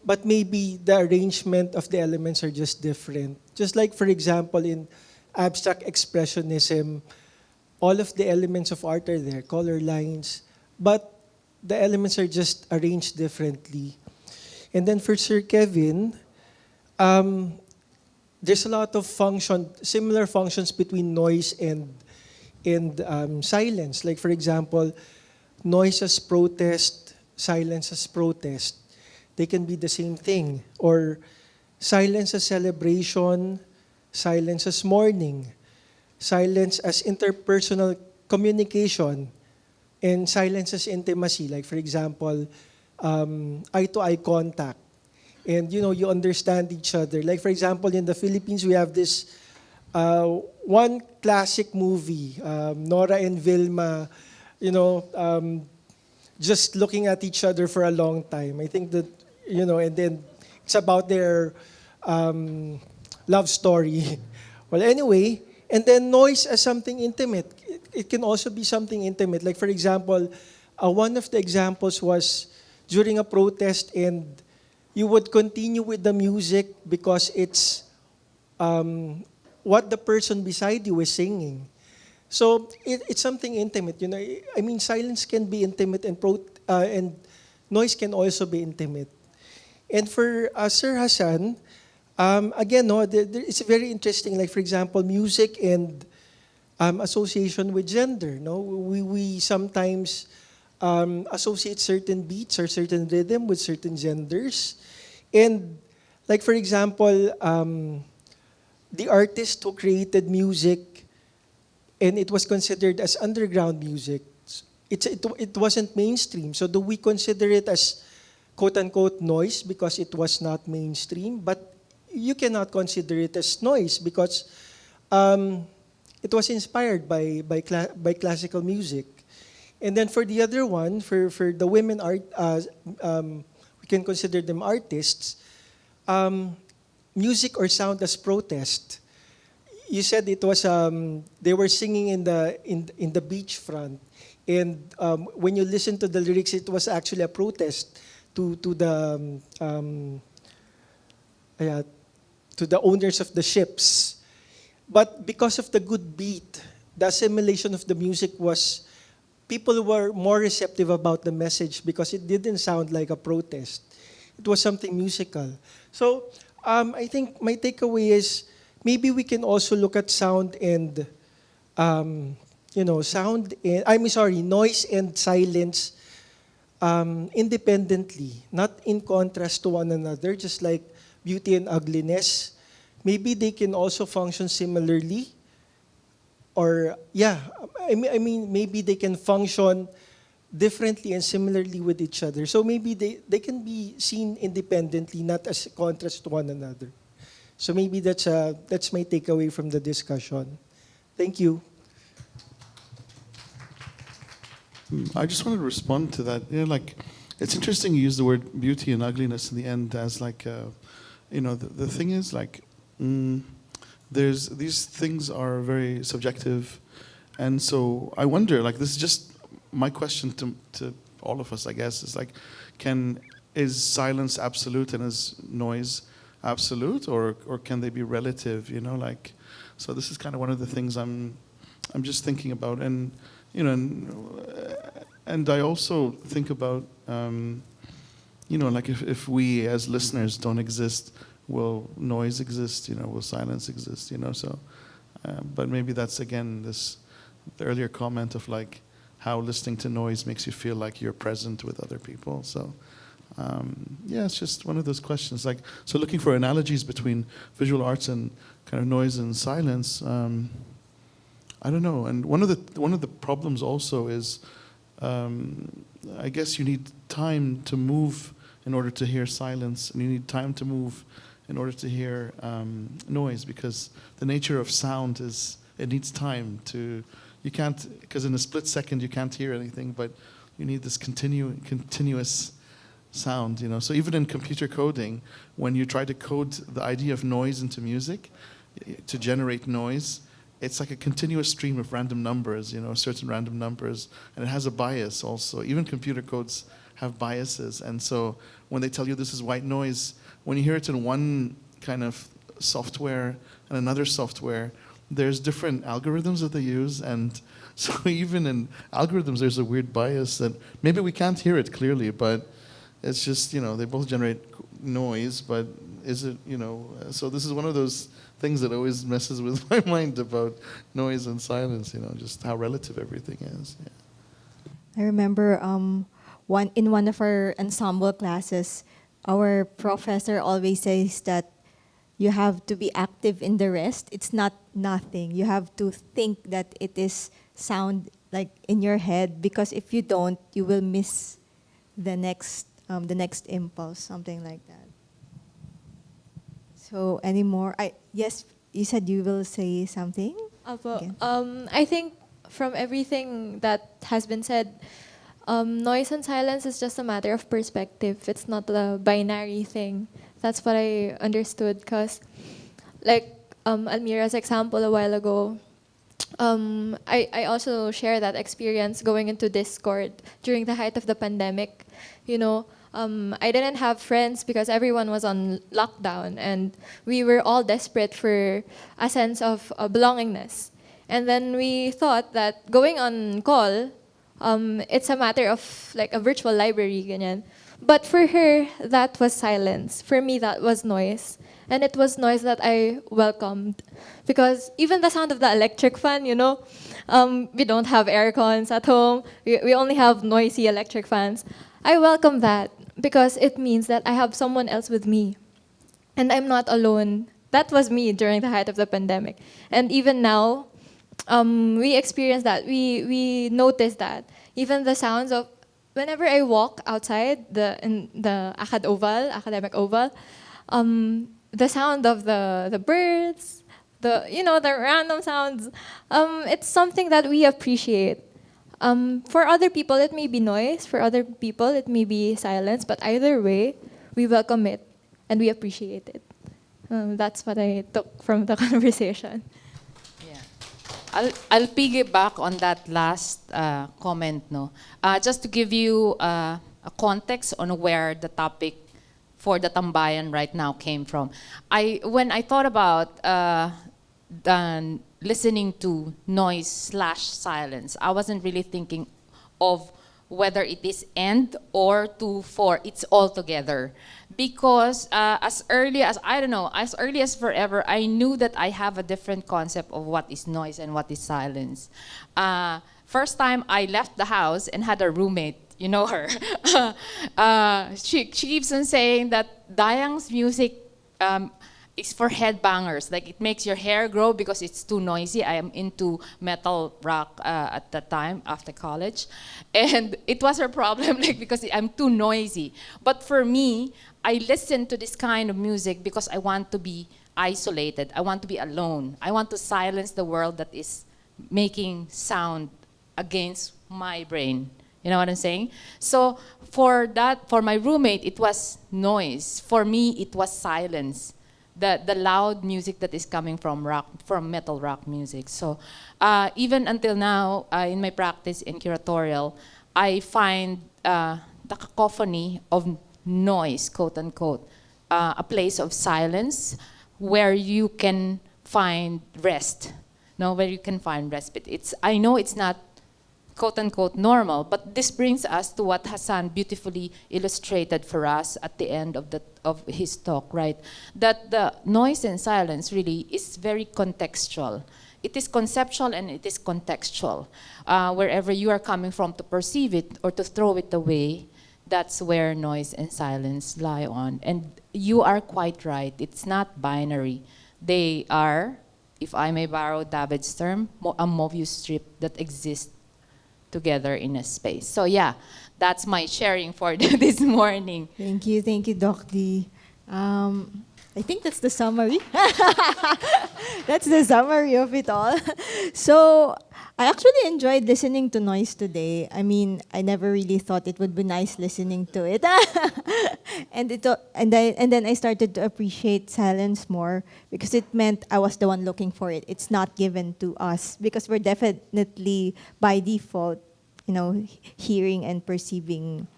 but maybe the arrangement of the elements are just different. Just like, for example, in abstract expressionism, all of the elements of art are there, color lines, but the elements are just arranged differently. And then for Sir Kevin, there's a lot of similar functions between noise and silence. Like, for example, noise as protest, silence as protest. They can be the same thing. Or silence as celebration, silence as mourning, silence as interpersonal communication, and silence as intimacy. Like for example, eye-to-eye contact. And you understand each other. Like for example, in the Philippines, we have this one classic movie, Nora and Vilma, just looking at each other for a long time. I think that, and then it's about their love story. Well, anyway, and then noise as something intimate. It can also be something intimate. Like, for example, one of the examples was during a protest, and you would continue with the music because it's what the person beside you is singing. So it's something intimate. I mean, silence can be intimate, and noise can also be intimate. And for Sir Hasan, again, it's very interesting. Like, for example, music and association with gender. We sometimes associate certain beats or certain rhythm with certain genders. And like, for example, the artist who created music, and it was considered as underground music. It wasn't mainstream. So do we consider it as quote-unquote noise because it was not mainstream? But you cannot consider it as noise because it was inspired by classical music. And then for the other one, for the women art, we can consider them artists. Music or sound as protest. You said it was they were singing in the beachfront, and when you listen to the lyrics, it was actually a protest to the owners of the ships. But because of the good beat, the assimilation of the music was, people were more receptive about the message because it didn't sound like a protest. It was something musical. So I think my takeaway is maybe we can also look at sound and, noise and silence independently, not in contrast to one another, just like beauty and ugliness. Maybe they can also function similarly. Or, maybe they can function differently and similarly with each other. So maybe they can be seen independently, not as contrast to one another. So maybe that's my takeaway from the discussion. Thank you. I just wanted to respond to that. It's interesting you use the word beauty and ugliness in the end as the thing is there's these things are very subjective, and so I wonder, this is just my question to all of us, I guess, is is silence absolute and is noise absolute, or can they be relative? So this is kind of one of the things I'm just thinking about, and and I also think about if we as listeners don't exist, will noise exist? Will silence exist? So, but maybe that's again the earlier comment of how listening to noise makes you feel like you're present with other people. So, it's just one of those questions. So looking for analogies between visual arts and kind of noise and silence. I don't know. And one of the problems also is, I guess you need time to move in order to hear silence, and you need time to move in order to hear noise, because the nature of sound is it needs time to. You can't, because in a split second you can't hear anything, but you need this continuous sound. So even in computer coding, when you try to code the idea of noise into music to generate noise, it's like a continuous stream of random numbers, certain random numbers, and it has a bias also. Even computer codes have biases, and so when they tell you this is white noise, when you hear it in one kind of software and another software, there's different algorithms that they use, and so even in algorithms there's a weird bias that maybe we can't hear it clearly, but it's just, they both generate noise, but is it, so this is one of those things that always messes with my mind about noise and silence, just how relative everything is. Yeah. I remember in one of our ensemble classes, our professor always says that you have to be active in the rest. It's not nothing. You have to think that it is sound in your head, because if you don't, you will miss the next impulse, something like that. So any more? Yes, you said you will say something? I think from everything that has been said, noise and silence is just a matter of perspective. It's not a binary thing. That's what I understood, because Almira's example a while ago, I also share that experience going into Discord during the height of the pandemic. I didn't have friends because everyone was on lockdown, and we were all desperate for a sense of belongingness. And then we thought that going on call, it's a matter of a virtual library, ganyan. But for her, that was silence. For me, that was noise. And it was noise that I welcomed. Because even the sound of the electric fan, we don't have air cons at home. We only have noisy electric fans. I welcome that because it means that I have someone else with me. And I'm not alone that was me during the height of the pandemic. And even now, we experience that. We notice that. Even the sounds of, whenever I walk outside in the academic oval, the sound of the birds, the random sounds, it's something that we appreciate. For other people, it may be noise. For other people, it may be silence. But either way, we welcome it and we appreciate it. That's what I took from the conversation. I'll piggyback on that last comment, no. Just to give you a context on where the topic for the Tambayan right now came from. When I thought about listening to noise/silence, I wasn't really thinking of whether it is and or to for it's all together. Because as early as forever, I knew that I have a different concept of what is noise and what is silence. First time I left the house and had a roommate, you know her. She keeps on saying that Dayang's music is for headbangers. Like, it makes your hair grow because it's too noisy. I am into metal rock at that time after college. And it was her problem, like, because I'm too noisy. But for me, I listen to this kind of music because I want to be isolated. I want to be alone. I want to silence the world that is making sound against my brain. You know what I'm saying? So for my roommate, it was noise. For me, it was silence. The loud music that is coming from metal rock music. So even until now, in my practice in curatorial, I find the cacophony of noise, quote unquote, a place of silence where you can find rest. No, where you can find respite. I know it's not quote unquote normal, but this brings us to what Hasan beautifully illustrated for us at the end of his talk, right? That the noise and silence really is very contextual. It is conceptual and it is contextual. Wherever you are coming from to perceive it or to throw it away, that's where noise and silence lie on. And you are quite right, it's not binary. They are, if I may borrow David's term, a movie strip that exists together in a space. So yeah, that's my sharing for this morning. Thank you, Doc D. I think that's the summary. That's the summary of it all. So I actually enjoyed listening to noise today. I mean, I never really thought it would be nice listening to it. And then I started to appreciate silence more because it meant I was the one looking for it. It's not given to us because we're definitely by default, hearing and perceiving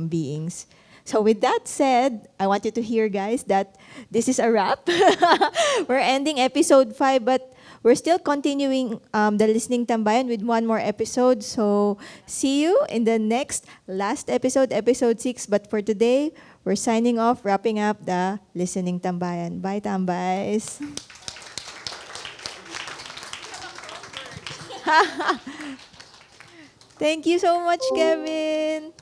beings. So with that said, I want you to hear, guys, that this is a wrap. We're ending episode 5, but we're still continuing the Listening Tambayan with one more episode. So see you in the last episode, episode 6. But for today, we're signing off, wrapping up the Listening Tambayan. Bye, Tambays. Thank you so much, Kevin.